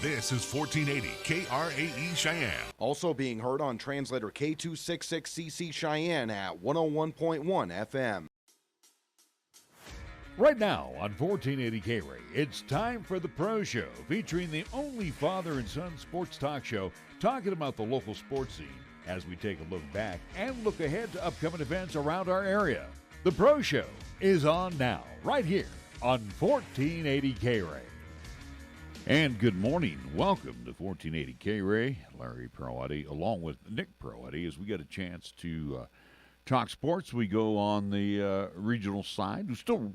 This is 1480 KRAE Cheyenne. Also being heard on translator K266CC Cheyenne at 101.1 FM. Right now on 1480 KRAE, it's time for the Pro Show, featuring the only father and son sports talk show talking about the local sports scene as we take a look back and look ahead to upcoming events around our area. The Pro Show is on now, right here on 1480 KRAE. And good morning. Welcome to 1480 KRAE. Larry Proietti, along with Nick Proietti, as we get a chance to talk sports. We go on the regional side. We're still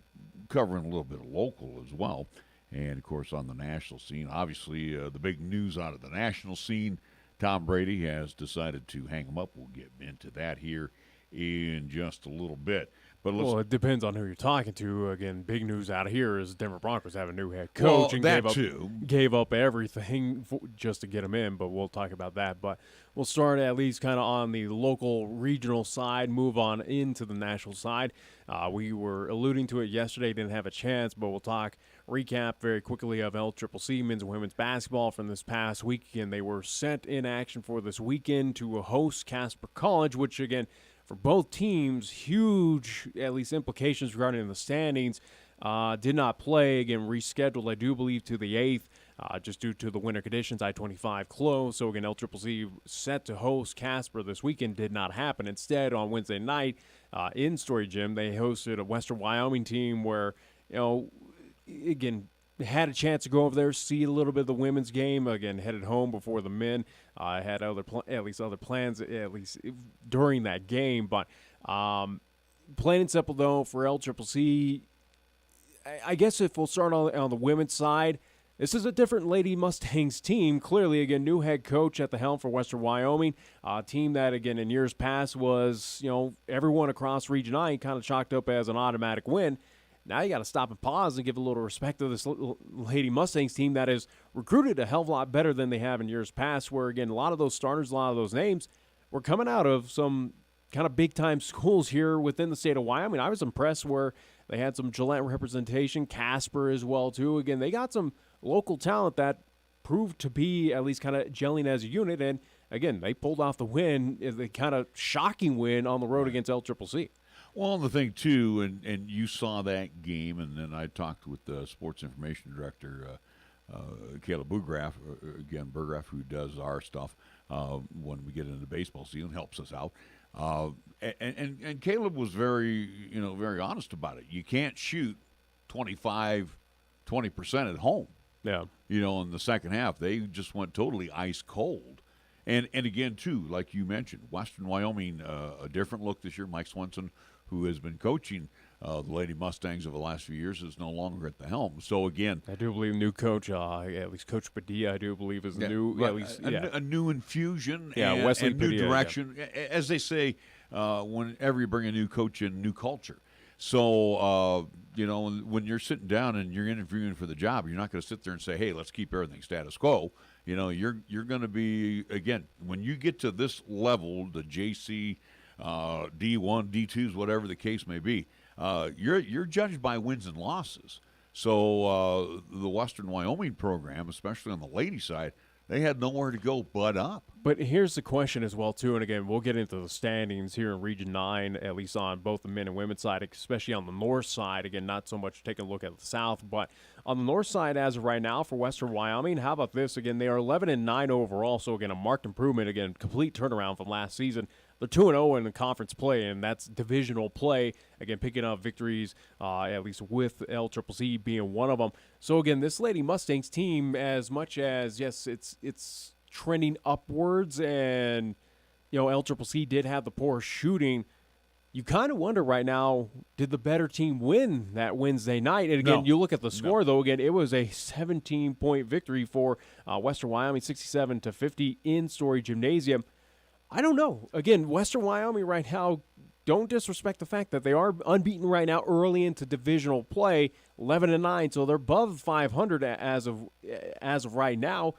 covering a little bit of local as well. And, of course, on the national scene. Obviously, the big news out of the national scene, Tom Brady has decided to hang him up. We'll get into that here in just a little bit. But well, it depends on who you're talking to. Again, big news out of here is Denver Broncos have a new head coach and gave up everything just to get him in, but we'll talk about that. But we'll start at least kind of on the local regional side, move on into the national side. We were alluding to it yesterday, didn't have a chance, but we'll recap very quickly of LCCC men's and women's basketball from this past weekend. They were sent in action for this weekend to host Casper College, which, again, for both teams, huge, at least implications regarding the standings. Did not play, again, rescheduled, I do believe, to the 8th, just due to the winter conditions. I-25 closed. So, again, LCCC set to host Casper this weekend. Did not happen. Instead, on Wednesday night in Story Gym, they hosted a Western Wyoming team where, again, had a chance to go over there, see a little bit of the women's game. Again, headed home before the men. Had other plans, at least during that game. But plain and simple, though, for LCCC, I guess if we'll start on the women's side, this is a different Lady Mustangs team. Clearly, again, new head coach at the helm for Western Wyoming. A team that, again, in years past was, everyone across Region I kind of chalked up as an automatic win. Now you got to stop and pause and give a little respect to this Lady Mustangs team that has recruited a hell of a lot better than they have in years past, where, again, a lot of those starters, a lot of those names were coming out of some kind of big-time schools here within the state of Wyoming. I was impressed where they had some Gillette representation, Casper as well, too. Again, they got some local talent that proved to be at least kind of gelling as a unit, and, again, they pulled off the win, the kind of shocking win on the road against LCCC. Well, the thing, too, and you saw that game, and then I talked with the sports information director, Caleb Burgraff, who does our stuff when we get into the baseball season, helps us out. And Caleb was very honest about it. You can't shoot 20% at home. Yeah. In the second half, they just went totally ice cold. And again, too, like you mentioned, Western Wyoming, a different look this year. Mike Swenson, who has been coaching the Lady Mustangs over the last few years, is no longer at the helm. So, again, I do believe new coach, at least Coach Padilla, I do believe is new. Right, at least, a new infusion Wesley and Padilla, new direction. Yeah. As they say, whenever you bring a new coach in, new culture. So, when you're sitting down and you're interviewing for the job, you're not going to sit there and say, hey, let's keep everything status quo. You're going to be, again, when you get to this level, the JC, D1, D2s, whatever the case may be, you're judged by wins and losses. So the Western Wyoming program, especially on the lady side, they had nowhere to go but up. But here's the question as well, too, and again, we'll get into the standings here in Region 9, at least on both the men and women's side, especially on the north side. Again, not so much taking a look at the south, but on the north side as of right now for Western Wyoming, how about this? Again, they are 11-9 overall, so again, a marked improvement, again, complete turnaround from last season. They're 2-0 in the conference play, and that's divisional play. Again, picking up victories, at least with LCCC being one of them. So, again, this Lady Mustangs team, as much as, yes, it's trending upwards, and, LCCC did have the poor shooting, you kind of wonder right now, did the better team win that Wednesday night? And, again, you look at the score, though, again, it was a 17-point victory for Western Wyoming, 67-50 in Story Gymnasium. I don't know. Again, Western Wyoming right now, don't disrespect the fact that they are unbeaten right now early into divisional play, 11-9, so they're above 500 as of right now.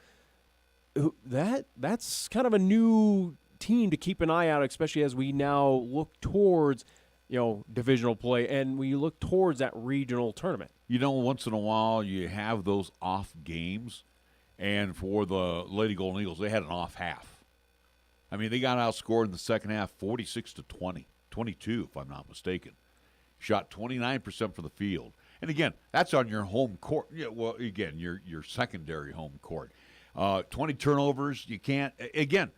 That's kind of a new team to keep an eye out, especially as we now look towards, divisional play, and we look towards that regional tournament. Once in a while you have those off games, And for the Lady Golden Eagles, they had an off half. I mean, they got outscored in the second half 46-20, 22 if I'm not mistaken. Shot 29% from the field. And again, that's on your home court. Yeah, well, again, your secondary home court. 20 turnovers, you can't. Again,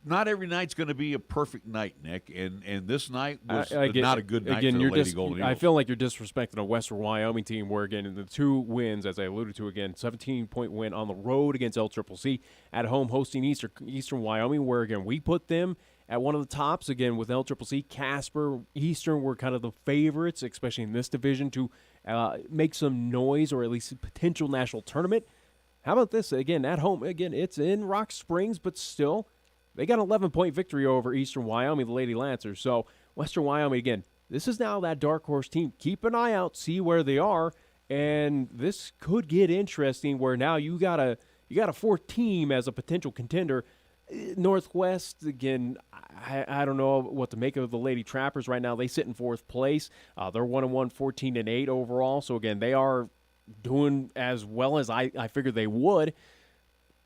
not every night's going to be a perfect night, Nick. And this night was not a good night for the Lady Golden Eagles. I feel like you're disrespecting a Western Wyoming team where, again, in the 2 wins, as I alluded to, again, 17-point win on the road against LCCC, at home hosting Eastern Wyoming, where, again, we put them at one of the tops. Again, with LCCC, Casper, Eastern were kind of the favorites, especially in this division, to make some noise or at least a potential national tournament. How about this? Again, at home, again, it's in Rock Springs, but still, they got an 11-point victory over Eastern Wyoming, the Lady Lancers. So Western Wyoming, again, this is now that dark horse team. Keep an eye out, see where they are, and this could get interesting where now you got a 4th team as a potential contender. Northwest, again, I don't know what to make of the Lady Trappers right now. They sit in 4th place. They're 1-1, 14-8 overall. So, again, they are doing as well as I figured they would.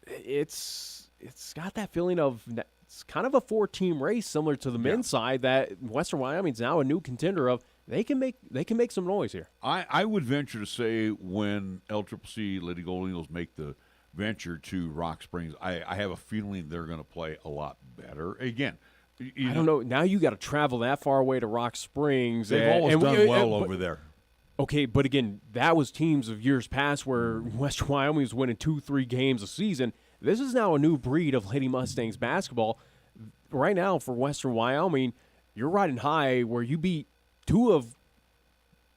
It's got that feeling of it's kind of a 4-team race similar to the men's side that Western Wyoming's now a new contender of. They can make some noise here. I would venture to say when LCCC Lady Golden Eagles make the venture to Rock Springs, I have a feeling they're going to play a lot better. Again, I don't know. Now you got to travel that far away to Rock Springs. They've always done well over there. Okay, but again, that was teams of years past where Western Wyoming was winning 2-3 games a season. This is now a new breed of Lady Mustangs basketball. Right now, for Western Wyoming, you're riding high where you beat 2 of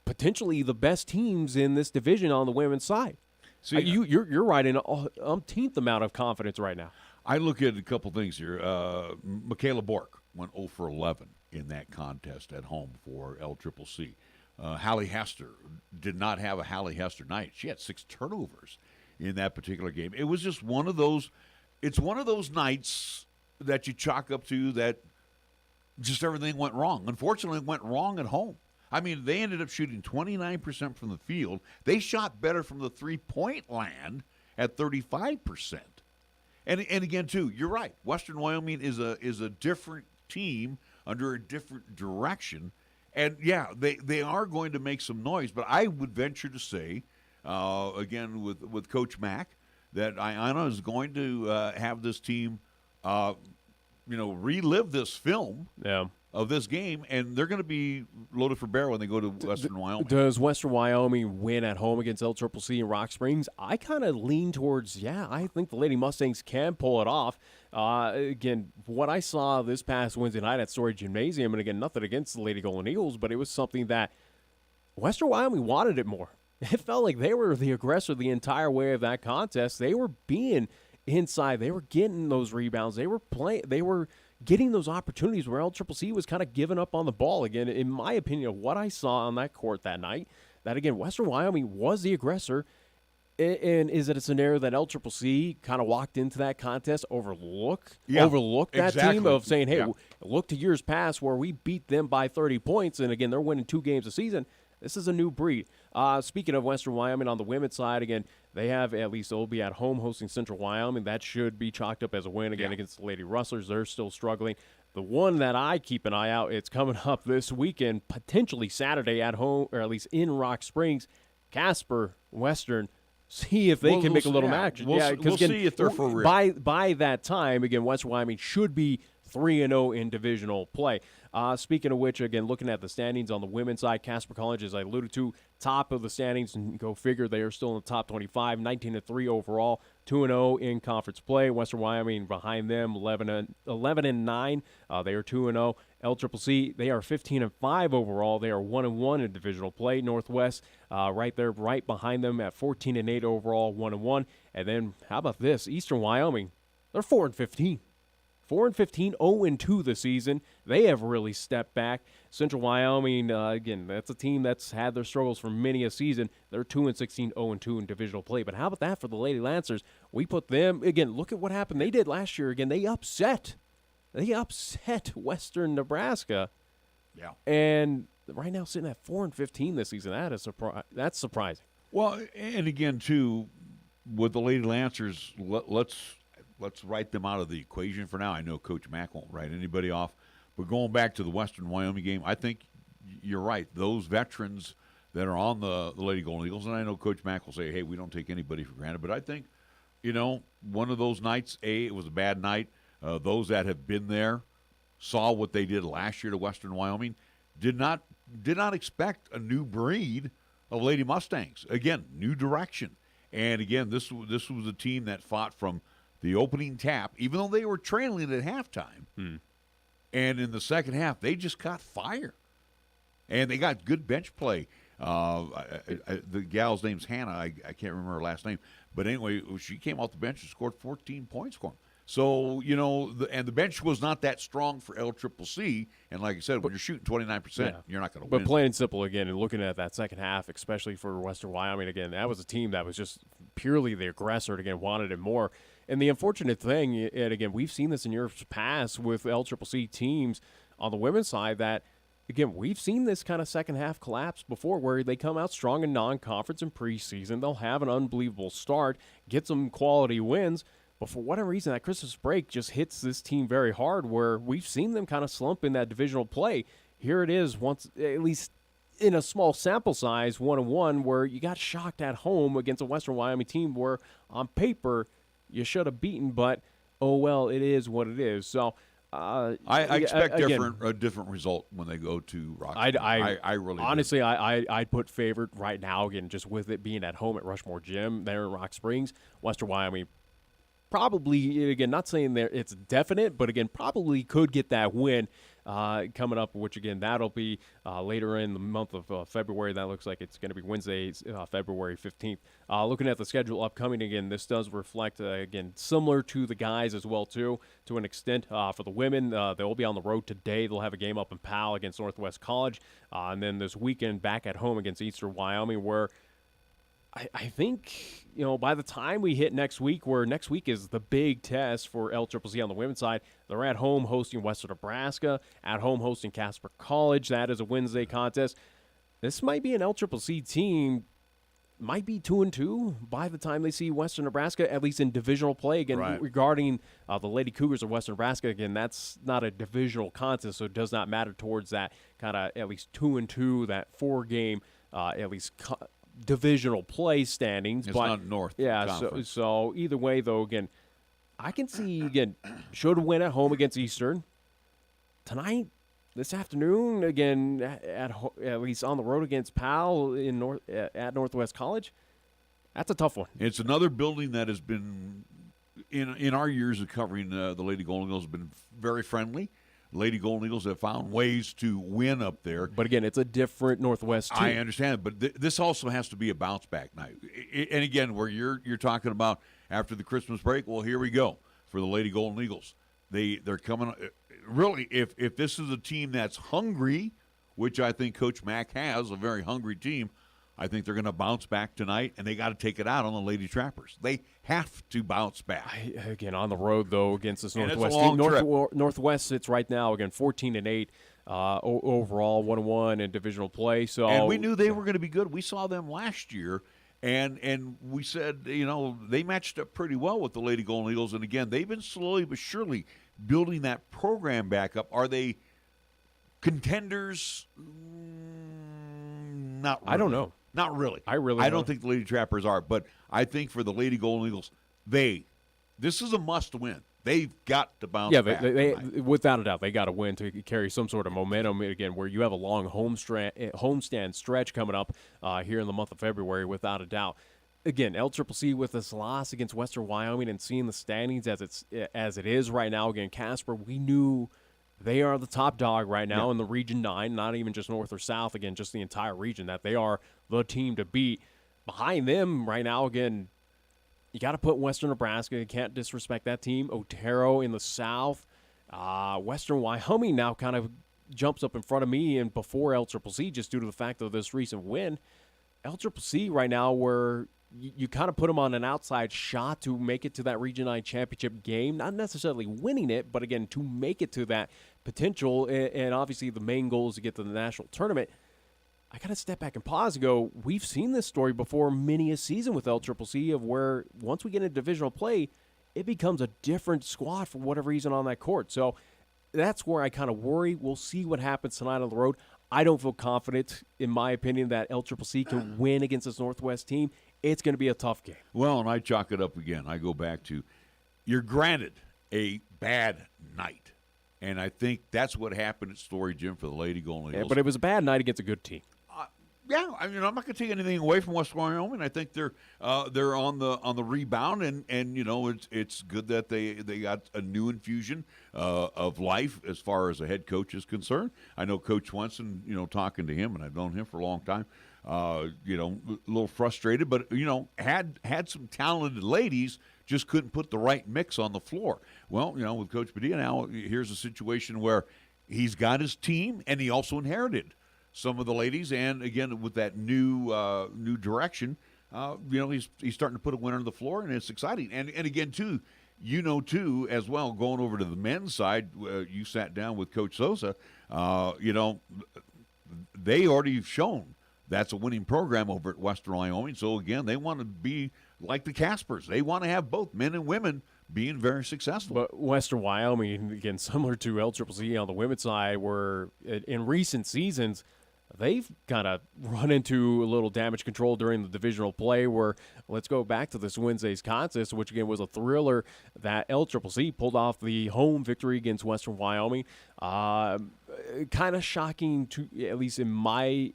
potentially the best teams in this division on the women's side. See, you're riding an umpteenth amount of confidence right now. I look at a couple things here. Michaela Bork went 0 for 11 in that contest at home for LCCC. Hallie Hester did not have a Hallie Hester night. She had 6 turnovers in that particular game. It was just one of those. It's one of those nights that you chalk up to that just everything went wrong. Unfortunately, it went wrong at home. I mean, they ended up shooting 29% from the field. They shot better from the three-point land at 35%. And again, too, you're right. Western Wyoming is a different team under a different direction. And, yeah, they are going to make some noise. But I would venture to say, again, with Coach Mack, that Ayanna is going to have this team, relive this film of this game, and they're going to be loaded for bear when they go to Western Wyoming. Does Western Wyoming win at home against LCCC in Rock Springs? I kind of lean towards, I think the Lady Mustangs can pull it off. Again, what I saw this past Wednesday night at Story Gymnasium, and again, nothing against the Lady Golden Eagles, but it was something that Western Wyoming wanted it more. It felt like they were the aggressor the entire way of that contest. They were being inside. They were getting those rebounds. They were playing. They were getting those opportunities where LCCC was kind of giving up on the ball. Again, in my opinion, of what I saw on that court that night, that, again, Western Wyoming was the aggressor. And is it a scenario that LCCC kind of walked into that contest, overlooked that team of saying, hey, look to years past where we beat them by 30 points, and, again, they're winning 2 games a season. This is a new breed. Speaking of Western Wyoming, on the women's side, again, they have at least they'll be at home hosting Central Wyoming. That should be chalked up as a win again against the Lady Rustlers. They're still struggling. The one that I keep an eye out, it's coming up this weekend, potentially Saturday at home, or at least in Rock Springs. Casper Western. See if they can make a little match. We'll see if they're for real. By that time, again, Western Wyoming should be 3-0 in divisional play. Speaking of which, again, looking at the standings on the women's side, Casper College, as I alluded to, top of the standings, and go figure, they are still in the top 25, 19-3 overall, 2-0 in conference play. Western Wyoming behind them, 11-9. They are 2-0. LCCC, they are 15-5 overall. They are 1-1 in divisional play. Northwest, right there, right behind them at 14-8 overall, 1-1. And then, how about this? Eastern Wyoming, they're 4-15. 4-15, 0-2 this season. They have really stepped back. Central Wyoming, again, that's a team that's had their struggles for many a season. They're 2-16, 0-2 in divisional play. But how about that for the Lady Lancers? We put them, again, look at what happened. They did last year. Again, they upset Western Nebraska. Yeah. And right now sitting at 4-15 this season. That's surprising. Well, and again, too, with the Lady Lancers, let's write them out of the equation for now. I know Coach Mack won't write anybody off, but going back to the Western Wyoming game, I think you're right. Those veterans that are on the Lady Golden Eagles, and I know Coach Mack will say, hey, we don't take anybody for granted, but I think, one of those nights, it was a bad night. Those that have been there saw what they did last year to Western Wyoming, did not expect a new breed of Lady Mustangs. Again, new direction. And again, this was a team that fought from the opening tap, even though they were trailing at halftime. And in the second half, they just caught fire. And they got good bench play. The gal's name's Hannah. I can't remember her last name. But anyway, she came off the bench and scored 14 points for them. So, and the bench was not that strong for LCCC. And like I said, when you're shooting 29%, you're not going to win. But plain and simple, again, and looking at that second half, especially for Western Wyoming, again, that was a team that was just purely the aggressor, and again, wanted it more. And the unfortunate thing, and again, we've seen this in years past with LCCC teams on the women's side that, again, we've seen this kind of second half collapse before where they come out strong in non-conference and preseason. They'll have an unbelievable start, get some quality wins, but for whatever reason, that Christmas break just hits this team very hard where we've seen them kind of slump in that divisional play. Here it is, once at least in a small sample size, 1-1, where you got shocked at home against a Western Wyoming team where on paper you should have beaten, but oh well, it is what it is. So I expect a different result when they go to Rock Springs. I really honestly, I'd put favorite right now, again, just with it being at home at Rushmore Gym there in Rock Springs. Western Wyoming probably, again, not saying there it's definite, but again, probably could get that win coming up, which again, that'll be later in the month of February. That looks like it's going to be Wednesday, February 15th. Looking at the schedule upcoming, again, this does reflect, again, similar to the guys as well, too, to an extent. For the women, they'll be on the road today. They'll have a game up in Powell against Northwest College. And then this weekend back at home against Eastern Wyoming, where I think, by the time we hit next week, where next week is the big test for LCCC on the women's side, they're at home hosting Western Nebraska, at home hosting Casper College. That is a Wednesday contest. This might be an LCCC team, might be 2-2 by the time they see Western Nebraska, at least in divisional play. Again, regarding the Lady Cougars of Western Nebraska, again, that's not a divisional contest, so it does not matter towards that kind of at least 2-2, that 4-game, at least divisional play standings. It's but not North. Yeah, so either way, though, again, I can see, again, should win at home against Eastern. Tonight, this afternoon, again, at least on the road against Powell at Northwest College. That's a tough one. It's another building that has been, in our years of covering the Lady Golden Eagles, have been very friendly. Lady Golden Eagles have found ways to win up there. But again, it's a different Northwest team. I understand, but this also has to be a bounce-back night. And again, where you're talking about after the Christmas break, well, here we go for the Lady Golden Eagles. They're coming. Really, if this is a team that's hungry, which I think Coach Mack has, a very hungry team, I think they're going to bounce back tonight, and they got to take it out on the Lady Trappers. They have to bounce back. Again, on the road, though, against this Northwest team. Northwest sits right now, again, 14-8 overall, 1-1 in divisional play. So, and we knew they were going to be good. We saw them last year, and we said, they matched up pretty well with the Lady Golden Eagles. And, again, they've been slowly but surely building that program back up. Are they contenders? Not really. I don't know. Not really. I don't think the Lady Trappers are, but I think for the Lady Golden Eagles, this is a must-win. They've got to bounce back. They without a doubt, they got to win to carry some sort of momentum. Again, where you have a long homestand stretch coming up here in the month of February, without a doubt. Again, LCCC with this loss against Western Wyoming and seeing the standings as it is right now. Again, Casper, we knew they are the top dog right now in the Region 9, not even just North or South, again, just the entire region, that they are the team to beat. Behind them right now, again, you got to put Western Nebraska. You can't disrespect that team. Otero in the South. Western Wyoming now kind of jumps up in front of me and before LCCC just due to the fact of this recent win. LCCC right now where you kind of put them on an outside shot to make it to that Region 9 championship game. Not necessarily winning it, but again, to make it to that potential. And obviously the main goal is to get to the national tournament. I got to step back and pause and go, we've seen this story before many a season with LCCC of where once we get into divisional play, it becomes a different squad for whatever reason on that court. So that's where I kind of worry. We'll see what happens tonight on the road. I don't feel confident, in my opinion, that LCCC can win against this Northwest team. It's going to be a tough game. Well, and I chalk it up again. I go back to you're granted a bad night. And I think that's what happened at Story Gym for the Lady Golden Eagles. Yeah, but it was a bad night against a good team. Yeah, I mean, I'm not going to take anything away from West Wyoming. I think they're on the rebound, and it's good that they got a new infusion of life as far as the head coach is concerned. I know Coach Swenson, talking to him, and I've known him for a long time. A little frustrated, but had some talented ladies, just couldn't put the right mix on the floor. Well, with Coach Padilla now, here's a situation where he's got his team, and he also inherited some of the ladies, and again with that new direction, he's starting to put a winner on the floor, and it's exciting. And again too, as well, going over to the men's side, you sat down with Coach Sosa. They already shown that's a winning program over at Western Wyoming. So again, they want to be like the Caspers. They want to have both men and women being very successful. But Western Wyoming, again, similar to LCCC on the women's side, were in recent seasons, they've kind of run into a little damage control during the divisional play where, let's go back to this Wednesday's contest, which again was a thriller that LCCC pulled off the home victory against Western Wyoming. Kind of shocking, to at least in my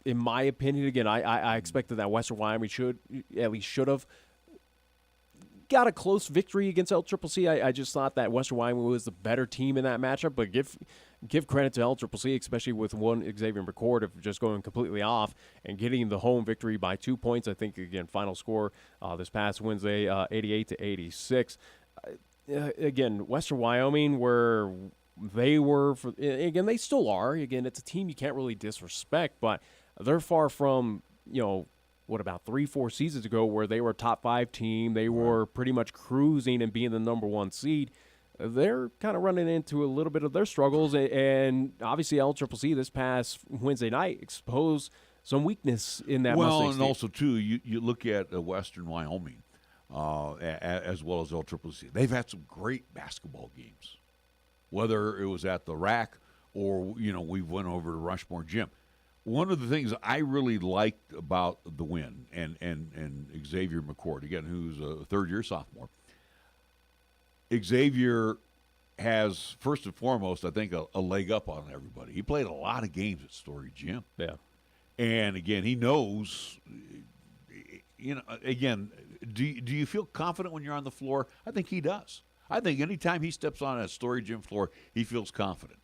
opinion. Again, I expected that Western Wyoming should have got a close victory against LCCC. I just thought that Western Wyoming was the better team in that matchup, but give credit to LCCC, especially with one Xavier McCord of just going completely off and getting the home victory by 2 points. I think, again, final score this past Wednesday, 88-86. Again, Western Wyoming, where they were, again, they still are. Again, it's a team you can't really disrespect, but they're far from, about 3-4 seasons ago where they were a top 5 team. They were pretty much cruising and being the number 1 seed. They're kind of running into a little bit of their struggles, and obviously LCCC this past Wednesday night exposed some weakness in that Mustang Well, and state. also, too, you look at Western Wyoming as well as LCCC. They've had some great basketball games, whether it was at the RAC or, we went over to Rushmore Gym. One of the things I really liked about the win, and Xavier McCord, again, who's a third-year sophomore, Xavier has, first and foremost, I think, a leg up on everybody. He played a lot of games at Story Gym. Yeah. And, again, he knows, again, do you feel confident when you're on the floor? I think he does. I think anytime he steps on a Story Gym floor, he feels confident.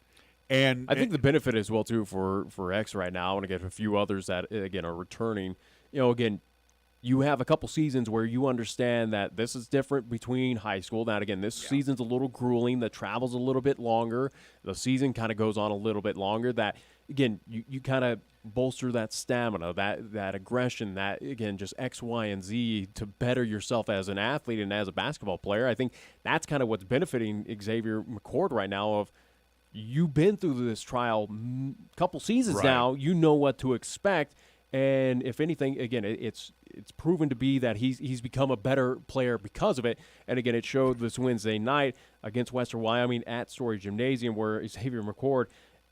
And I think the benefit as well, too, for X right now, and again, a few others that, again, are returning, again, you have a couple seasons where you understand that this is different between high school. Now, again, this season's a little grueling. The travel's a little bit longer. The season kind of goes on a little bit longer. That, again, you kind of bolster that stamina, that aggression, that, again, just X, Y, and Z to better yourself as an athlete and as a basketball player. I think that's kind of what's benefiting Xavier McCord right now of, you've been through this trial couple seasons now. You know what to expect. And if anything, again, it's proven to be that he's become a better player because of it. And again, it showed this Wednesday night against Western Wyoming at Story Gymnasium, where Xavier McCord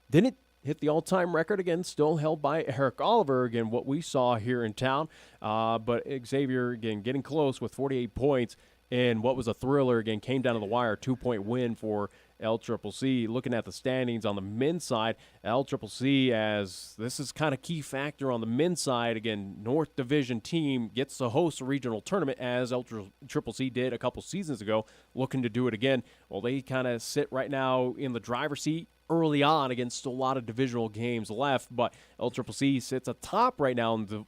didn't hit the all-time record, again, still held by Eric Oliver, again, what we saw here in town. But Xavier, again, getting close with 48 points in what was a thriller, again, came down to the wire, 2-point win for LCCC. Looking at the standings on the men's side, LCCC, as this is kind of key factor on the men's side, again, North Division team gets to host a regional tournament as LCCC did a couple seasons ago, looking to do it again. Well, they kind of sit right now in the driver's seat early on against a lot of divisional games left, but LCCC sits atop right now in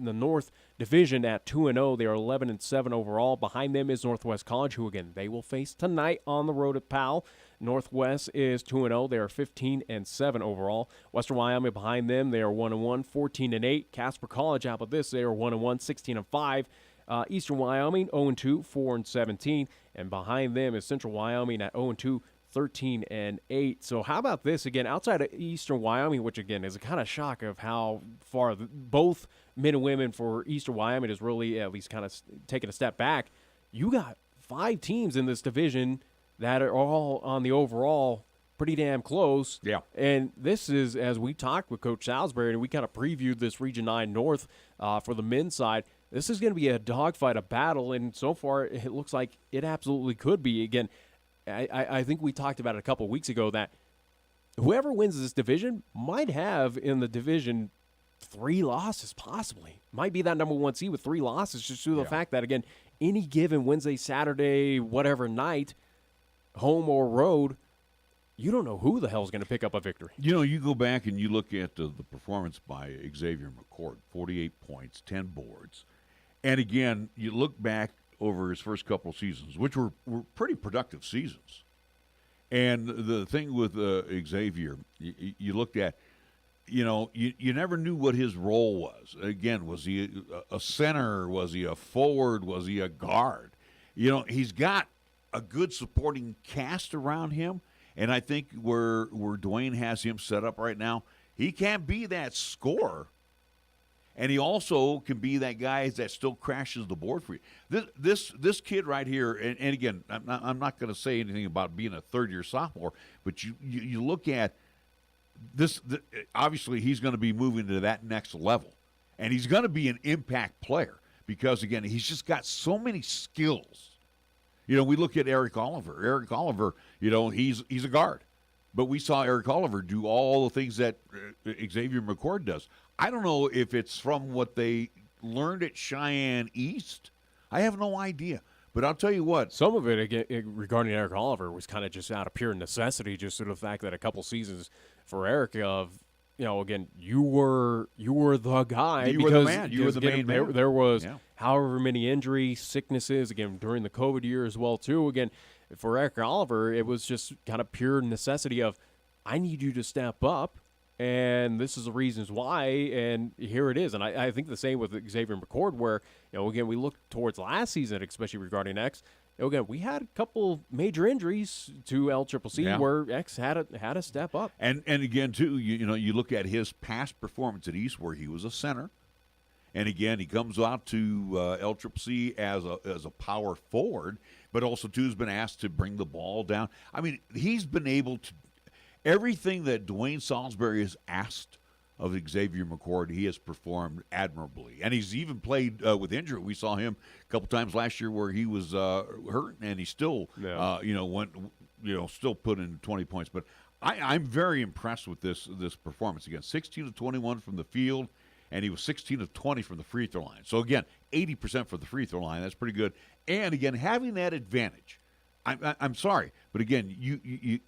the North Division at 2-0. They are 11-7 overall. Behind them is Northwest College, who, again, they will face tonight on the road at Powell. Northwest is 2-0. They are 15-7 overall. Western Wyoming behind them, they are 1-1, 14-8. Casper College, how about this? They are 1-1, 16-5. Eastern Wyoming 0-2, 4-17, and behind them is Central Wyoming at 0-2, 13-8. So how about this again? Outside of Eastern Wyoming, which again is a kind of shock of how far both men and women for Eastern Wyoming is really at least kind of taking a step back. You got 5 teams in this division that are all on the overall pretty damn close. Yeah. And this is, as we talked with Coach Salisbury, and we kind of previewed this Region 9 North for the men's side, this is going to be a dogfight, a battle, and so far it looks like it absolutely could be. Again, I think we talked about it a couple of weeks ago that whoever wins this division might have in the division 3 losses, possibly. Might be that number 1 seed with 3 losses, just due to the fact that, again, any given Wednesday, Saturday, whatever night, home or road, you don't know who the hell is going to pick up a victory. You go back and you look at the performance by Xavier McCord, 48 points, 10 boards. And again, you look back over his first couple of seasons, which were pretty productive seasons. And the thing with Xavier, you looked at, you never knew what his role was. Again, was he a center? Was he a forward? Was he a guard? He's got a good supporting cast around him. And I think where Dwayne has him set up right now, he can't be that scorer. And he also can be that guy that still crashes the board for you. This kid right here, and again, I'm not going to say anything about being a third-year sophomore, but you look at this. Obviously, he's going to be moving to that next level, and he's going to be an impact player because, again, he's just got so many skills. We look at Eric Oliver. Eric Oliver, he's a guard. But we saw Eric Oliver do all the things that Xavier McCord does. I don't know if it's from what they learned at Cheyenne East. I have no idea. But I'll tell you what. Some of it, again, regarding Eric Oliver, was kind of just out of pure necessity, just sort of the fact that a couple seasons for Eric again, you were the guy. You were the man. You were the main man. There was however many injuries, sicknesses, again, during the COVID year as well, too. Again, for Eric Oliver, it was just kind of pure necessity of, I need you to step up, and this is the reasons why, and here it is. And I think the same with Xavier McCord, where, again, we look towards last season, especially regarding X. Again, we had a couple major injuries to LCCC where X had to step up. And again, too, you look at his past performance at East where he was a center. And again, he comes out to LCCC as a power forward, but also, too, has been asked to bring the ball down. I mean, he's been able to – everything that Dwayne Salisbury has asked of Xavier McCord, he has performed admirably. And he's even played with injury. We saw him a couple times last year where he was hurt, and he still, still put in 20 points. But I'm very impressed with this performance. Again, 16 of 21 from the field, and he was 16 of 20 from the free throw line. So, again, 80% for the free throw line. That's pretty good. And, again, having that advantage. I'm sorry, but, again, you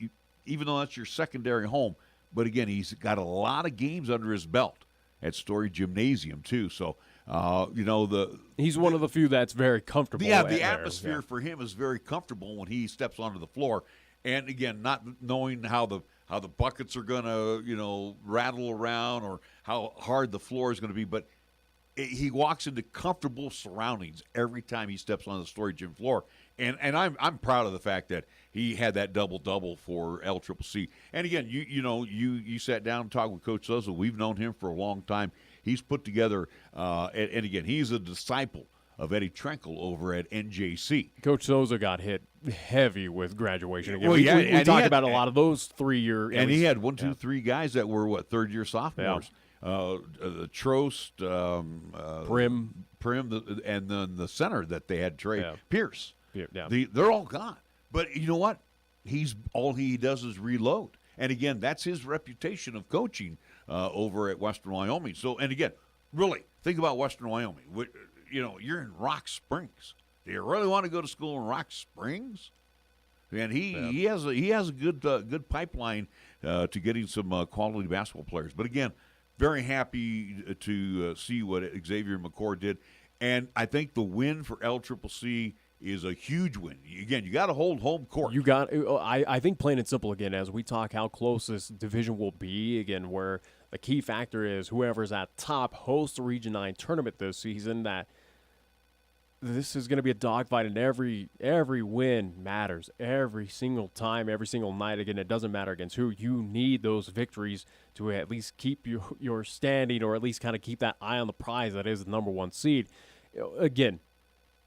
even though that's your secondary home, but, again, he's got a lot of games under his belt at Story Gymnasium, too. So, he's one of the few that's very comfortable. Yeah, the atmosphere for him is very comfortable when he steps onto the floor. And, again, not knowing how the buckets are going to, rattle around or how hard the floor is going to be. But he walks into comfortable surroundings every time he steps on the Story Gym floor. And I'm proud of the fact that he had that double-double for LCCC. And, again, you sat down and talked with Coach Sosa. We've known him for a long time. He's put together and, again, he's a disciple of Eddie Trenkel over at NJC. Coach Sosa got hit heavy with graduation. Again, well, we talked about a lot of those 3-year. And he had 1, 2, 3 guys that were, third-year sophomores. Yeah. Trost, Prim, and then the center that they had, Trey Pierce. Yeah. They're all gone. But you know what? All he does is reload. And, again, that's his reputation of coaching over at Western Wyoming. So, and, again, really, think about Western Wyoming. You're in Rock Springs. Do you really want to go to school in Rock Springs? And he has a good pipeline to getting some quality basketball players. But, again, very happy to see what Xavier McCord did. And I think the win for LCCC is a huge win. Again, you got to hold home court. I think plain and simple, again, as we talk how close this division will be, again, where the key factor is whoever's at top hosts the Region 9 tournament this season, that this is going to be a dogfight, and every win matters. Every single time, every single night. Again, it doesn't matter against who. You need those victories to at least keep your standing, or at least kind of keep that eye on the prize that is the number 1 seed. Again,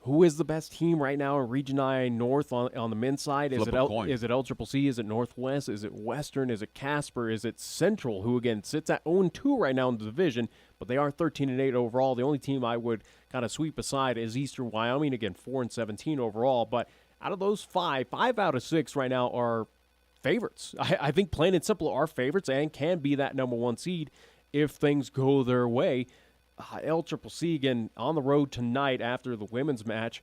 who is the best team right now in Region I North on the men's side? Is it LCCC? Is it Northwest? Is it Western? Is it Casper? Is it Central, who, again, sits at 0-2 right now in the division, but they are 13-8 overall. The only team I would kind of sweep aside is Eastern Wyoming, again, 4-17 overall. But out of those 5 out of 6 right now are favorites. I think plain and simple are favorites and can be that number 1 seed if things go their way. LCCC, again, on the road tonight after the women's match.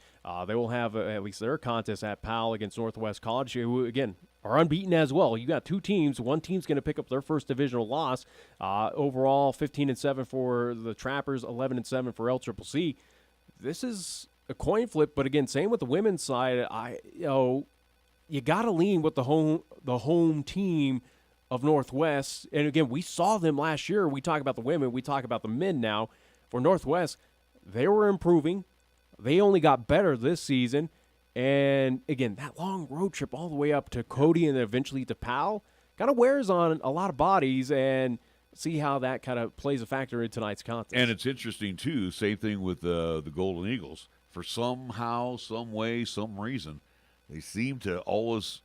They will have at least their contest at Powell against Northwest College, who, again, are unbeaten as well. You got 2 teams. One team's going to pick up their first divisional loss. Overall, 15-7 for the Trappers, 11-7 for LCCC. This is a coin flip, but again, same with the women's side. You got to lean with the home team of Northwest. And again, we saw them last year. We talk about the women. We talk about the men now. For Northwest, they were improving. They only got better this season. And, again, that long road trip all the way up to Cody and then eventually to Powell kind of wears on a lot of bodies, and see how that kind of plays a factor in tonight's contest. And it's interesting, too, same thing with the Golden Eagles. For somehow, some way, some reason, they seem to always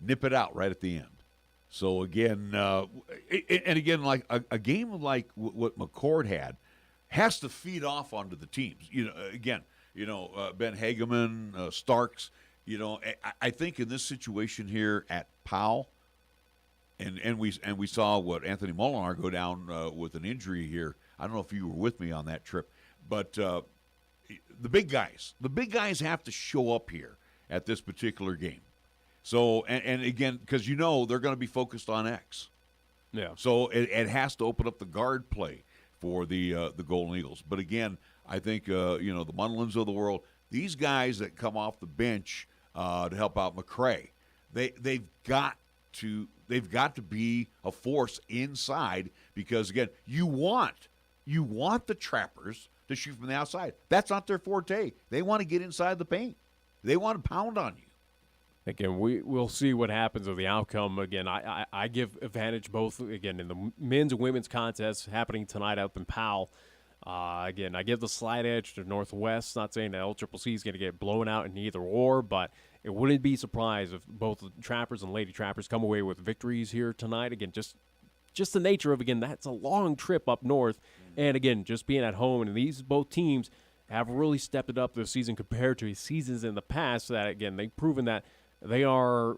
nip it out right at the end. So, again, like a game like what McCord had has to feed off onto the teams. Ben Hageman, Starks, I think in this situation here at Powell, and we saw what Anthony Molinar go down with an injury here. I don't know if you were with me on that trip, but the big guys have to show up here at this particular game. So, and again, because they're going to be focused on X. Yeah. So it has to open up the guard play for the Golden Eagles. But again, I think the Munlins of the world, these guys that come off the bench to help out McCray, they've got to be a force inside, because again, you want the Trappers to shoot from the outside. That's not their forte. They want to get inside the paint. They want to pound on you. Again, we'll see what happens with the outcome. Again, I give advantage both, again, in the men's and women's contests happening tonight up in Powell. Again, I give the slight edge to Northwest. Not saying that LCCC is going to get blown out in either or, but it wouldn't be surprised if both the Trappers and Lady Trappers come away with victories here tonight. Again, just the nature of, again, that's a long trip up north. And, again, just being at home. And these both teams have really stepped it up this season compared to seasons in the past. That, again, they've proven that they are,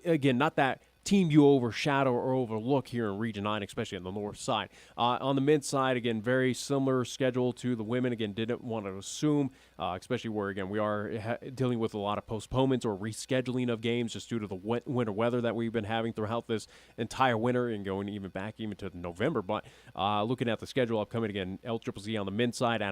again, not that team you overshadow or overlook here in Region 9, especially on the north side. On the men's side, again, very similar schedule to the women. Again, didn't want to assume, especially where, again, we are dealing with a lot of postponements or rescheduling of games just due to the winter weather that we've been having throughout this entire winter and going even back to November. But looking at the schedule upcoming, again, LCCC on the men's side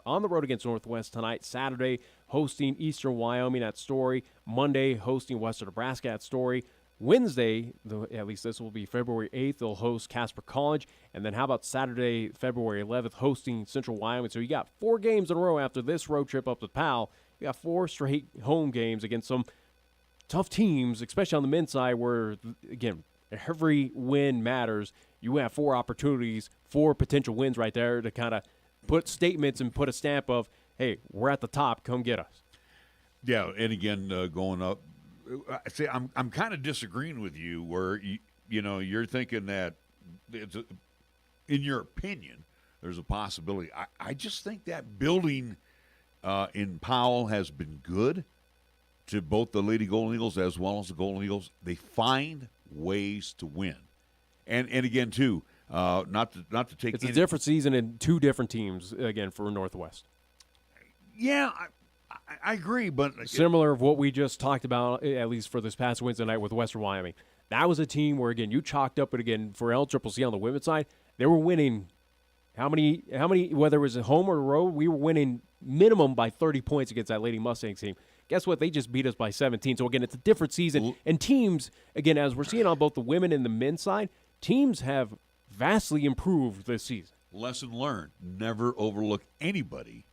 on the road against Northwest tonight. Saturday, hosting Eastern Wyoming at Story. Monday, hosting Western Nebraska at Story. Wednesday, at least this will be February 8th, they'll host Casper College. And then how about Saturday, February 11th, hosting Central Wyoming. So you got 4 games in a row after this road trip up to Powell. You got 4 straight home games against some tough teams, especially on the men's side where, again, every win matters. You have 4 opportunities, 4 potential wins right there to kind of put statements and put a stamp of, hey, we're at the top, come get us. Yeah, and again, going up. See, I'm kind of disagreeing with you where you're thinking that in your opinion there's a possibility. I just think that building in Powell has been good to both the Lady Golden Eagles as well as the Golden Eagles. They find ways to win, and again too, not to take. It's a different season and 2 different teams again for Northwest. Yeah. I agree, but similar of what we just talked about, at least for this past Wednesday night with Western Wyoming. That was a team where, again, you chalked up it again for LCCC on the women's side. They were winning how many? Whether it was at home or road, we were winning minimum by 30 points against that Lady Mustangs team. Guess what? They just beat us by 17. So again, it's a different season. And teams, again, as we're seeing on both the women and the men's side, teams have vastly improved this season. Lesson learned: never overlook anybody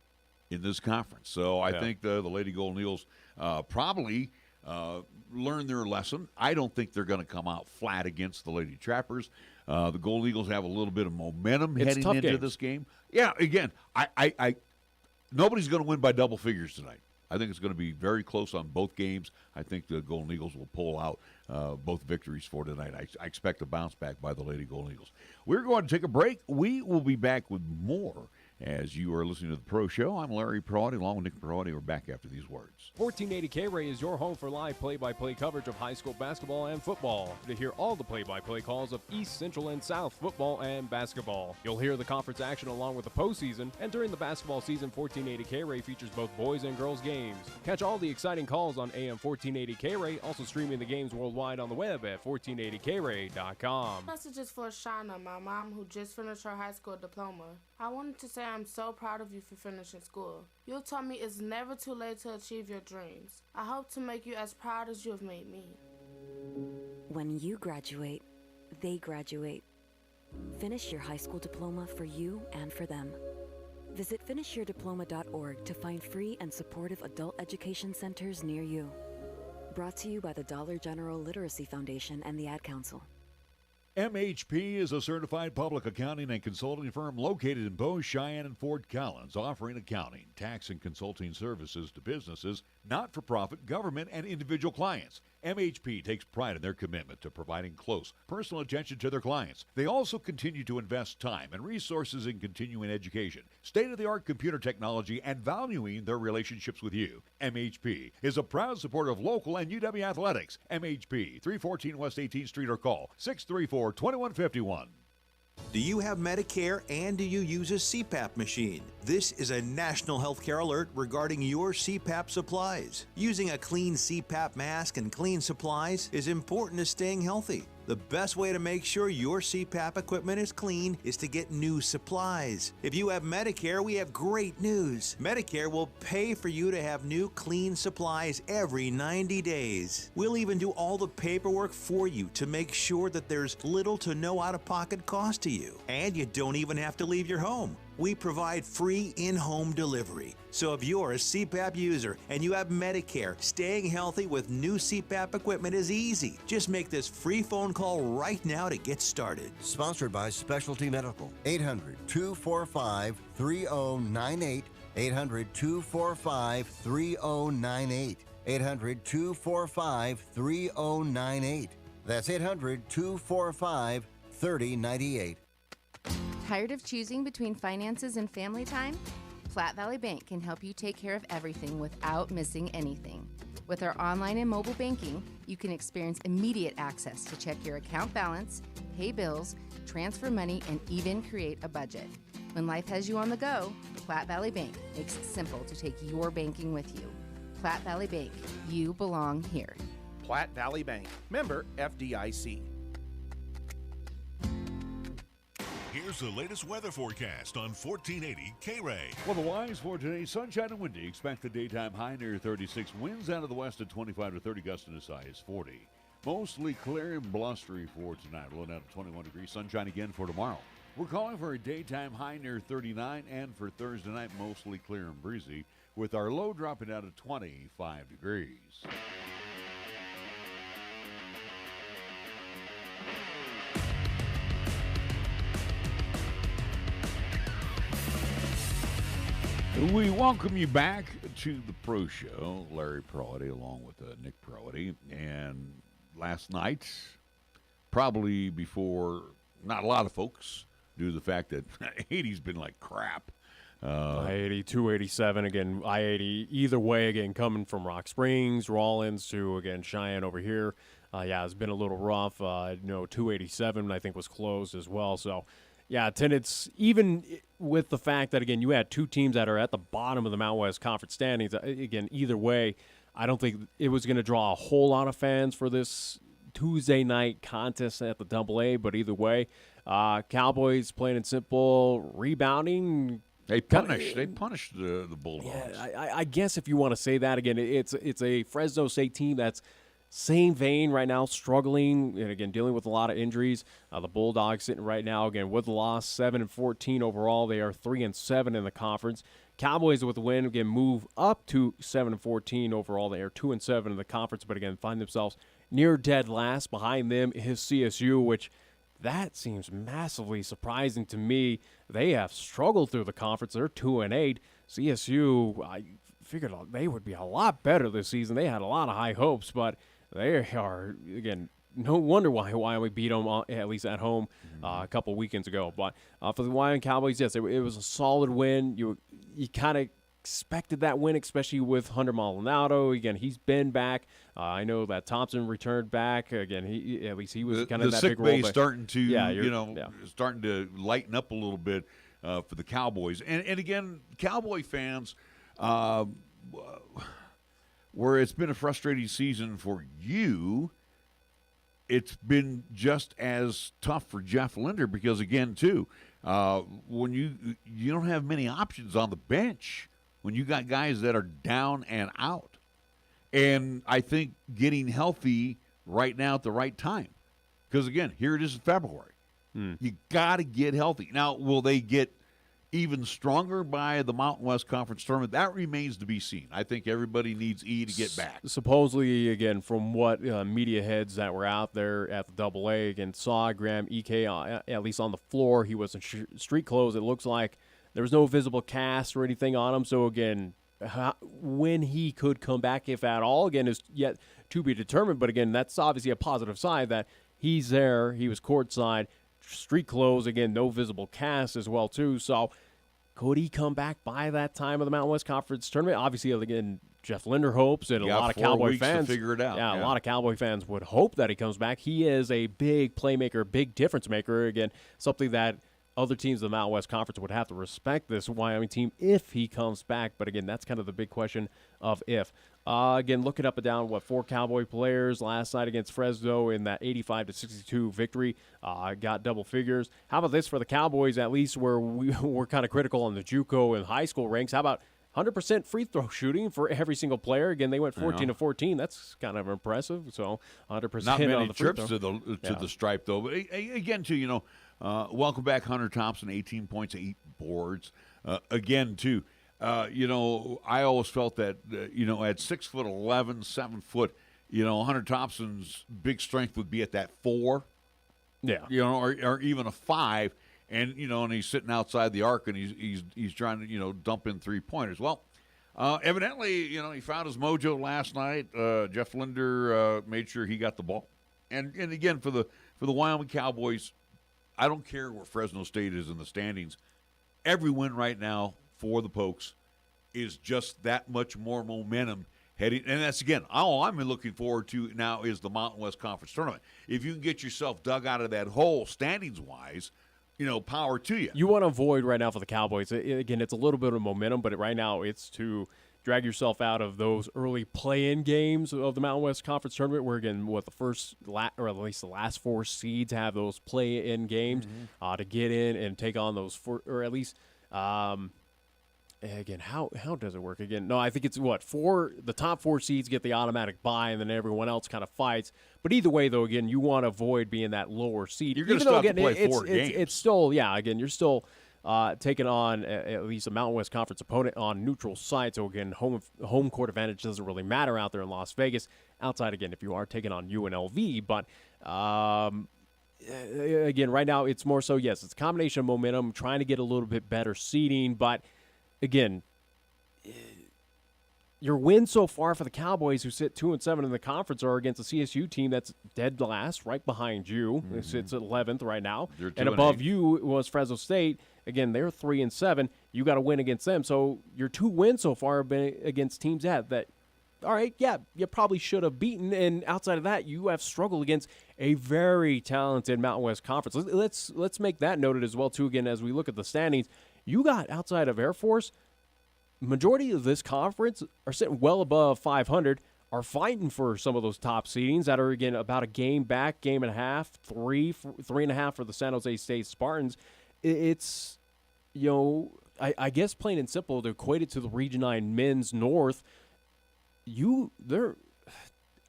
in this conference. So I think the Lady Golden Eagles probably learned their lesson. I don't think they're going to come out flat against the Lady Trappers. The Golden Eagles have a little bit of momentum heading into this game. Yeah, again, I nobody's going to win by double figures tonight. I think it's going to be very close on both games. I think the Golden Eagles will pull out both victories for tonight. I expect a bounce back by the Lady Golden Eagles. We're going to take a break. We will be back with more as you are listening to the Pro Show. I'm Larry Proietti, along with Nick Proietti. We're back after these words. 1480 K-Ray is your home for live play-by-play coverage of high school basketball and football. To hear all the play-by-play calls of East, Central, and South football and basketball. You'll hear the conference action along with the postseason, and during the basketball season, 1480 K-Ray features both boys and girls games. Catch all the exciting calls on AM 1480 K-Ray, also streaming the games worldwide on the web at 1480kray.com. Message is for Shauna, my mom, who just finished her high school diploma. I wanted to say I'm so proud of you for finishing school. You told me it's never too late to achieve your dreams. I hope to make you as proud as you have made me. When you graduate, they graduate. Finish your high school diploma for you and for them. Visit finishyourdiploma.org to find free and supportive adult education centers near you. Brought to you by the Dollar General Literacy Foundation and the Ad Council. MHP is a certified public accounting and consulting firm located in Bow, Cheyenne, and Fort Collins, offering accounting, tax, and consulting services to businesses, not-for-profit, government, and individual clients. MHP takes pride in their commitment to providing close, personal attention to their clients. They also continue to invest time and resources in continuing education, state-of-the-art computer technology, and valuing their relationships with you. MHP is a proud supporter of local and UW athletics. MHP, 314 West 18th Street, or call 634-2151. Do you have Medicare and do you use a CPAP machine? This is a national healthcare alert regarding your CPAP supplies. Using a clean CPAP mask and clean supplies is important to staying healthy. The best way to make sure your CPAP equipment is clean is to get new supplies. If you have Medicare, we have great news. Medicare will pay for you to have new clean supplies every 90 days. We'll even do all the paperwork for you to make sure that there's little to no out-of-pocket cost to you. And you don't even have to leave your home. We provide free in-home delivery. So if you're a CPAP user and you have Medicare, staying healthy with new CPAP equipment is easy. Just make this free phone call right now to get started. Sponsored by Specialty Medical. 800-245-3098. 800-245-3098. 800-245-3098. That's 800-245-3098. Tired of choosing between finances and family time? Platte Valley Bank can help you take care of everything without missing anything. With our online and mobile banking, you can experience immediate access to check your account balance, pay bills, transfer money, and even create a budget. When life has you on the go, Platte Valley Bank makes it simple to take your banking with you. Platte Valley Bank, you belong here. Platte Valley Bank, member FDIC. Here's the latest weather forecast on 1480 K-Ray. Well, the wise for today, sunshine and windy. Expect the daytime high near 36. Winds out of the west at 25 to 30, gusts as high as 40. Mostly clear and blustery for tonight. Low down to 21 degrees. Sunshine again for tomorrow. We're calling for a daytime high near 39, and for Thursday night, mostly clear and breezy, with our low dropping down to 25 degrees. We welcome you back to the Pro Show. Larry Proietti along with Nick Proietti. And last night, probably before not a lot of folks, due to the fact that 80's been like crap. I-80, 287, again, I-80, either way, again, coming from Rock Springs, Rawlins to, again, Cheyenne over here. It's been a little rough. 287, I think, was closed as well. So, yeah, attendance, even with the fact that, again, you had two teams that are at the bottom of the Mountain West Conference standings, again, either way, I don't think it was going to draw a whole lot of fans for this Tuesday night contest at the AA, but either way, Cowboys, plain and simple, rebounding. They punished the Bulldogs. Yeah, I guess if you want to say that, again, it's a Fresno State team that's same vein right now, struggling, and again, dealing with a lot of injuries. The Bulldogs sitting right now, again, with the loss, 7-14 overall. They are 3-7 in the conference. Cowboys with the win, again, move up to 7-14 overall. They are 2-7 in the conference, but again, find themselves near dead last. Behind them is CSU, which that seems massively surprising to me. They have struggled through the conference. They're 2-8. CSU, I figured they would be a lot better this season. They had a lot of high hopes, but they are, again, no wonder why Wyoming beat them, at least at home, a couple weekends ago. But for the Wyoming Cowboys, yes, it was a solid win. You kind of expected that win, especially with Hunter Maldonado. Again, he's been back. I know that Thompson returned back. Again, at least he was kind of that big role. The sick bay starting to, starting to lighten up a little bit for the Cowboys. And again, Cowboy fans, where it's been a frustrating season for you, it's been just as tough for Jeff Linder because, again, too, when you don't have many options on the bench when you got guys that are down and out. And I think getting healthy right now at the right time. Because, again, here it is in February. You got to get healthy. Now, will they get even stronger by the Mountain West Conference tournament? That remains to be seen. I think everybody needs to get back. Supposedly, again, from what media heads that were out there at the AA, again, saw Graham EK, at least on the floor. He was in street clothes. It looks like there was no visible cast or anything on him. So, again, when he could come back, if at all, again, is yet to be determined. But, again, that's obviously a positive side that he's there. He was courtside. Street clothes, again, no visible cast as well, too. So could he come back by that time of the Mountain West Conference tournament? Obviously, again, Jeff Linder hopes, and a lot of Cowboy fans to figure it out. Yeah, a lot of Cowboy fans would hope that he comes back. He is a big playmaker, big difference maker. Again, something that other teams of the Mountain West Conference would have to respect this Wyoming team if he comes back. But, again, that's kind of the big question of if. Again, looking up and down, 4 Cowboy players last night against Fresno in that 85-62 victory. Got double figures. How about this for the Cowboys, at least where we were kind of critical on the JUCO and high school ranks? How about 100% free throw shooting for every single player? Again, they went 14-14. That's kind of impressive. So 100% Not many on the free trips throw. to the stripe, though. But again, too, welcome back Hunter Thompson, 18 points, 8 boards. Again, too. I always felt that, at 6'11", 7 foot, Hunter Thompson's big strength would be at that 4. Yeah. Or even a 5. And, and he's sitting outside the arc and he's trying to, dump in 3-pointers. Well, evidently, he found his mojo last night. Jeff Linder made sure he got the ball. And again, for the Wyoming Cowboys, I don't care where Fresno State is in the standings. Every win right now for the Pokes is just that much more momentum heading. And that's, again, all I'm looking forward to now is the Mountain West Conference tournament. If you can get yourself dug out of that hole standings-wise, power to you. You want to avoid right now for the Cowboys. Again, it's a little bit of momentum, but right now it's to drag yourself out of those early play-in games of the Mountain West Conference tournament where, again, the first or at least the last 4 seeds have those play-in games to get in and take on those or at least again, how does it work? Again, no, I think it's the top 4 seeds get the automatic bye, and then everyone else kind of fights. But either way, though, again, you want to avoid being that lower seed. You're going to still have to play 4 games. It's still, again, you're still taking on at least a Mountain West Conference opponent on neutral site. So, again, home court advantage doesn't really matter out there in Las Vegas. Outside, again, if you are taking on UNLV. But, again, right now it's more so, yes, it's a combination of momentum, trying to get a little bit better seeding. But, again, your wins so far for the Cowboys, who sit 2-7 in the conference, are against a CSU team that's dead last, right behind you. It sits at 11th right now, and above you was Fresno State. Again, they're 3-7. You got to win against them. So your 2 wins so far have been against teams that, all right, yeah, you probably should have beaten. And outside of that, you have struggled against a very talented Mountain West Conference. Let's make that noted as well too. Again, as we look at the standings, you got outside of Air Force. Majority of this conference are sitting well above 500, are fighting for some of those top seedings that are, again, about a game back, game and a half, 3.5 for the San Jose State Spartans. It's, I guess plain and simple, to equate it to the Region 9 men's North,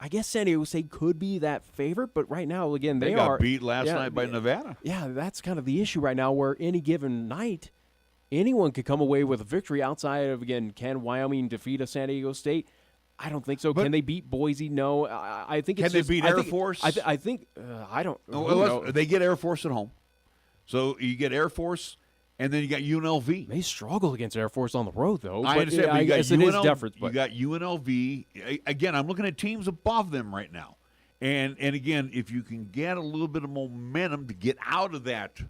I guess San Diego State could be that favorite, but right now, again, they got are beat last night by Nevada. Yeah, that's kind of the issue right now, where any given night, anyone could come away with a victory outside of, again, can Wyoming defeat a San Diego State? I don't think so. Can they beat Boise? No. I think it's Can they beat Air Force? I think I don't. They get Air Force at home. So you get Air Force, and then you got UNLV. They struggle against Air Force on the road, though. I understand, but I guess it is different. You got UNLV. Again, I'm looking at teams above them right now. And again, if you can get a little bit of momentum to get out of that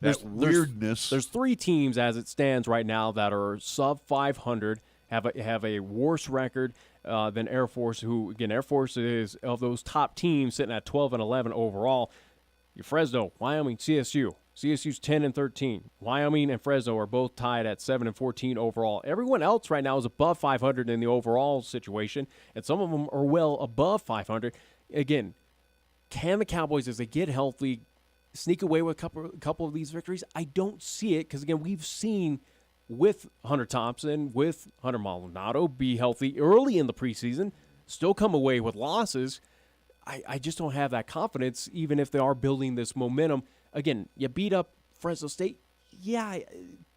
weirdness. There's 3 teams as it stands right now that are sub 500, have a worse record than Air Force, who, again, Air Force is, of those top teams, sitting at 12 and 11 overall. Your Fresno, Wyoming, CSU. CSU's 10 and 13. Wyoming and Fresno are both tied at 7 and 14 overall. Everyone else right now is above 500 in the overall situation, and some of them are well above 500. Again, can the Cowboys, as they get healthy, sneak away with a couple of these victories? I don't see it, because, again, we've seen with Hunter Thompson, with Hunter Maldonado be healthy early in the preseason, still come away with losses. I just don't have that confidence, even if they are building this momentum. Again, you beat up Fresno State. Yeah,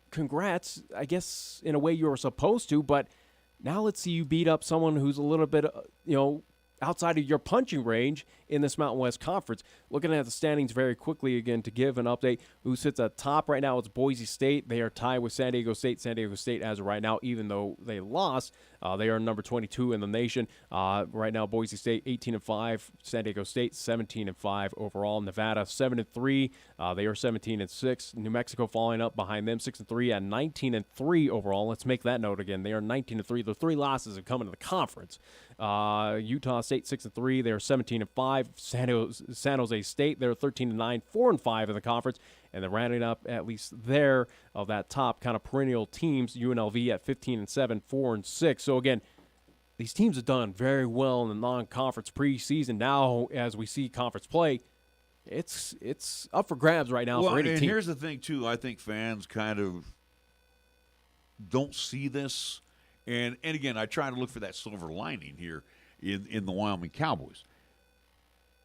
congrats. I guess in a way you were supposed to, but now let's see you beat up someone who's a little bit, outside of your punching range in this Mountain West Conference. Looking at the standings very quickly again to give an update. Who sits at top right now? It's Boise State. They are tied with San Diego State. San Diego State, as of right now, even though they lost, they are number 22 in the nation. Right now, Boise State 18-5. San Diego State 17-5 overall. Nevada 7-3. They are 17-6. New Mexico following up behind them 6-3 and 19-3 overall. Let's make that note again. They are 19-3. The 3 losses have come into the conference. Utah State 6-3. They are 17-5. San Jose State, they're 13-9, 4-5 in the conference, and then rounding up at least there of that top kind of perennial teams, UNLV at 15-7, 4-6. So again, these teams have done very well in the non-conference preseason. Now, as we see conference play, it's up for grabs right now for any team. Here's the thing too. I think fans kind of don't see this, and again, I try to look for that silver lining here in the Wyoming Cowboys.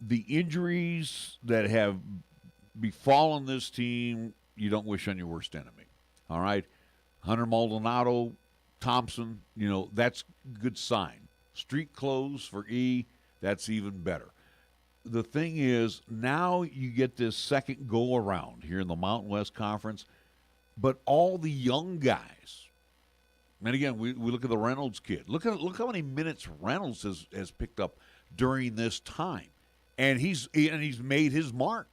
The injuries that have befallen this team, you don't wish on your worst enemy. All right? Hunter Maldonado, Thompson, that's a good sign. Street clothes for E, that's even better. The thing is, now you get this second go-around here in the Mountain West Conference, but all the young guys, and again, we look at the Reynolds kid. Look how many minutes Reynolds has picked up during this time. And he's made his mark.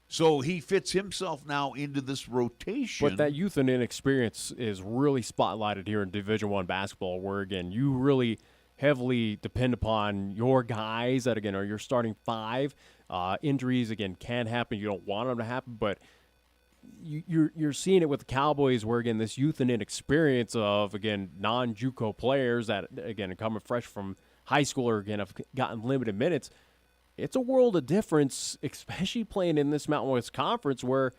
So he fits himself now into this rotation. But that youth and inexperience is really spotlighted here in Division I basketball, where, again, you really heavily depend upon your guys that, again, are your starting 5. Injuries, again, can happen. You don't want them to happen, but you're seeing it with the Cowboys where, again, this youth and inexperience of, again, non-JUCO players that, again, are coming fresh from high school or, again, have gotten limited minutes. It's a world of difference, especially playing in this Mountain West Conference where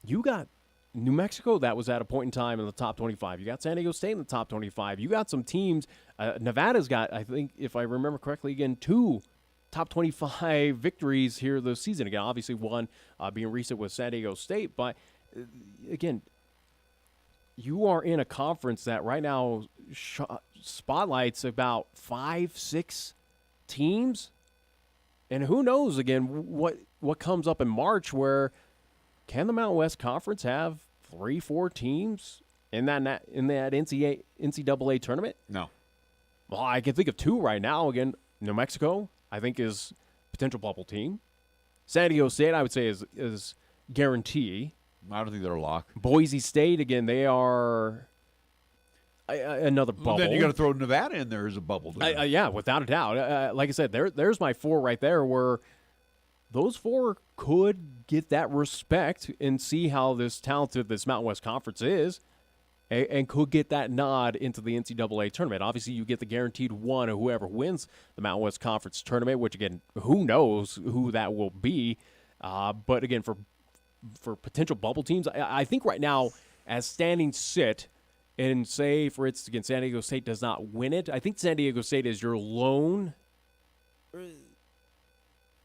you got New Mexico that was at a point in time in the top 25. You got San Diego State in the top 25. You got some teams. Nevada's got, I think, if I remember correctly, again, 2 top 25 victories here this season. Again, obviously one being recent with San Diego State. But, again, you are in a conference that right now spotlights about 5-6 teams. And who knows, again, what comes up in March where can the Mountain West Conference have 3-4 teams in that NCAA tournament? No. Well, I can think of 2 right now. Again, New Mexico, I think, is a potential bubble team. San Diego State, I would say, is guarantee. I don't think they're a lock. Boise State, again, they are another bubble. Then you got to throw Nevada in there as a bubble. Yeah, without a doubt. Like I said, there's my 4 right there where those 4 could get that respect and see how this talented this Mountain West Conference is and could get that nod into the NCAA tournament. Obviously, you get the guaranteed one of whoever wins the Mountain West Conference tournament, which, again, who knows who that will be. But, again, for potential bubble teams, I think right now, as standings sit, and say, for instance, again, San Diego State does not win it, I think San Diego State is your lone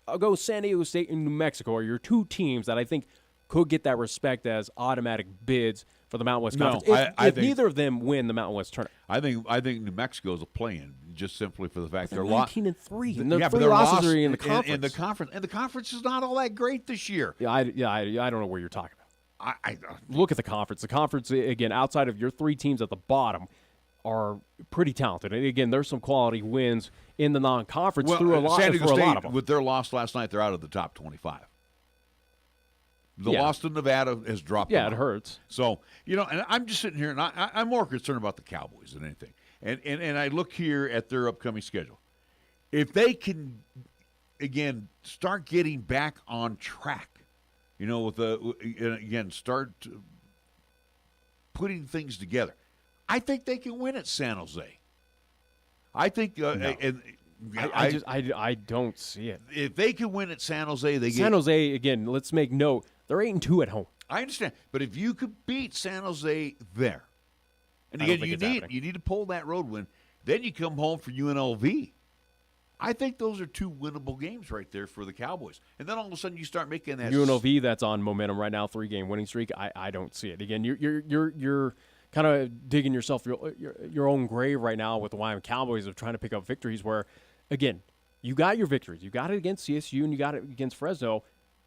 I'll go San Diego State and New Mexico are your two teams that I think could get that respect as automatic bids for the Mountain West Conference. If think, neither of them win the Mountain West tournament. I think New Mexico is a play-in just simply for the fact they're 19-3. And their 3 losses are in the conference. And the conference is not all that great this year. I don't know where you're talking about. I look at the conference. The conference, again, outside of your 3 teams at the bottom, are pretty talented. And again, there's some quality wins in the non-conference through a lot, San Diego for State, a lot of them. With their loss last night, they're out of the top 25. The loss to Nevada has dropped them it hurts. So, and I'm just sitting here, and I'm more concerned about the Cowboys than anything. And I look here at their upcoming schedule. If they can, again, start getting back on track, start putting things together, I think they can win at San Jose. I think, I don't see it. If they can win at San Jose, San Jose, again, let's make note, they're 8-2 at home. I understand, but if you could beat San Jose there, and again, you need to pull that road win, then you come home for UNLV. I think those are 2 winnable games right there for the Cowboys. And then all of a sudden you start making that UNLV that's on momentum right now, 3-game winning streak. I don't see it. Again, you're kind of digging yourself your own grave right now with the Wyoming Cowboys of trying to pick up victories where, again, you got your victories. You got it against CSU and you got it against Fresno,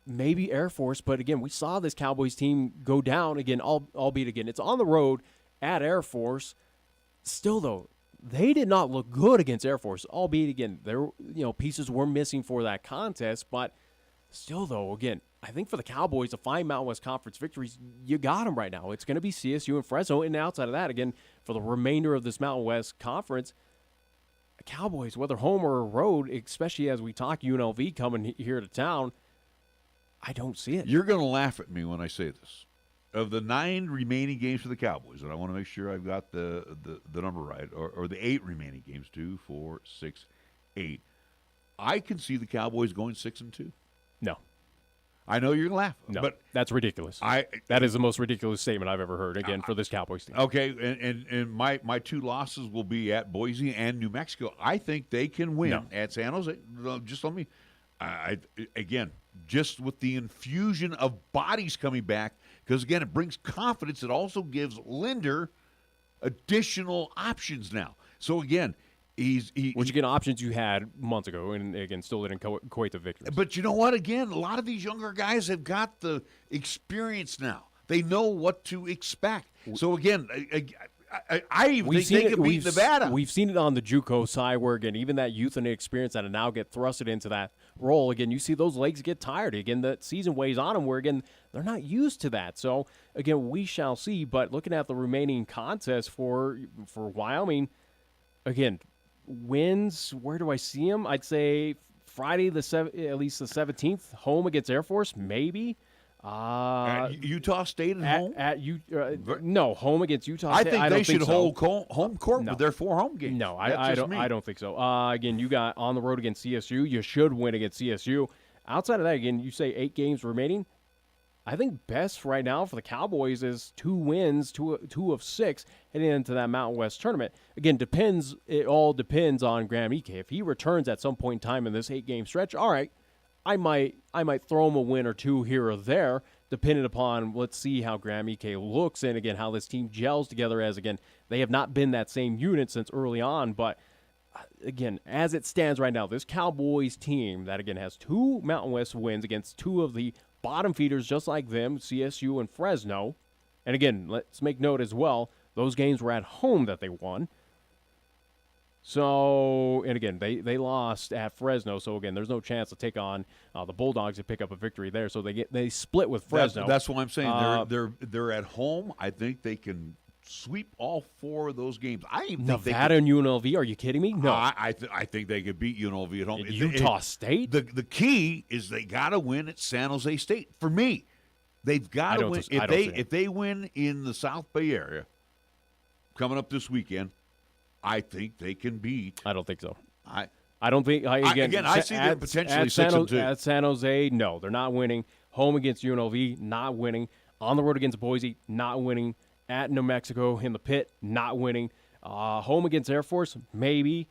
maybe Air Force. But, again, we saw this Cowboys team go down, again, albeit, again, it's on the road at Air Force. Still, though, they did not look good against Air Force, albeit, again, pieces were missing for that contest. But still, though, again, I think for the Cowboys to find Mountain West Conference victories, you got them right now. It's going to be CSU and Fresno. And outside of that, again, for the remainder of this Mountain West Conference, Cowboys, whether home or road, especially as we talk UNLV coming here to town, I don't see it. You're going to laugh at me when I say this. Of the 9 remaining games for the Cowboys, and I want to make sure I've got the number right, or the 8 remaining games, 2, 4, 6, 8, I can see the Cowboys going 6-2. No. I know you're going to laugh. No, but that's ridiculous. That is the most ridiculous statement I've ever heard, again, for this Cowboys team. Okay, and my 2 losses will be at Boise and New Mexico. I think they can win at San Jose. Just let me, again, just with the infusion of bodies coming back, because, again, it brings confidence. It also gives Linder additional options now. So, again, which, again, options you had months ago, and, again, still didn't equate to victory. But you know what? Again, a lot of these younger guys have got the experience now. They know what to expect. So, again, I even think they could beat Nevada. We've seen it on the JUCO side where, again, even that youth and experience that now get thrusted into that role. Again, you see those legs get tired. Again, the season weighs on them where, again, they're not used to that. So, again, we shall see. But looking at the remaining contests for Wyoming, again, wins, where do I see them? I'd say Friday, at least the 17th, home against Air Force, maybe. Utah State at home? No, home against Utah State. I think they should hold home court with their 4 home games. No, I don't think so. Again, you got on the road against CSU. You should win against CSU. Outside of that, again, you say 8 games remaining. I think best right now for the Cowboys is 2 wins, 2 of 6 heading into that Mountain West tournament. Again, it all depends on Graham Ike. If he returns at some point in time in this 8-game stretch, all right, I might throw him a win or 2 here or there, depending upon, let's see how Graham Ike looks and, again, how this team gels together as, again, they have not been that same unit since early on. But, again, as it stands right now, this Cowboys team that, again, has 2 Mountain West wins against 2 of the bottom feeders just like them, CSU and Fresno. And, again, let's make note as well, those games were at home that they won. So, and again, they lost at Fresno. So, again, there's no chance to take on the Bulldogs to pick up a victory there. So they split with Fresno. That's what I'm saying. They're at home. I think they can sweep all 4 of those games. I even think Nevada and UNLV. Are you kidding me? No, I think they could beat UNLV at home. Utah State. The key is they got to win at San Jose State. For me, they've got to win. If they win in the South Bay area coming up this weekend, I think they can beat. I don't think so. I don't think. Again, I see them potentially 6-2 at San Jose. No, they're not winning. Home against UNLV, not winning. On the road against Boise, not winning. At New Mexico in the pit, not winning. Home against Air Force, maybe.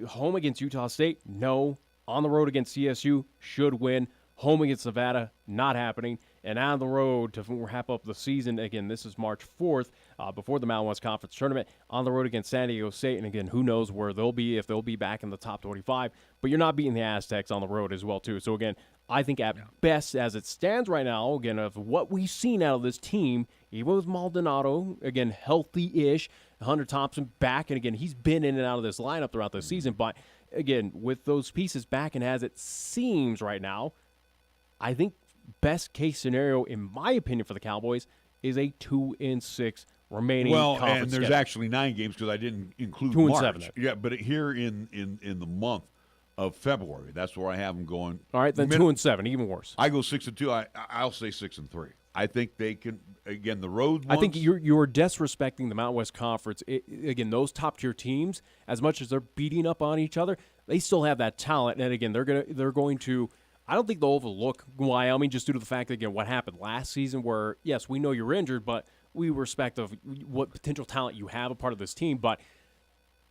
home against Utah State, no. On the road against CSU, should win. Home against Nevada, not happening. And on the road to wrap up the season, again, this is March 4th, before the Mountain West Conference Tournament, on the road against San Diego State. And again, who knows where they'll be, if they'll be back in the top 25. But you're not beating the Aztecs on the road as well, too. So, again, I think at best, as it stands right now, again, of what we've seen out of this team, even with Maldonado, again, healthy-ish, Hunter Thompson back. And, again, he's been in and out of this lineup throughout the season. But, again, with those pieces back and as it seems right now, I think best case scenario, in my opinion, for the Cowboys is a 2-6 remaining. Well, conference and there's schedule. actually 9 games because I didn't include 2 and March. 7. Yeah, but here in the month of February, that's where I have them going. All right, then 2 and 7, even worse. I go 6-2. I'll say 6-3. I think they can. Again, the road ones, I think you're disrespecting the Mountain West Conference. Again, those top tier teams, as much as they're beating up on each other, they still have that talent. And again, they're going to. I don't think they'll overlook Wyoming just due to the fact that, again, what happened last season where, yes, we know you're injured, but we respect of what potential talent you have a part of this team. But,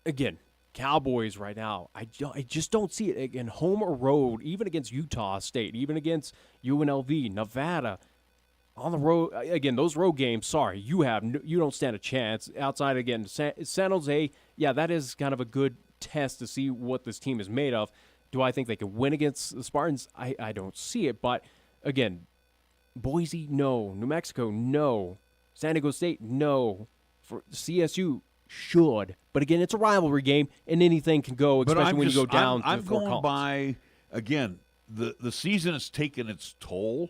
again, Cowboys right now, I just don't see it. Again, home or road, even against Utah State, even against UNLV, Nevada, on the road, again, those road games, sorry, you don't stand a chance. Outside, again, San Jose, yeah, that is kind of a good test to see what this team is made of. Do I think they could win against the Spartans? I don't see it. But, again, Boise, no. New Mexico, no. San Diego State, no. For CSU, should. But, again, it's a rivalry game, and anything can go, especially when you go down I'm to four going columns. by, again, the season has taken its toll.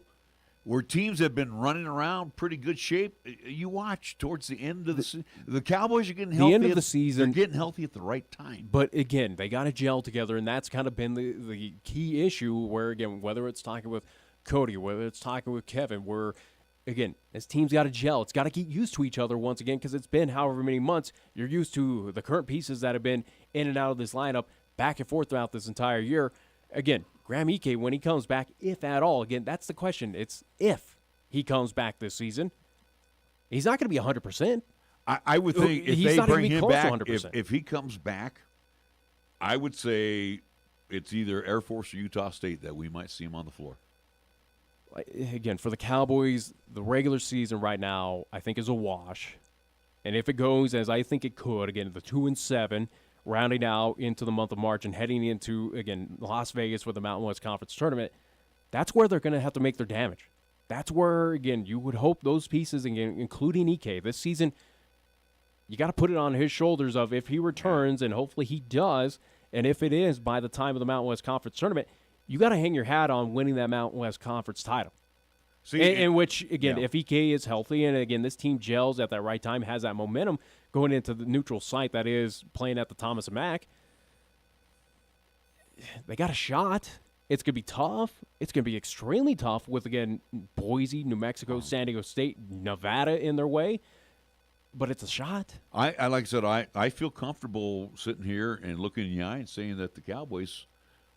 Where teams have been running around pretty good shape, you watch towards the end of the season. The Cowboys are getting healthy. The end of the season. They're getting healthy at the right time. But, again, they got to gel together, and that's kind of been the key issue where, again, whether it's talking with Cody, whether it's talking with Kevin, where, again, this team's got to gel. It's got to get used to each other once again because it's been however many months. You're used to the current pieces that have been in and out of this lineup back and forth throughout this entire year. Again, Graham Ike, when he comes back, if at all, again, that's the question. It's if he comes back this season. He's not going to be 100%. I would think if He's they not bring even him close to back, 100%. if he comes back, I would say it's either Air Force or Utah State that we might see him on the floor. Again, for the Cowboys, the regular season right now, I think, is a wash. And if it goes as I think it could, again, the 2-7, rounding out into the month of March and heading into, again, Las Vegas for the Mountain West Conference Tournament, that's where they're going to have to make their damage. That's where, again, you would hope those pieces, again, including Ike, this season, you got to put it on his shoulders of if he returns, and hopefully he does, and if it is by the time of the Mountain West Conference Tournament, you got to hang your hat on winning that Mountain West Conference title. See, in which, again, if Ike is healthy and, again, this team gels at that right time, has that momentum going into the neutral site that is playing at the Thomas and Mack, they got a shot. It's going to be tough. It's going to be extremely tough with, again, Boise, New Mexico, San Diego State, Nevada in their way. But it's a shot. Like I said, I feel comfortable sitting here and looking in the eye and saying that the Cowboys,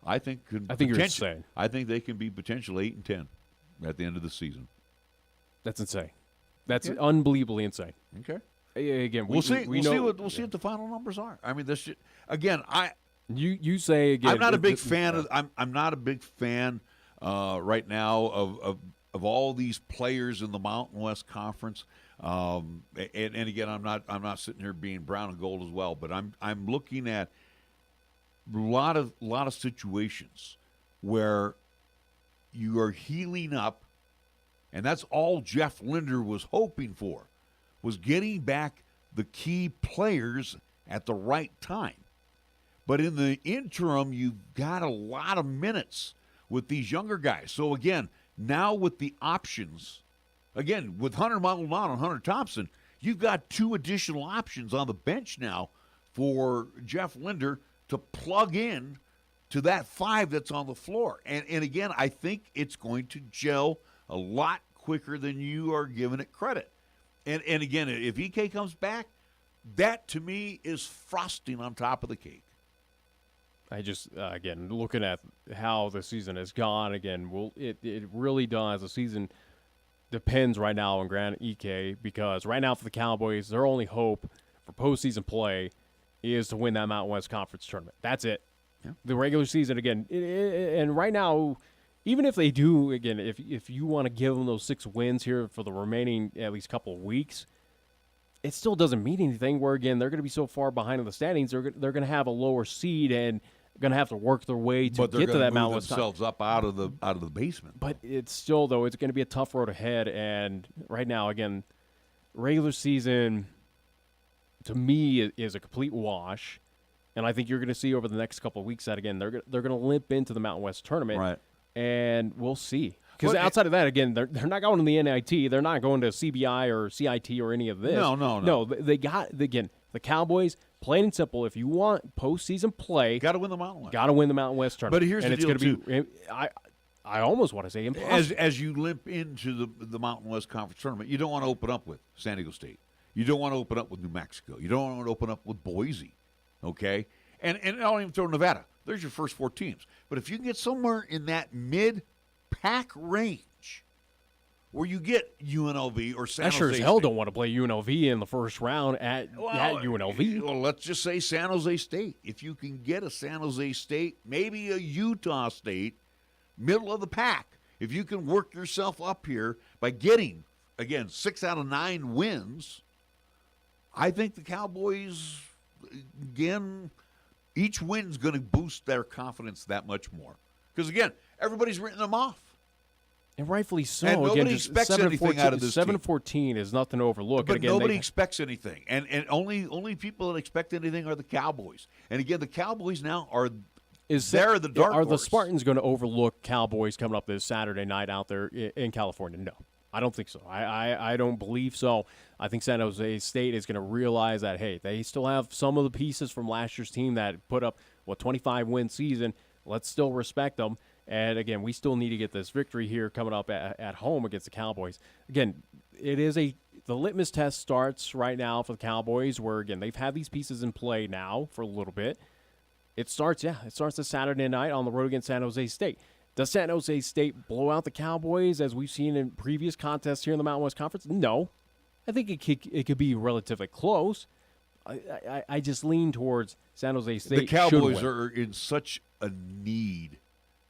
I think you're insane. I think they can be potential 8-10 at the end of the season. That's insane. That's unbelievably insane. Okay. Again, we'll see. We'll see what the final numbers are. I mean, this again. You say again. I'm not a big fan of. I'm not a big fan right now of all these players in the Mountain West Conference. And again, I'm not sitting here being brown and gold as well. But I'm looking at a lot of situations where you are healing up, and that's all Jeff Linder was hoping for, was getting back the key players at the right time. But in the interim, you've got a lot of minutes with these younger guys. So, again, now with the options, again, with Hunter Maldonado and Hunter Thompson, you've got 2 additional options on the bench now for Jeff Linder to plug in to that 5 that's on the floor. And again, I think it's going to gel a lot quicker than you are giving it credit. And again, if Ike comes back, that to me is frosting on top of the cake. I just, again, looking at how the season has gone, again, it really does. The season depends right now on Grant Ike because right now for the Cowboys, their only hope for postseason play is to win that Mountain West Conference tournament. That's it. Yeah. The regular season, again, and right now, even if they do, again, if you want to give them those 6 wins here for the remaining at least couple of weeks, it still doesn't mean anything where, again, they're going to be so far behind in the standings, they're going to have a lower seed and going to have to work their way to get to that Mountain West. Themselves up out of the basement. But it's still, though, it's going to be a tough road ahead. And right now, again, regular season, to me, is a complete wash. And I think you're going to see over the next couple of weeks that, again, they're going to limp into the Mountain West tournament. Right. And we'll see. Because outside of that, again, they're not going to the NIT. They're not going to CBI or CIT or any of this. No. They got, again, the Cowboys, plain and simple, if you want postseason play, got to win the Mountain West. Got to win the Mountain West tournament. But here's the deal, too. I almost want to say impossible. As you limp into the Mountain West Conference tournament, you don't want to open up with San Diego State. You don't want to open up with New Mexico. You don't want to open up with Boise, okay? And I don't even throw Nevada. There's your first 4 teams. But if you can get somewhere in that mid-pack range where you get UNLV or San Jose I sure as State. hell don't want to play UNLV in the first round at UNLV. Well, let's just say San Jose State. If you can get a San Jose State, maybe a Utah State, middle of the pack, if you can work yourself up here by getting, again, 6 out of 9 wins, I think the Cowboys, again, each win's going to boost their confidence that much more. Because, again, everybody's written them off. And rightfully so. And nobody again, expects anything out of this 7-14 is nothing to overlook. But and again, nobody expects anything. And only people that expect anything are the Cowboys. And, again, the Cowboys now are they're the dark horse. Are the horse. Spartans going to overlook Cowboys coming up this Saturday night out there in California? No. I don't think so. I don't believe so. I think San Jose State is going to realize that, hey, they still have some of the pieces from last year's team that put up, 25-win season. Let's still respect them. And, again, we still need to get this victory here coming up at home against the Cowboys. Again, it is the litmus test starts right now for the Cowboys where, again, they've had these pieces in play now for a little bit. It starts this Saturday night on the road against San Jose State. Does San Jose State blow out the Cowboys as we've seen in previous contests here in the Mountain West Conference? No. I think it could be relatively close. I just lean towards San Jose State. The Cowboys are in such a need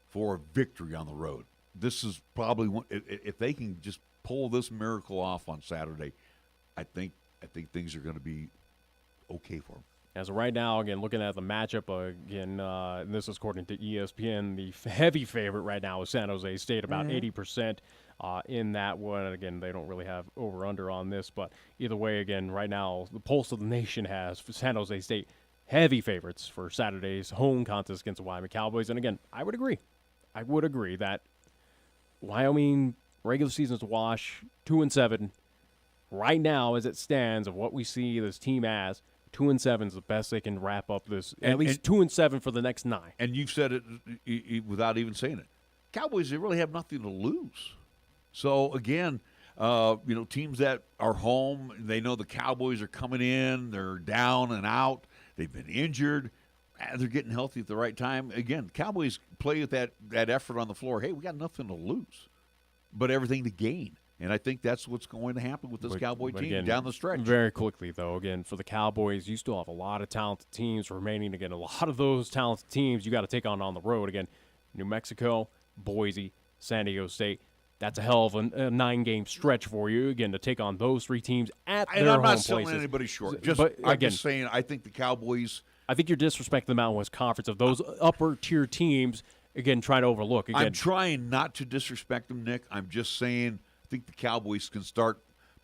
for a victory on the road. This is probably one, if they can just pull this miracle off on Saturday, I think things are going to be okay for them. As of right now, again, looking at the matchup, again, and this is according to ESPN, the heavy favorite right now is San Jose State, about 80% in that one. And again, they don't really have over-under on this, but either way, again, right now, the pulse of the nation has for San Jose State heavy favorites for Saturday's home contest against the Wyoming Cowboys. And again, I would agree that Wyoming regular season's wash, 2-7. Right now, as it stands, of what we see this team as, 2-7 is the best they can wrap up this. At least 2-7 for the next 9. And you've said it without even saying it. Cowboys, they really have nothing to lose. So again, teams that are home, they know the Cowboys are coming in. They're down and out. They've been injured. They're getting healthy at the right time. Again, Cowboys play with that effort on the floor. Hey, we got nothing to lose, but everything to gain. And I think that's what's going to happen with this Cowboy team again, down the stretch. Very quickly, though, again, for the Cowboys, you still have a lot of talented teams remaining. Again, a lot of those talented teams you got to take on the road. Again, New Mexico, Boise, San Diego State. That's a hell of a 9-game stretch for you, again, to take on those 3 teams at their home places. And I'm not selling anybody short. I'm just saying I think the Cowboys. I think you're disrespecting the Mountain West Conference of those upper-tier teams, again, trying to overlook. Again, I'm trying not to disrespect them, Nick. I'm just saying I think the Cowboys can start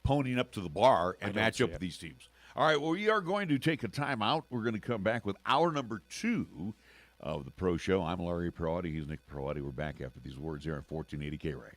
ponying up to the bar and match up with these teams. All right, well, we are going to take a timeout. We're going to come back with hour number 2 of the Pro Show. I'm Larry Proietti. He's Nick Proietti. We're back after these words here on 1480 K-Ray.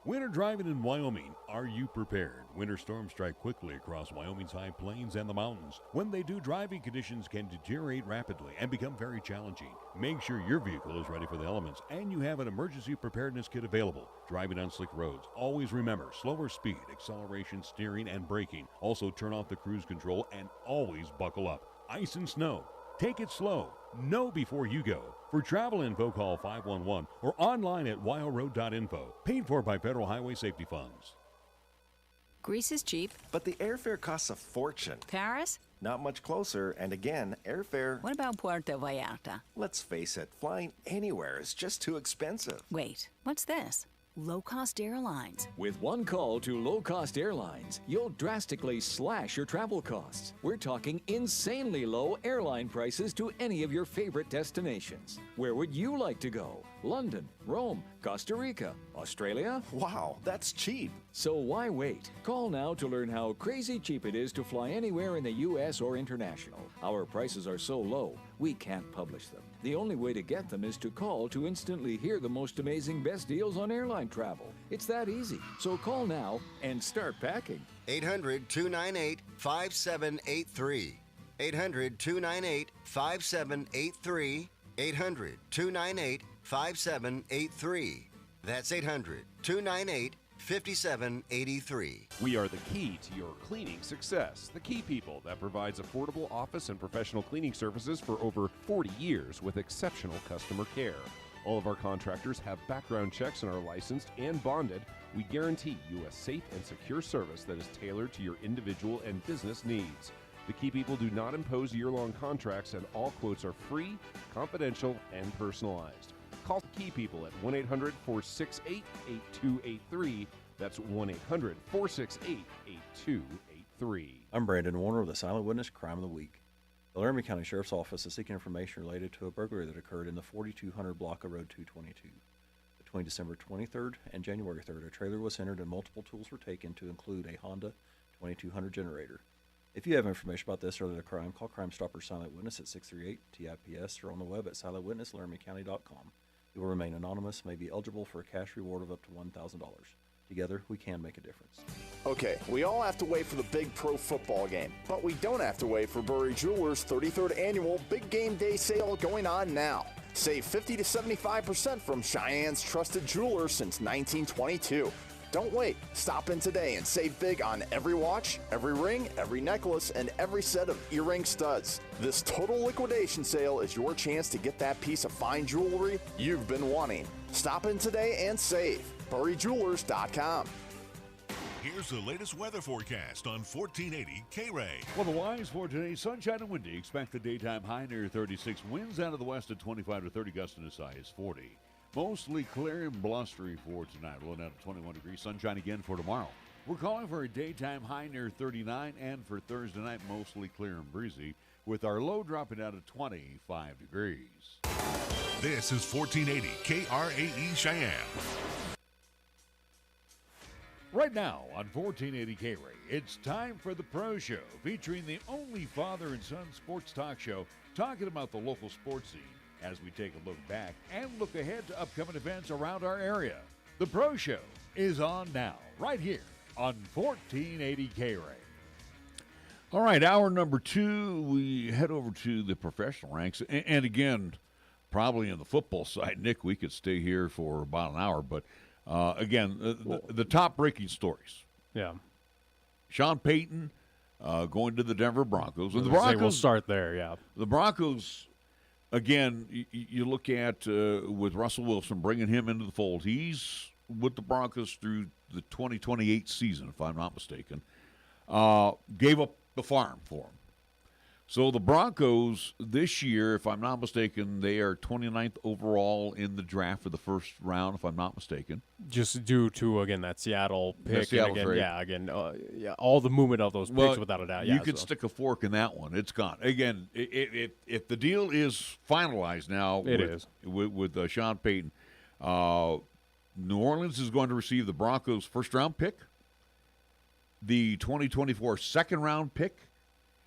Winter driving in Wyoming. Are you prepared? Winter storms strike quickly across Wyoming's high plains and the mountains. When they do, driving conditions can deteriorate rapidly and become very challenging. Make sure your vehicle is ready for the elements and you have an emergency preparedness kit available. Driving on slick roads, always remember slower speed, acceleration, steering, and braking. Also turn off the cruise control and always buckle up. Ice and snow. Take it slow. Know before you go. For travel info, call 511 or online at wyoroad.info. Paid for by Federal Highway Safety Funds. Greece is cheap. But the airfare costs a fortune. Paris? Not much closer, and again, airfare... What about Puerto Vallarta? Let's face it, flying anywhere is just too expensive. Wait, what's this? Low-cost airlines. With one call to low-cost airlines, you'll drastically slash your travel costs. We're talking insanely low airline prices to any of your favorite destinations. Where would you like to go? London, Rome, Costa Rica, Australia? Wow, that's cheap. So why wait? Call now to learn how crazy cheap it is to fly anywhere in the U.S. or international. Our prices are so low, we can't publish them. The only way to get them is to call to instantly hear the most amazing best deals on airline travel. It's that easy. So call now and start packing. 800-298-5783. 800-298-5783. 800-298-5783. That's 800-298-5783. We are the key to your cleaning success. The Key People that provides affordable office and professional cleaning services for over 40 years with exceptional customer care. All of our contractors have background checks and are licensed and bonded. We guarantee you a safe and secure service that is tailored to your individual and business needs. The Key People do not impose year-long contracts, and all quotes are free, confidential, and personalized. Call the Key People at 1-800-468-8283. That's 1-800-468-8283. I'm Brandon Warner with the Silent Witness Crime of the Week. The Laramie County Sheriff's Office is seeking information related to a burglary that occurred in the 4200 block of Road 222. Between December 23rd and January 3rd, a trailer was entered and multiple tools were taken to include a Honda 2200 generator. If you have information about this or other crime, call Crime Stoppers Silent Witness at 638-TIPS or on the web at silentwitnesslaramiecounty.com. You will remain anonymous, may be eligible for a cash reward of up to $1,000. Together, we can make a difference. Okay, we all have to wait for the big pro football game, but we don't have to wait for Burry Jewelers' 33rd annual Big Game Day sale going on now. Save 50 to 75% from Cheyenne's trusted jeweler since 1922. Don't wait. Stop in today and save big on every watch, every ring, every necklace, and every set of earring studs. This total liquidation sale is your chance to get that piece of fine jewelry you've been wanting. Stop in today and save. BurryJewelers.com. Here's the latest weather forecast on 1480 K-Ray. Well, the wise for today, sunshine and windy. Expect the daytime high near 36. Winds out of the west at 25 to 30. Gust in the high is 40. Mostly clear and blustery for tonight. We'll end up at 21 degrees. Sunshine again for tomorrow. We're calling for a daytime high near 39, and for Thursday night, mostly clear and breezy, with our low dropping out of 25 degrees. This is 1480 KRAE Cheyenne. Right now on 1480 K-Ray, it's time for the Pro Show, featuring the only father and son sports talk show talking about the local sports scene as we take a look back and look ahead to upcoming events around our area. The Pro Show is on now, right here on 1480 K-Ray. All right, hour number 2, we head over to the professional ranks. And again, probably in the football side, Nick, we could stay here for about an hour, but again, the top breaking stories. Yeah. Sean Payton going to the Denver Broncos. And the Broncos, we'll start there, yeah. The Broncos, again, you look at with Russell Wilson, bringing him into the fold. He's with the Broncos through the 2028 season, if I'm not mistaken. Gave up the farm for him. So the Broncos this year, if I'm not mistaken, they are 29th overall in the draft for the first round, if I'm not mistaken. Just due to, again, that Seattle pick. The Seattle and again, all the movement of those picks, without a doubt. You could stick a fork in that one. It's gone. Again, if the deal is finalized now with Sean Payton, New Orleans is going to receive the Broncos' first-round pick, the 2024 second-round pick,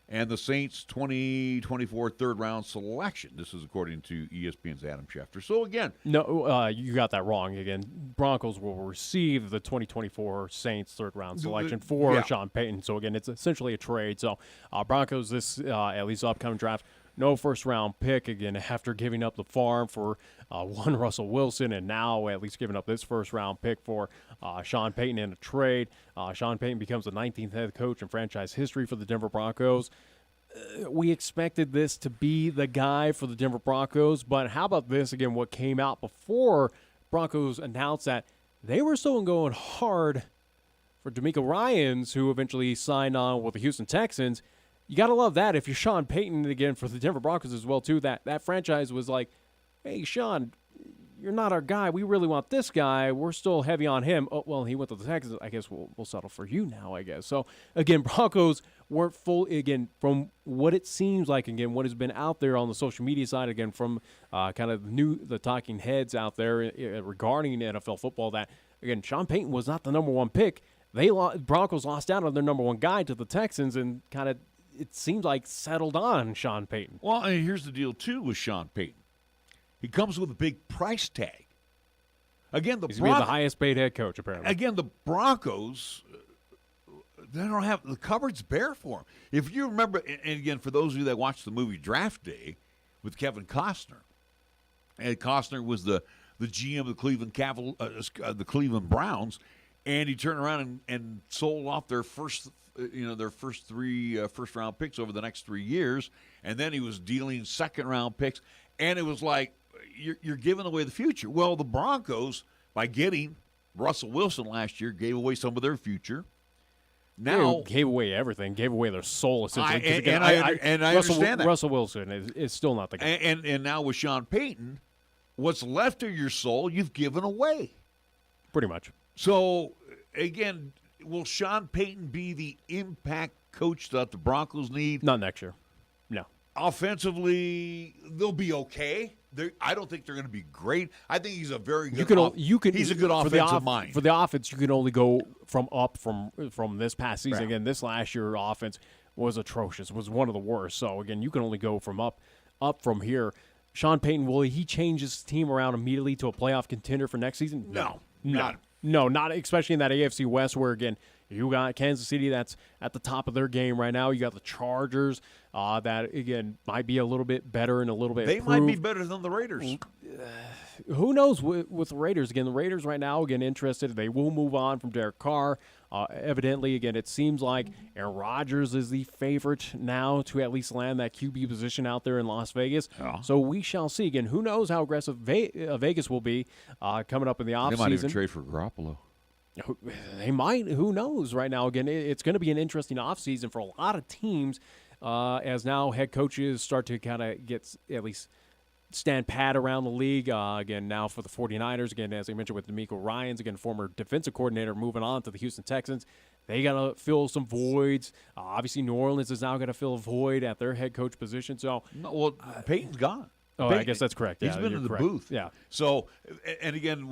and the Saints' 2024 third-round selection. This is according to ESPN's Adam Schefter. So, again. No, you got that wrong. Again, Broncos will receive the 2024 Saints third-round selection for Sean Payton. So, again, it's essentially a trade. So, Broncos, this at least upcoming draft, no first-round pick, again, after giving up the farm for one Russell Wilson, and now at least giving up this first-round pick for Sean Payton in a trade. Sean Payton becomes the 19th head coach in franchise history for the Denver Broncos. We expected this to be the guy for the Denver Broncos, but how about this, again, what came out before Broncos announced that they were still going hard for D'Amico Ryans, who eventually signed on with the Houston Texans. You got to love that if you're Sean Payton, again, for the Denver Broncos as well, too. That franchise was like, hey, Sean, you're not our guy. We really want this guy. We're still heavy on him. Oh, well, he went to the Texans. I guess we'll settle for you now, I guess. So, again, Broncos weren't full, again, from what it seems like, again, what has been out there on the social media side, again, from kind of the talking heads out there regarding NFL football, that, again, Sean Payton was not the number one pick. Broncos lost out on their number one guy to the Texans and kind of, it seems like, settled on Sean Payton. Well, and here's the deal, too, with Sean Payton. He comes with a big price tag. Again, he's going to be the highest paid head coach, apparently. Again, the Broncos, they don't have the cupboard's bare for him. If you remember, and again, for those of you that watched the movie Draft Day with Kevin Costner, and Costner was the GM of the Cleveland Browns, and he turned around and sold off their first three first-round picks over the next 3 years, and then he was dealing second-round picks, and it was like, you're giving away the future. Well, the Broncos, by getting Russell Wilson last year, gave away some of their future. Now gave away everything, gave away their soul, essentially. I understand that. Russell Wilson is still not the guy. And now with Sean Payton, what's left of your soul, you've given away. Pretty much. So, again, will Sean Payton be the impact coach that the Broncos need? Not next year. No. Offensively, they'll be okay. I don't think they're going to be great. I think he's a very good. He's a good offensive mind. For the offense, you can only go from this past season. Right. Again, this last year offense was atrocious. Was one of the worst. So again, you can only go from up from here. Sean Payton, will he change his team around immediately to a playoff contender for next season? No, not especially in that AFC West where, again, you got Kansas City that's at the top of their game right now. You got the Chargers that, again, might be a little bit better and a little bit improved. Might be better than the Raiders. Who knows with the Raiders? Again, the Raiders right now, again, interested. They will move on from Derek Carr. Evidently, again, it seems like Aaron Rodgers is the favorite now to at least land that QB position out there in Las Vegas. Yeah. So we shall see. Again, who knows how aggressive Vegas will be coming up in the offseason. They might even trade for Garoppolo. They might. Who knows right now? Again, it's going to be an interesting offseason for a lot of teams as now head coaches start to kind of get at least stand pat around the league. Again, now for the 49ers, again, as I mentioned with D'Amico Ryans, again, former defensive coordinator, moving on to the Houston Texans. They got to fill some voids. Obviously, New Orleans is now going to fill a void at their head coach position. So, Peyton's gone. Oh, Peyton, I guess that's correct. He's been in the booth. Yeah. So, and again,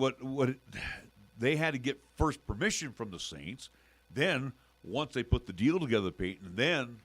they had to get first permission from the Saints. Then, once they put the deal together with Peyton, then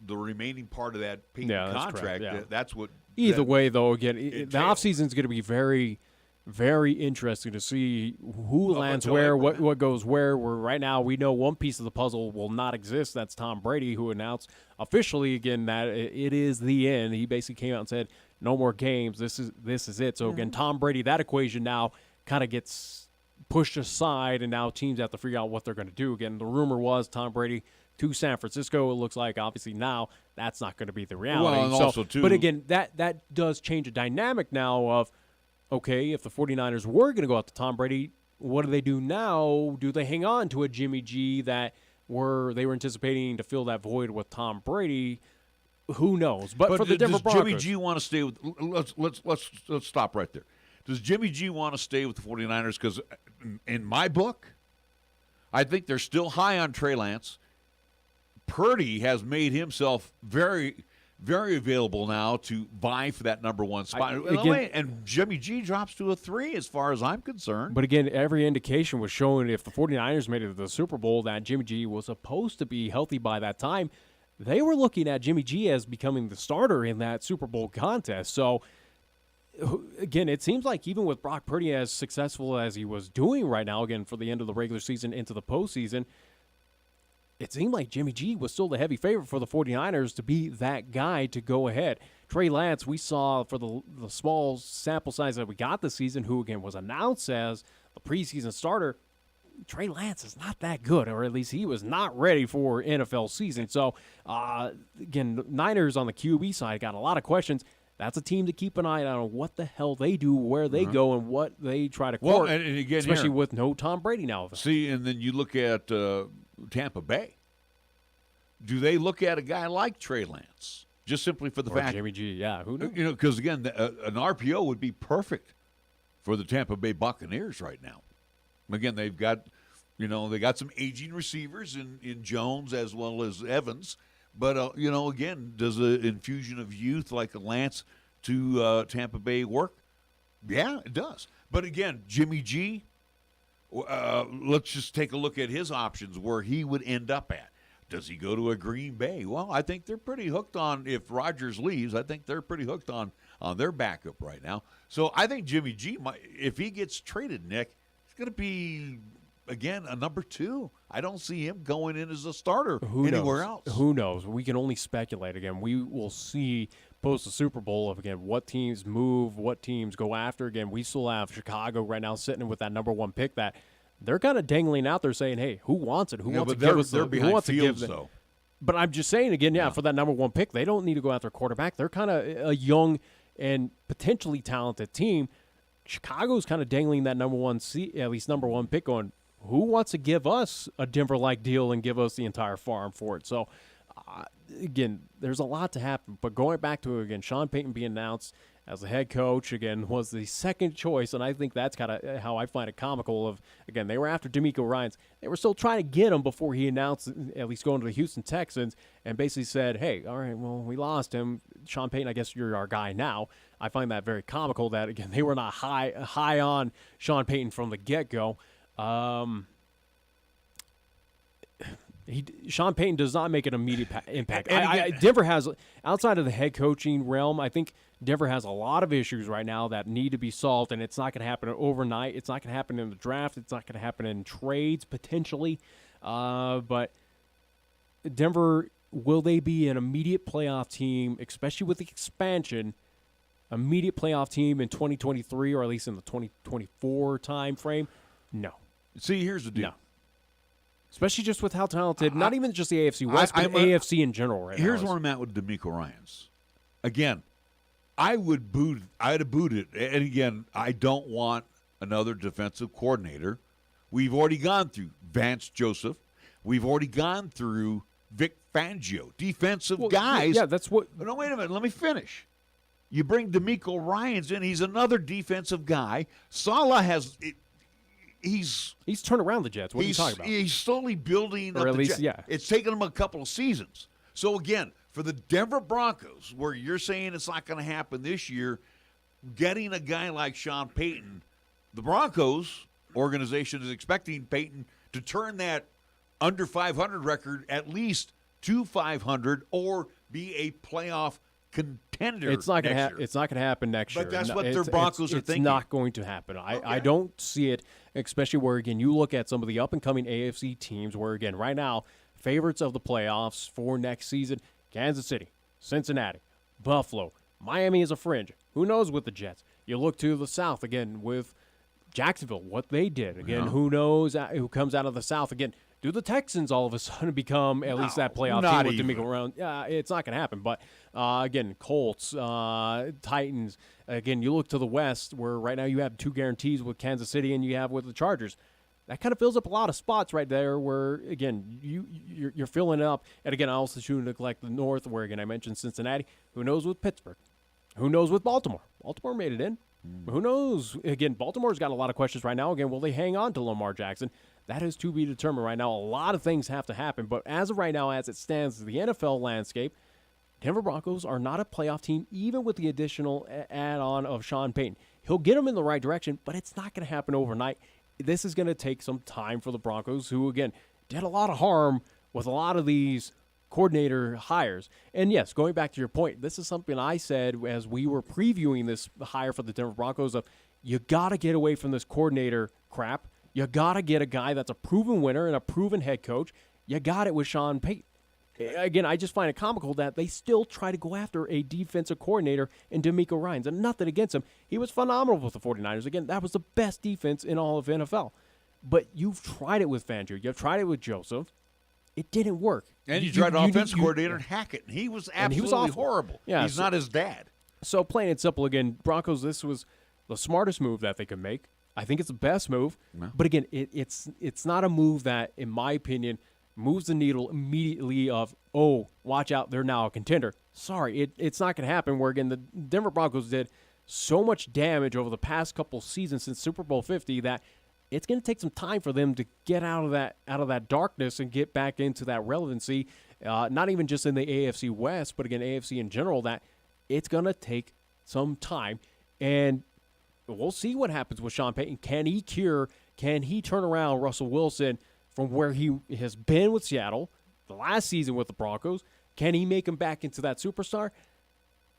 the remaining part of that Peyton contract, that's what. Either way, though, again, the offseason is going to be very, very interesting to see who lands where, what goes where. Right now, we know one piece of the puzzle will not exist. That's Tom Brady, who announced officially, again, that it is the end. He basically came out and said, no more games. This is it. So, again, Tom Brady, that equation now kind of gets pushed aside, and now teams have to figure out what they're going to do. Again, the rumor was Tom Brady to San Francisco. It looks like, obviously, now that's not going to be the reality. Well, and also, too, but again, that does change a dynamic now of, okay, if the 49ers were going to go out to Tom Brady, what do they do now? Do they hang on to a Jimmy G that they were anticipating to fill that void with Tom Brady? Who knows? But for the Denver Broncos, Jimmy G want to stay with? Let's stop right there. Does Jimmy G want to stay with the 49ers? Because in my book, I think they're still high on Trey Lance. Purdy has made himself very, very available now to vie for that number one spot. And Jimmy G drops to a 3 as far as I'm concerned. But again, every indication was showing if the 49ers made it to the Super Bowl that Jimmy G was supposed to be healthy by that time. They were looking at Jimmy G as becoming the starter in that Super Bowl contest. So, again, it seems like even with Brock Purdy as successful as he was doing right now, again, for the end of the regular season into the postseason, it seemed like Jimmy G was still the heavy favorite for the 49ers to be that guy to go ahead. Trey Lance, we saw for the small sample size that we got this season, who, again, was announced as the preseason starter, Trey Lance is not that good, or at least he was not ready for NFL season. So, again, Niners on the QB side got a lot of questions. That's a team to keep an eye on what the hell they do, where they go, and what they try to court, and again, especially with no Tom Brady now. See, and then you look at Tampa Bay. Do they look at a guy like Trey Lance just simply for the fact Jimmy G? Yeah, who knows? Because again, an RPO would be perfect for the Tampa Bay Buccaneers right now. Again, they've got they got some aging receivers in Jones as well as Evans. But, again, does an infusion of youth like a Lance to Tampa Bay work? Yeah, it does. But, again, Jimmy G, let's just take a look at his options, where he would end up at. Does he go to a Green Bay? Well, I think they're pretty hooked on, if Rodgers leaves, I think they're pretty hooked on their backup right now. So I think Jimmy G, if he gets traded, Nick, it's going to be – again, a number 2. I don't see him going in as a starter anywhere else. Who knows? We can only speculate. Again, we will see post the Super Bowl of, again, what teams move, what teams go after. Again, we still have Chicago right now sitting with that number 1 pick that they're kind of dangling out there saying, hey, who wants it? Who wants to give us they're behind who wants Fields, to give though. But I'm just saying, again, for that number 1 pick, they don't need to go after a quarterback. They're kind of a young and potentially talented team. Chicago's kind of dangling that number 1 seat, at least number 1 pick, going, who wants to give us a Denver-like deal and give us the entire farm for it? So, again, there's a lot to happen. But going back to, again, Sean Payton being announced as the head coach, again, was the second choice. And I think that's kind of how I find it comical of, again, they were after DeMeco Ryans. They were still trying to get him before he announced at least going to the Houston Texans and basically said, hey, all right, well, we lost him. Sean Payton, I guess you're our guy now. I find that very comical that, again, they were not high on Sean Payton from the get-go. Sean Payton does not make an immediate impact. Denver has, outside of the head coaching realm, I think Denver has a lot of issues right now that need to be solved, and it's not going to happen overnight. It's not going to happen in the draft. It's not going to happen in trades, potentially. But Denver, will they be an immediate playoff team, especially with the expansion, immediate playoff team in 2023 or at least in the 2024 time frame? No. See, here's the deal. No. Especially just with how talented, not even just the AFC West, but AFC in general right now. Here's where I'm at with DeMeco Ryans. Again, I'd have booted it. And again, I don't want another defensive coordinator. We've already gone through Vance Joseph. We've already gone through Vic Fangio. Defensive guys. Yeah, that's what. No, wait a minute. Let me finish. You bring DeMeco Ryans in. He's another defensive guy. Saleh has he's turned around the Jets. What are you talking about? He's slowly building up the Jets. Yeah. It's taken him a couple of seasons. So, again, for the Denver Broncos, where you're saying it's not going to happen this year, getting a guy like Sean Payton, the Broncos organization is expecting Payton to turn that under 500 record at least to 500 or be a playoff contender. It's not going to happen next year. But that's what their Broncos are thinking. It's not going to happen. I don't see it, especially where, again, you look at some of the up-and-coming AFC teams where, again, right now, favorites of the playoffs for next season, Kansas City, Cincinnati, Buffalo, Miami is a fringe. Who knows with the Jets? You look to the South, again, with Jacksonville, what they did. Again, who knows who comes out of the South? Again, do the Texans all of a sudden become at least that playoff team with DeMeco Ryans? It's not going to happen. But, again, Colts, Titans. Again, you look to the West where right now you have 2 guarantees with Kansas City and you have with the Chargers. That kind of fills up a lot of spots right there where, again, you're filling it up. And, again, I also shouldn't neglect the North where, again, I mentioned Cincinnati. Who knows with Pittsburgh? Who knows with Baltimore? Baltimore made it in. Who knows? Again, Baltimore's got a lot of questions right now. Again, will they hang on to Lamar Jackson? That is to be determined right now. A lot of things have to happen. But as of right now, as it stands, the NFL landscape, Denver Broncos are not a playoff team, even with the additional add-on of Sean Payton. He'll get them in the right direction, but it's not going to happen overnight. This is going to take some time for the Broncos, who, again, did a lot of harm with a lot of these coordinator hires. And, yes, going back to your point, this is something I said as we were previewing this hire for the Denver Broncos of you got to get away from this coordinator crap. You got to get a guy that's a proven winner and a proven head coach. You got it with Sean Payton. Again, I just find it comical that they still try to go after a defensive coordinator in DeMeco Ryans. And nothing against him. He was phenomenal with the 49ers. Again, that was the best defense in all of NFL. But you've tried it with Fangio. You've tried it with Joseph. It didn't work. And you tried offense coordinator Hackett. He was absolutely horrible. Yeah, he's not his dad. So plain and simple, again, Broncos, this was the smartest move that they could make. I think it's the best move. Yeah. But again, it's not a move that, in my opinion, moves the needle immediately of, oh, watch out, they're now a contender. Sorry, it's not going to happen. Where, again, the Denver Broncos did so much damage over the past couple seasons since Super Bowl 50 that it's going to take some time for them to get out of that darkness and get back into that relevancy, not even just in the AFC West, but, again, AFC in general, that it's going to take some time. And we'll see what happens with Sean Payton. Can he turn around Russell Wilson from where he has been with Seattle, the last season with the Broncos? Can he make him back into that superstar?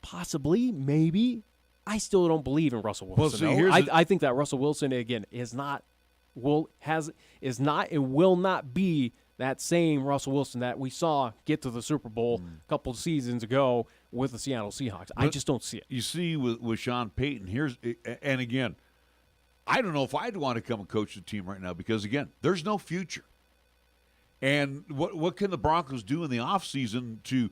Possibly, maybe. I still don't believe in Russell Wilson. Well, see, I think that Russell Wilson, again, is not and will not be that same Russell Wilson that we saw get to the Super Bowl a couple of seasons ago with the Seattle Seahawks. I just don't see it. You see, with Sean Payton, and again, I don't know if I'd want to come and coach the team right now because, again, there's no future. And what can the Broncos do in the offseason to,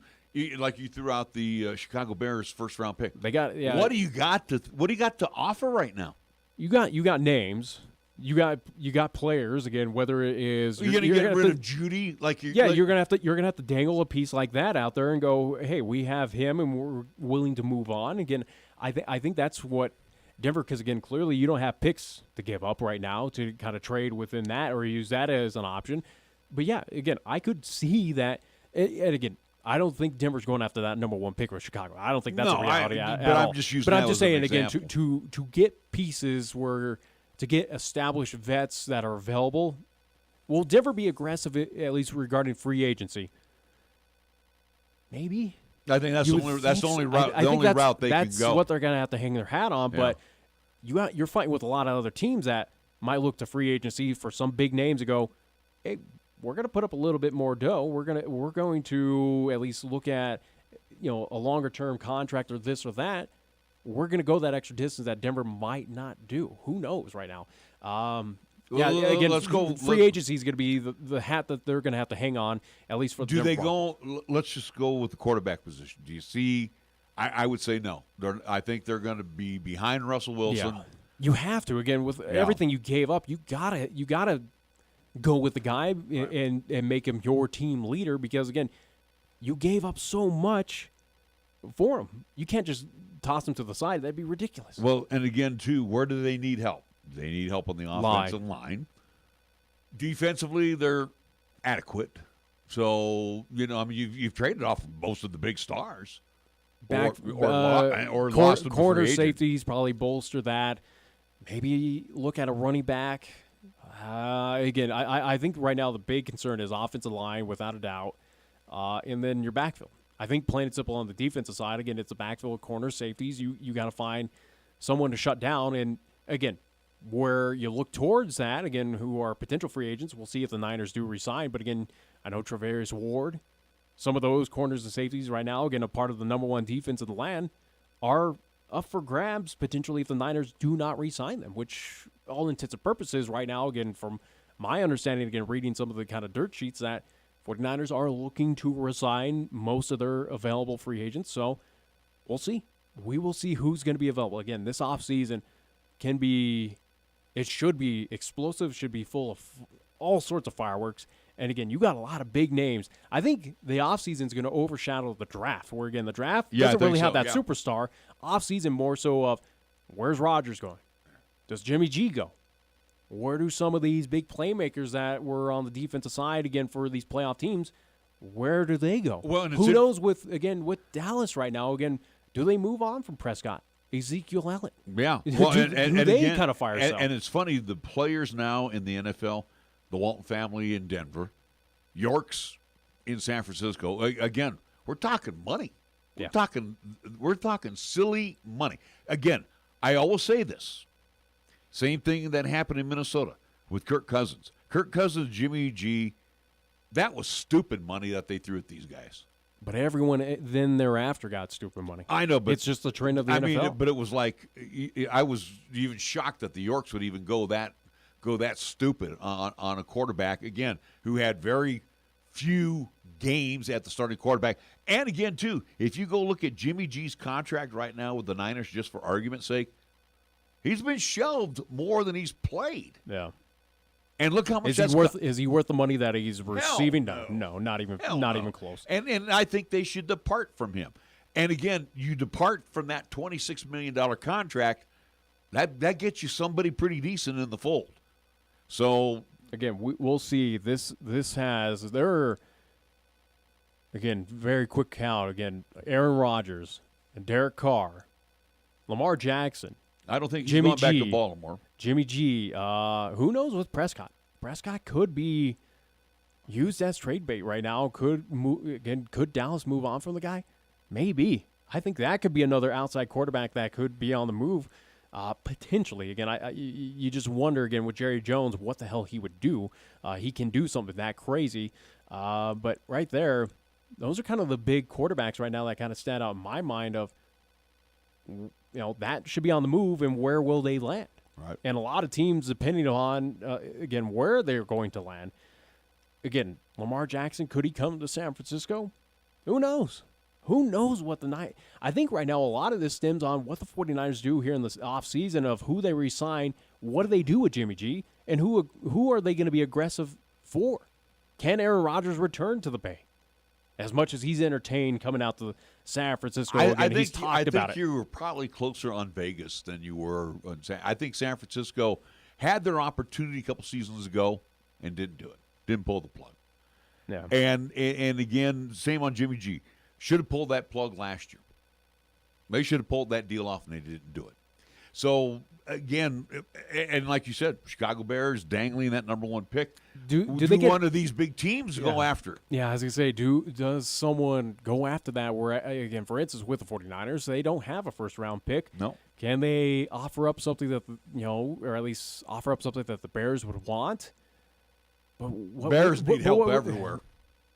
like you threw out the Chicago Bears first-round pick? They got What do you got to offer right now? You got names. You got players, again, whether it is you're gonna get rid of Judy, you're gonna have to dangle a piece like that out there and go, hey, we have him and we're willing to move on. Again, I think that's what Denver, because again, clearly you don't have picks to give up right now to kind of trade within that or use that as an option. But yeah, again, I could see that, and again, I don't think Denver's going after that number one pick with Chicago. I don't think that's a reality at all. I'm just using. But I'm just saying again to get pieces to get established vets that are available. Will Denver be aggressive, at least regarding free agency? Maybe. I think that's the only route. The only route they can go. That's what they're going to have to hang their hat on. Yeah. But you're fighting with a lot of other teams that might look to free agency for some big names and go, hey, we're going to put up a little bit more dough. We're going to at least look at a longer term contract or this or that. We're going to go that extra distance that Denver might not do. Who knows right now? Again, let's go. Free agency is going to be the hat that they're going to have to hang on, at least for the Denver Broncos. Let's just go with the quarterback position. Do you see? I would say no. I think they're going to be behind Russell Wilson. Yeah. You have to. Again, with everything you gave up, you gotta go with the guy and make him your team leader because, again, you gave up so much for him. You can't just toss him to the side. That'd be ridiculous. Well, and again, too, where do they need help? They need help on the offensive line. Defensively, they're adequate. So, you've traded off most of the big stars. Or lost them to corner free agent. safeties probably bolster that. Maybe look at a running back. Again, I think right now the big concern is offensive line, without a doubt, and then your backfield. I think plain and simple on the defensive side, again, it's a backfield of corner safeties. You got to find someone to shut down. And, again, where you look towards that, again, who are potential free agents, we'll see if the Niners do resign. But, again, I know Travarius Ward, some of those corners and safeties right now, again, a part of the number one defense in the land, are up for grabs potentially if the Niners do not re-sign them, which all intents and purposes right now, again, from my understanding, again, reading some of the kind of dirt sheets, that 49ers are looking to resign most of their available free agents. So we'll see. We will see who's going to be available. Again, this offseason should be explosive, should be full of all sorts of fireworks. And, again, you got a lot of big names. I think the offseason is going to overshadow the draft, where, again, the draft doesn't really have that superstar. Offseason more so of where's Rodgers going? Does Jimmy G go? Where do some of these big playmakers that were on the defensive side, again, for these playoff teams, where do they go? Well, who knows with Dallas right now? Again, do they move on from Prescott? Ezekiel Elliott? Yeah. Well, do they kind of fire sell? And it's funny, the players now in the NFL, the Walton family in Denver, York's in San Francisco. Again, we're talking money. We're talking silly money. Again, I always say this. Same thing that happened in Minnesota with Kirk Cousins. Kirk Cousins, Jimmy G, that was stupid money that they threw at these guys. But everyone then thereafter got stupid money. I know, but it's just the trend of the NFL. But it was like, I was even shocked that the Yorks would even go that stupid on a quarterback, again, who had very few games at the starting quarterback. And again, too, if you go look at Jimmy G's contract right now with the Niners, just for argument's sake, he's been shelved more than he's played. Yeah. And look how much is he worth the money that he's receiving? No, not even close. And I think they should depart from him. And again, you depart from that $26 million contract, that gets you somebody pretty decent in the fold. So again, we'll see. Again, very quick count. Again, Aaron Rodgers and Derek Carr, Lamar Jackson. I don't think he's going back to Baltimore. Jimmy G. Who knows with Prescott? Prescott could be used as trade bait right now. Could Dallas move on from the guy? Maybe. I think that could be another outside quarterback that could be on the move. Potentially. Again, you just wonder, again, with Jerry Jones, what the hell he would do. He can do something that crazy. But right there, those are kind of the big quarterbacks right now that kind of stand out in my mind of, that should be on the move, and where will they land? Right. And a lot of teams, depending on, again, where they're going to land. Again, Lamar Jackson, could he come to San Francisco? Who knows? Who knows what I think right now a lot of this stems on what the 49ers do here in the offseason of who they re-sign, what do they do with Jimmy G, and who are they going to be aggressive for? Can Aaron Rodgers return to the Bay? As much as he's entertained coming out to San Francisco, I think you were probably closer on Vegas than you were on I think San Francisco had their opportunity a couple seasons ago and didn't do it. Didn't pull the plug. Yeah. And again, same on Jimmy G. Should have pulled that plug last year. They should have pulled that deal off, and they didn't do it. So, again, and like you said, Chicago Bears dangling that number one pick. Do they get one of these big teams go after it? Yeah, I was going to say, does someone go after that where, again, for instance, with the 49ers, they don't have a first-round pick. No. Can they offer up something that, or at least offer up something that the Bears would want? Bears need help everywhere.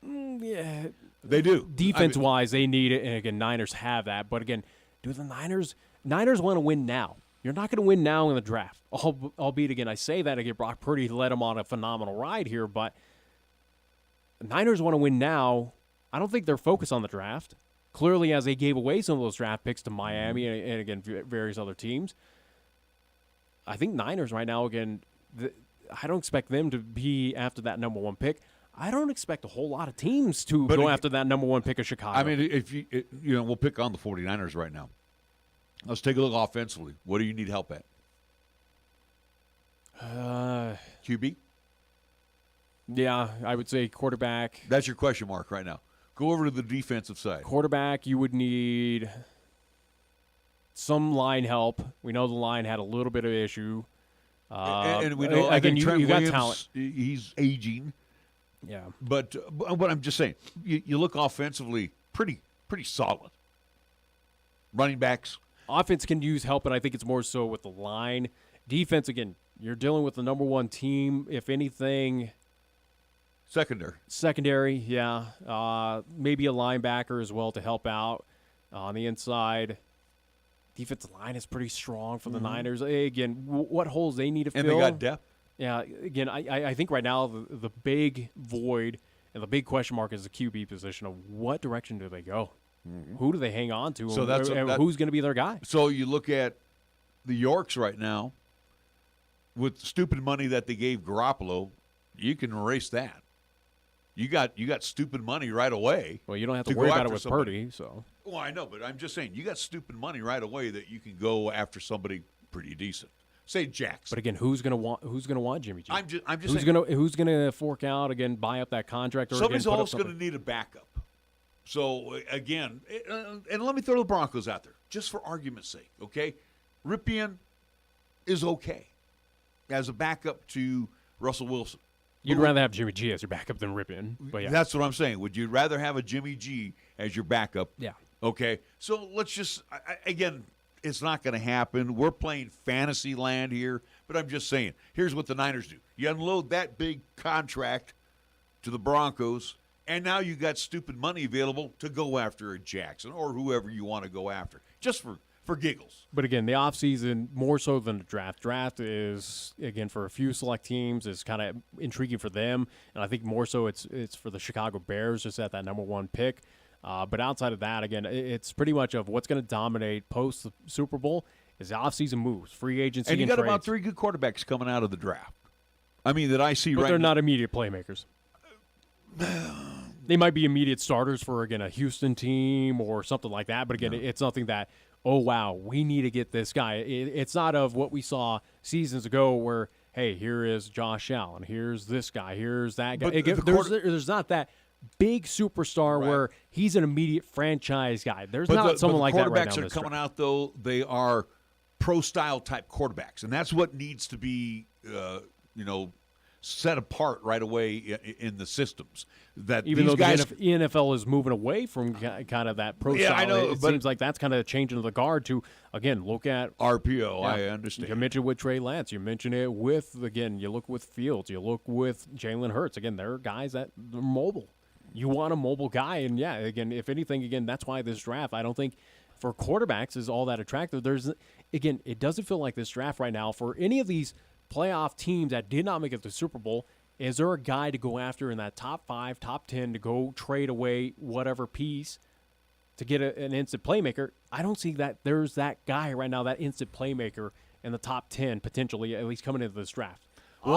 Yeah. They do. Defense-wise, they need it, and again, Niners have that. But again, do the Niners want to win now? You're not going to win now in the draft. Albeit, again, I say that again, Brock Purdy led them on a phenomenal ride here, but the Niners want to win now. I don't think they're focused on the draft. Clearly, as they gave away some of those draft picks to Miami and again, various other teams, I think Niners right now, again, I don't expect them to be after that number one pick. I don't expect a whole lot of teams to go after that number one pick of Chicago. I mean, if we'll pick on the 49ers right now. Let's take a look offensively. What do you need help at? QB? Yeah, I would say quarterback. That's your question mark right now. Go over to the defensive side. Quarterback, you would need some line help. We know the line had a little bit of issue. And we know, again, you got Williams, talent. He's aging. Yeah. But I'm just saying, you look offensively pretty solid. Running backs. Offense can use help, but I think it's more so with the line. Defense, again, you're dealing with the number one team. If anything, secondary, yeah. Maybe a linebacker as well to help out on the inside. Defensive line is pretty strong for the Niners. Again, what holes they need to fill. And they got depth. Yeah, again, I think right now the big void and the big question mark is the QB position of what direction do they go? Mm-hmm. Who do they hang on to? So and who's going to be their guy? So you look at the Yorks right now with the stupid money that they gave Garoppolo, you can erase that. You got stupid money right away. Well, you don't have to worry about it with Purdy. So. Well, I know, but I'm just saying you got stupid money right away that you can go after somebody pretty decent. Say Jackson. But again, who's going to want Jimmy G? I'm just who's going to fork out again, buy up that contract? Or somebody's always going to need a backup. So again, and let me throw the Broncos out there just for argument's sake. Okay, Ripien is okay as a backup to Russell Wilson. You'd rather have Jimmy G as your backup than Ripien. But yeah, that's what I'm saying. Would you rather have a Jimmy G as your backup? Yeah. Okay. So let's just again. It's not going to happen. We're playing fantasy land here, but I'm just saying, here's what the Niners do. You unload that big contract to the Broncos, and now you got stupid money available to go after a Jackson or whoever you want to go after, just for for giggles. But again, the offseason, more so than the draft. Draft is, again, for a few select teams, is kind of intriguing for them. And I think more so it's for the Chicago Bears just at that number 1 pick. But outside of that, again, it's pretty much of what's going to dominate post the Super Bowl is the offseason moves, free agency, and you got trades. about 3 good quarterbacks coming out of the draft. I mean, that I see but right they're now. not immediate playmakers. They might be immediate starters for, again, a Houston team or something like that. But, again, it's nothing that, oh, wow, we need to get this guy. It's not of what we saw seasons ago where, hey, here is Josh Allen, here's this guy, here's that guy. There's not that big superstar where he's an immediate franchise guy. There's not someone like that right now. The quarterbacks that are coming out, though, they are pro-style type quarterbacks. And that's what needs to be, set apart right away in the systems. That even these though guys, the NFL is moving away from kind of that pro style, I know, it but seems like that's kind of changing the guard to, again, look at RPO. I understand. You mentioned with Trey Lance. You mentioned it with, again, you look with Fields. You look with Jalen Hurts. Again, there are guys that are mobile. You want a mobile guy. And, yeah, again, if anything, again, that's why this draft, I don't think for quarterbacks is all that attractive. Again, it doesn't feel like this draft right now for any of these playoff teams that did not make it to the Super Bowl. Is there a guy to go after in that top 5, top 10 to go trade away whatever piece to get an instant playmaker? I don't see that there's that guy right now, that instant playmaker in the top 10 potentially, at least coming into this draft. Well,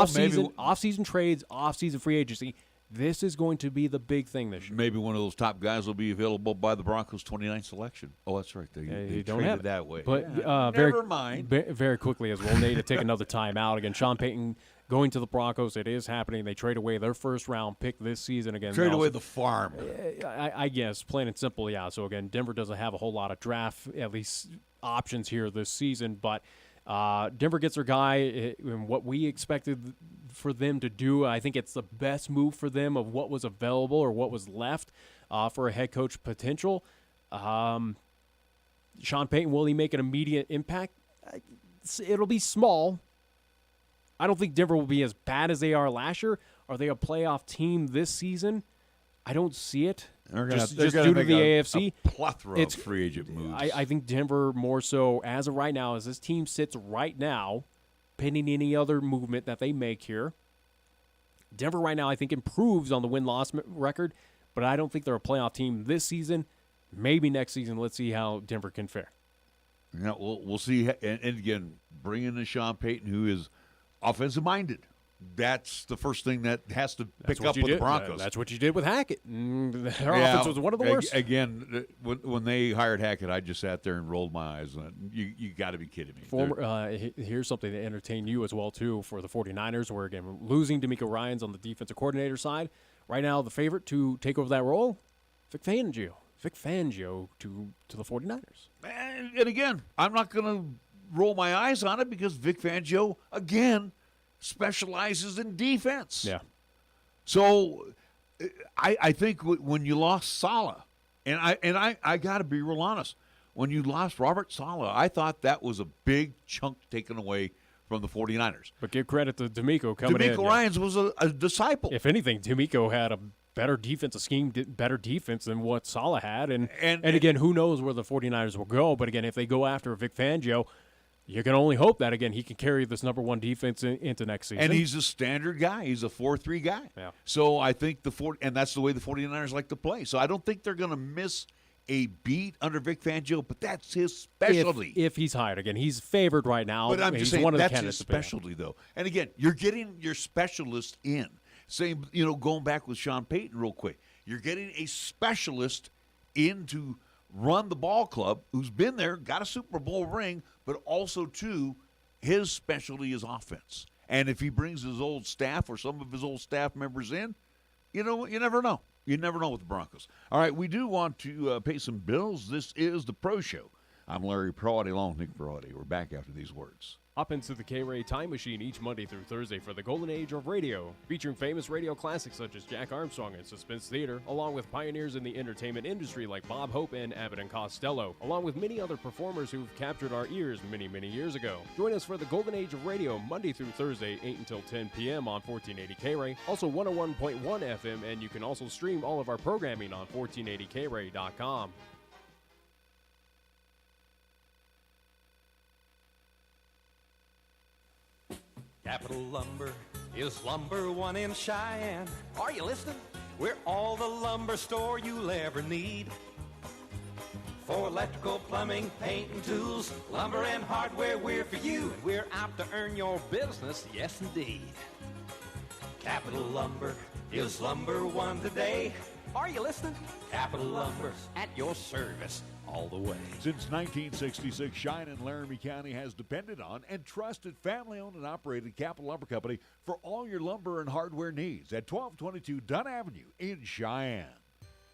Off-season trades, off-season free agency. This is going to be the big thing this year. Maybe one of those top guys will be available by the Broncos' 29th selection. Oh, that's right. They don't traded have it that way. But never mind. Very quickly, as we'll need to take another time out. Again, Sean Payton going to the Broncos. It is happening. They trade away their first-round pick this season. Again, trade away the farm. I guess, plain and simple, yeah. So, again, Denver doesn't have a whole lot of draft, at least, options here this season. But Denver gets their guy, and what we expected for them to do, I think it's the best move for them of what was available or what was left for a head coach potential. Sean Payton, will he make an immediate impact? It'll be small. I don't think Denver will be as bad as they are last year. Are they a playoff team this season? I don't see it. Just due to the AFC. A plethora of free agent moves. I think Denver more so, as of right now, as this team sits right now, pending any other movement that they make here, Denver right now I think improves on the win-loss record, but I don't think they're a playoff team this season. Maybe next season. Let's see how Denver can fare. Yeah, we'll see. And again, bringing in Sean Payton, who is offensive-minded. That's the first thing that has to pick up with the Broncos. That's what you did with Hackett. Their offense was one of the worst. Again, when they hired Hackett, I just sat there and rolled my eyes. You got to be kidding me. Here's something to entertain you as well, too, for the 49ers, where, again, losing D'Amico Ryans on the defensive coordinator side. Right now, the favorite to take over that role, Vic Fangio. Vic Fangio to the 49ers. And again, I'm not going to roll my eyes on it because Vic Fangio, again, specializes in defense. Yeah. So I think when you lost Saleh, and I got to be real honest, when you lost Robert Saleh, I thought that was a big chunk taken away from the 49ers. But give credit to D'Amico coming in. D'Amico Ryans was a disciple. If anything, D'Amico had a better defensive scheme, better defense than what Saleh had. And again, who knows where the 49ers will go. But again, if they go after Vic Fangio, you can only hope that, again, he can carry this number one defense into next season. And he's a standard guy. He's a 4-3 guy. Yeah. So I think and that's the way the 49ers like to play. So I don't think they're going to miss a beat under Vic Fangio, but that's his specialty. If he's hired. Again, he's favored right now. But I'm just saying one of that's his specialty, though. And again, you're getting your specialist in. Same, going back with Sean Payton real quick. You're getting a specialist in to run the ball club who's been there, got a Super Bowl ring, but also, too, his specialty is offense. And if he brings his old staff or some of his old staff members in, you never know. You never know with the Broncos. All right, we do want to pay some bills. This is the Pro Show. I'm Larry Proietti, along with Nick Proietti. We're back after these words. Hop into the K-Ray Time Machine each Monday through Thursday for the golden age of radio, featuring famous radio classics such as Jack Armstrong and Suspense Theater, along with pioneers in the entertainment industry like Bob Hope and Abbott and Costello, along with many other performers who've captured our ears many, many years ago. Join us for the golden age of radio Monday through Thursday, 8 until 10 p.m. on 1480 K-Ray, also 101.1 FM, and you can also stream all of our programming on 1480kray.com. Capital Lumber is lumber one in Cheyenne. Are you listening? We're all the lumber store you'll ever need. For electrical, plumbing, paint, and tools, lumber and hardware, we're for you. And we're out to earn your business, yes indeed. Capital Lumber is lumber one today. Are you listening? Capital Lumber's at your service all the way. Since 1966, Cheyenne and Laramie County has depended on and trusted family-owned and operated Capital Lumber Company for all your lumber and hardware needs at 1222 Dunn Avenue in Cheyenne.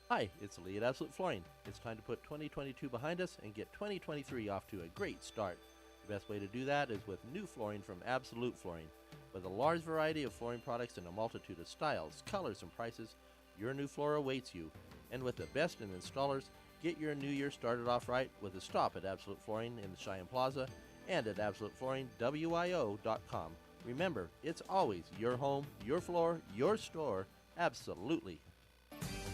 Hi, it's Lee at Absolute Flooring. It's time to put 2022 behind us and get 2023 off to a great start. The best way to do that is with new flooring from Absolute Flooring. With a large variety of flooring products and a multitude of styles, colors, and prices, your new floor awaits you. And with the best in installers, get your new year started off right with a stop at Absolute Flooring in the Cheyenne Plaza and at AbsoluteFlooringWIO.com. Remember, it's always your home, your floor, your store, absolutely.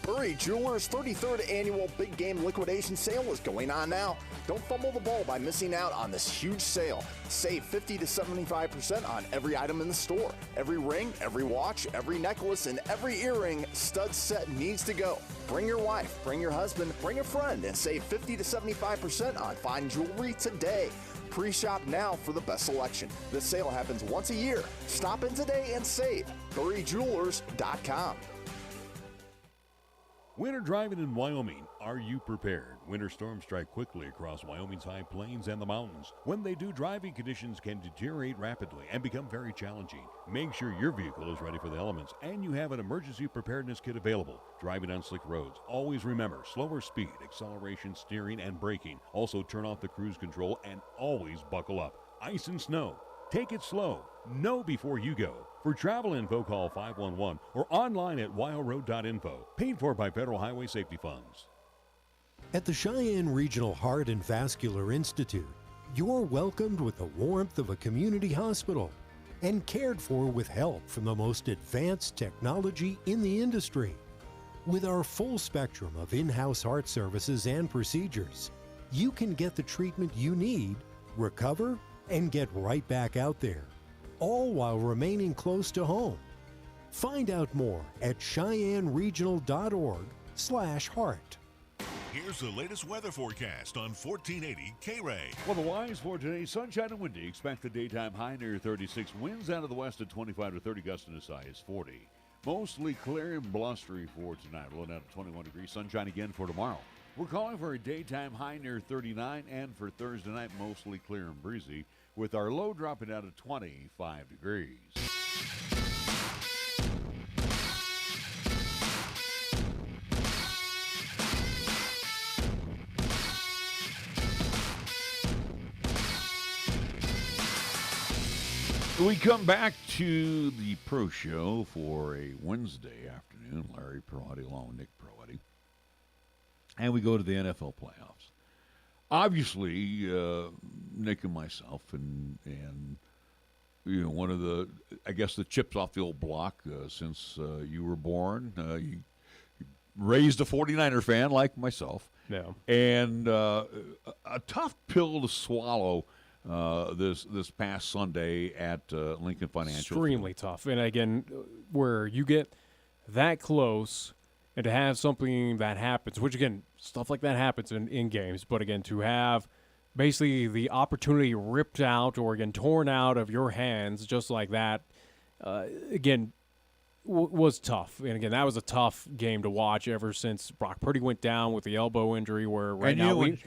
Murray Jewelers' 33rd annual Big Game Liquidation Sale is going on now. Don't fumble the ball by missing out on this huge sale. Save 50 to 75% on every item in the store. Every ring, every watch, every necklace, and every earring stud set needs to go. Bring your wife, bring your husband, bring a friend, and save 50 to 75% on fine jewelry today. Pre-shop now for the best selection. This sale happens once a year. Stop in today and save. BurryJewelers.com. Winter driving in Wyoming. Are you prepared? Winter storms strike quickly across Wyoming's high plains and the mountains. When they do, driving conditions can deteriorate rapidly and become very challenging. Make sure your vehicle is ready for the elements and you have an emergency preparedness kit available. Driving on slick roads, always remember slower speed, acceleration, steering, and braking. Also turn off the cruise control and always buckle up. Ice and snow. Take it slow. Know before you go. For travel info, call 511 or online at wildroad.info. Paid for by Federal Highway Safety Funds. At the Cheyenne Regional Heart and Vascular Institute, you're welcomed with the warmth of a community hospital and cared for with help from the most advanced technology in the industry. With our full spectrum of in-house heart services and procedures, you can get the treatment you need, recover, and get right back out there, all while remaining close to home. Find out more at CheyenneRegional.org/heart. Here's the latest weather forecast on 1480 K-Ray. Well, the wise for today, sunshine and windy. Expect the daytime high near 36. Winds out of the west at 25 to 30. Gusts in the high is 40. Mostly clear and blustery for tonight. Low down to 21 degrees. Sunshine again for tomorrow. We're calling for a daytime high near 39, and for Thursday night, mostly clear and breezy, with our low dropping down to 25 degrees. We come back to the Pro Show for a Wednesday afternoon. Larry Proietti along with Nick Proietti. And we go to the NFL playoffs. Obviously, Nick and myself and you know, one of the, I guess, the chips off the old block since you were born. You raised a 49er fan like myself. Yeah. And a tough pill to swallow this past Sunday at Lincoln Financial. Extremely tough. And again, where you get that close and to have something that happens, which again, stuff like that happens in games, but again, to have basically the opportunity ripped out or again torn out of your hands just like that, again, was tough. And again, that was a tough game to watch ever since Brock Purdy went down with the elbow injury. Where right now, when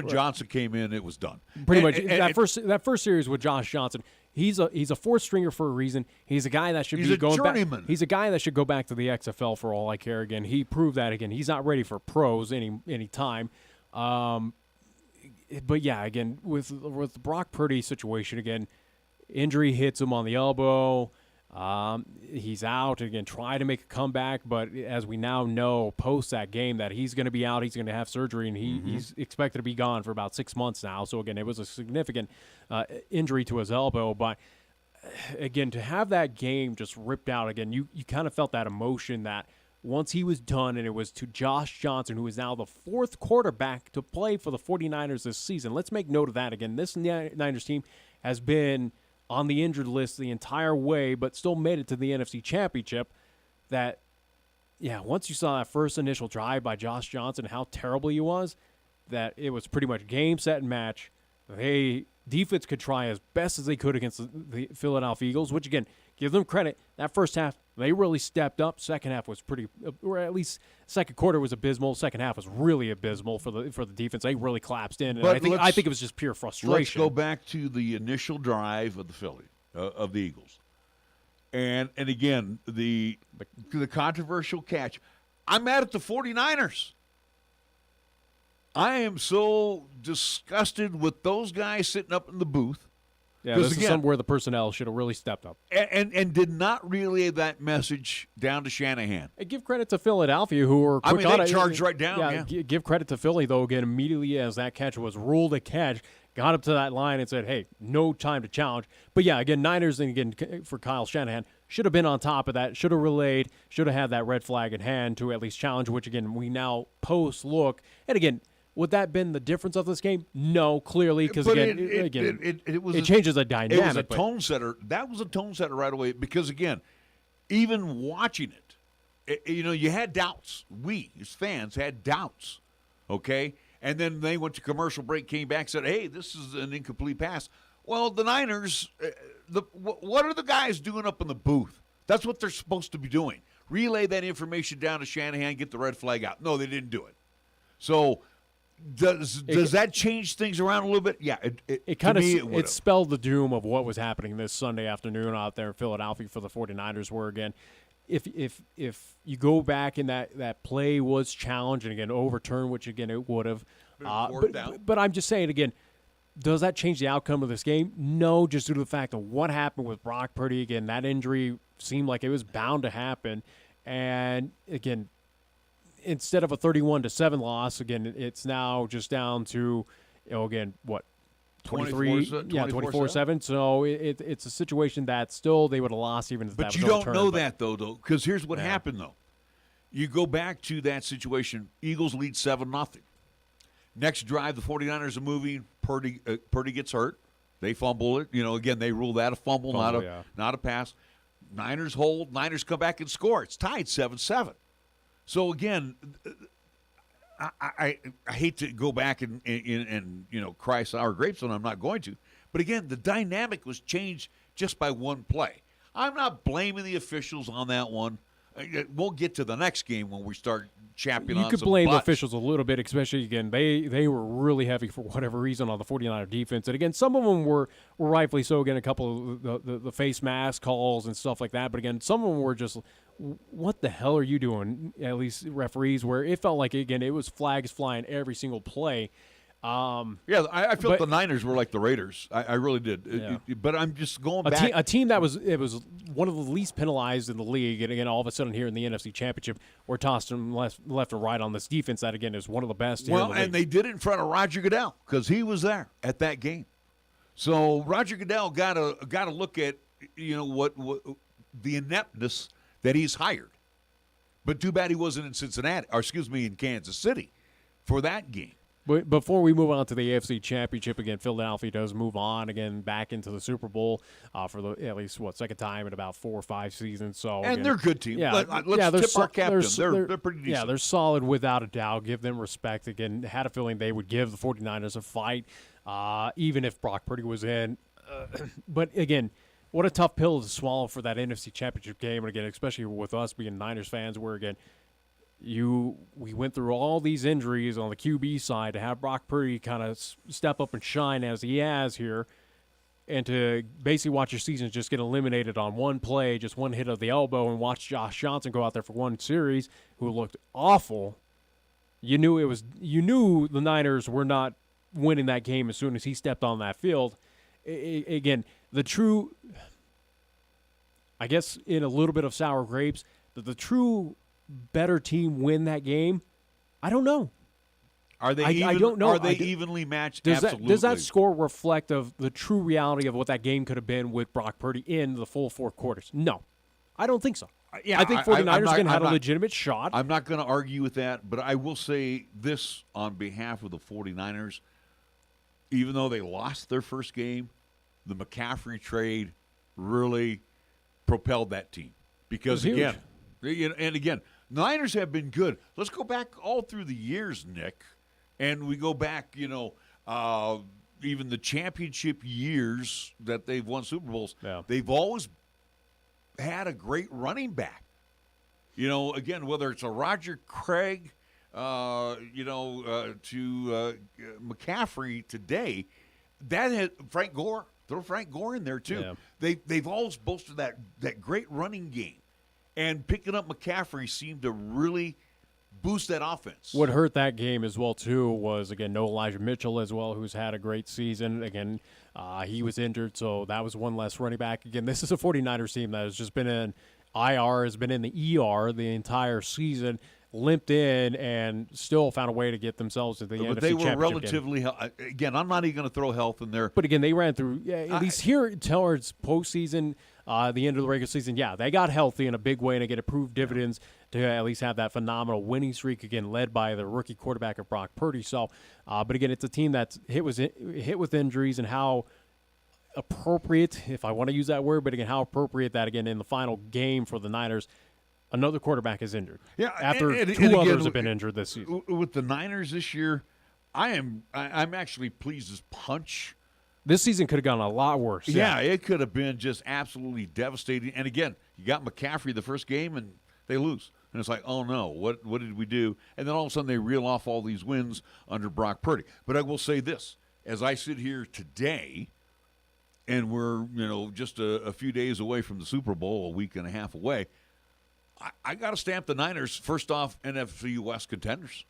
Johnson came in, it was done. Pretty much that first series with Josh Johnson. He's a fourth stringer for a reason. He's a guy that should be going back. He's a guy that should go back to the XFL for all I care. Again, he proved that. Again, he's not ready for pros any time. But yeah, again with the Brock Purdy situation, again, injury hits him on the elbow. He's out again, try to make a comeback, but as we now know, post that game, that he's going to be out, he's going to have surgery, and he's expected to be gone for about 6 months now. So again, it was a significant injury to his elbow. But again, to have that game just ripped out again, you kind of felt that emotion that once he was done, and it was to Josh Johnson, who is now the fourth quarterback to play for the 49ers this season. Let's make note of that again. This Niners team has been on the injured list the entire way, but still made it to the NFC Championship. That, yeah, once you saw that first initial drive by Josh Johnson, how terrible he was, that it was pretty much game, set, and match. Defense could try as best as they could against the Philadelphia Eagles, which, again, give them credit. That first half, they really stepped up. Second half was pretty, or at least second quarter was abysmal. Second half was really abysmal for the defense. They really collapsed in. And I think it was just pure frustration. Let's go back to the initial drive of the Eagles. And again, the controversial catch. I'm mad at the 49ers. I am so disgusted with those guys sitting up in the booth. Yeah, this is somewhere the personnel should have really stepped up. And did not relay that message down to Shanahan. And give credit to Philadelphia, who were quick on it. They charged right down. Yeah. Give credit to Philly, though, again, immediately as that catch was ruled a catch, got up to that line and said, hey, no time to challenge. But, yeah, again, Niners, and again, for Kyle Shanahan, should have been on top of that, should have relayed, should have had that red flag in hand to at least challenge, which, again, we now post-look. And, again, would that have been the difference of this game? No, clearly, because, again, it changes the dynamic. It was a tone setter. That was a tone setter right away because, again, even watching it, you had doubts. We, as fans, had doubts, okay? And then they went to commercial break, came back, said, hey, this is an incomplete pass. Well, the Niners, what are the guys doing up in the booth? That's what they're supposed to be doing. Relay that information down to Shanahan, get the red flag out. No, they didn't do it. So does that change things around a little bit? Yeah, it kind of spelled the doom of what was happening this Sunday afternoon out there in Philadelphia for the 49ers, where, again, if you go back and that play was challenged and, again, overturned, which, again, it would have. But I'm just saying, again, does that change the outcome of this game? No, just due to the fact of what happened with Brock Purdy. Again, that injury seemed like it was bound to happen. And, again, instead of a 31-7 loss, again, it's now just down to, 24-7. So it's a situation that still they would have lost even if that was overturned. But you don't know that, though, because here's what happened, though. You go back to that situation, Eagles lead 7-0. Next drive, the 49ers are moving. Purdy gets hurt. They fumble it. Again, they rule that a fumble, not a pass. Niners hold. Niners come back and score. It's tied 7-7. So, again, I hate to go back and cry sour grapes when I'm not going to. But, again, the dynamic was changed just by one play. I'm not blaming the officials on that one. We'll get to the next game when we start championing on some You could blame the butts. officials a little bit, especially, again, they were really heavy for whatever reason on the 49er defense. And, again, some of them were rightfully so. Again, a couple of the face mask calls and stuff like that. But, again, some of them were just, what the hell are you doing, at least referees, where it felt like, again, it was flags flying every single play. I felt the Niners were like the Raiders. I really did. Yeah. But I'm just going back. A team that was one of the least penalized in the league, and again, all of a sudden here in the NFC Championship, we're tossed them left and right on this defense that, again, is one of the best. Well, here in the they did it in front of Roger Goodell because he was there at that game. So Roger Goodell got to look at what the ineptness that he's hired. But too bad he wasn't in Kansas City for that game. But before we move on to the AFC Championship, again, Philadelphia does move on again back into the Super Bowl for the at least second time in about 4 or 5 seasons. So they're a good team. Let's tip our cap to them. They're pretty decent. Yeah, they're solid without a doubt. Give them respect. Again, had a feeling they would give the 49ers a fight, even if Brock Purdy was in. But again, what a tough pill to swallow for that NFC Championship game, and again, especially with us being Niners fans, where again. We went through all these injuries on the QB side to have Brock Purdy kind of step up and shine as he has here, and to basically watch your season just get eliminated on one play, just one hit of the elbow, and watch Josh Johnson go out there for one series, who looked awful. You knew the Niners were not winning that game as soon as he stepped on that field. Again, I guess in a little bit of sour grapes, the true better team win that game? I don't know. Are they? I don't know. Are they evenly matched? Absolutely. Does that score reflect of the true reality of what that game could have been with Brock Purdy in the full 4 quarters? No, I don't think so. I think 49ers had a legitimate shot. I'm not going to argue with that, but I will say this on behalf of the 49ers. Even though they lost their first game, the McCaffrey trade really propelled that team. Because, again, Niners have been good. Let's go back all through the years, Nick, and we go back, even the championship years that they've won Super Bowls. Yeah. They've always had a great running back. Again, whether it's a Roger Craig, to McCaffrey today, that had Frank Gore. Throw Frank Gore in there too. Yeah. They've always boasted that great running game, and picking up McCaffrey seemed to really boost that offense. What hurt that game as well too was, again, no Elijah Mitchell as well, who's had a great season. Again, he was injured, so that was one less running back. Again, this is a 49ers team that has just been in IR, has been in the ER the entire season, limped in, and still found a way to get themselves to the NFC Championship game. But they were relatively again, I'm not even going to throw health in there. But again, they ran through, at least here towards postseason, the end of the regular season, they got healthy in a big way, and again, it proved dividends to at least have that phenomenal winning streak, again, led by the rookie quarterback of Brock Purdy. So, but again, it's a team that's hit with injuries, and how appropriate, if I want to use that word, but again, how appropriate that, again, in the final game for the Niners, another quarterback is injured. Yeah, after two others have been injured this season. With the Niners this year, I'm actually pleased as punch. This season could have gone a lot worse. Yeah, it could have been just absolutely devastating. And again, you got McCaffrey the first game, and they lose. And it's like, oh, no, what did we do? And then all of a sudden they reel off all these wins under Brock Purdy. But I will say this. As I sit here today, and we're just a few days away from the Super Bowl, a week and a half away, I got to stamp the Niners, first off, NFC West contenders.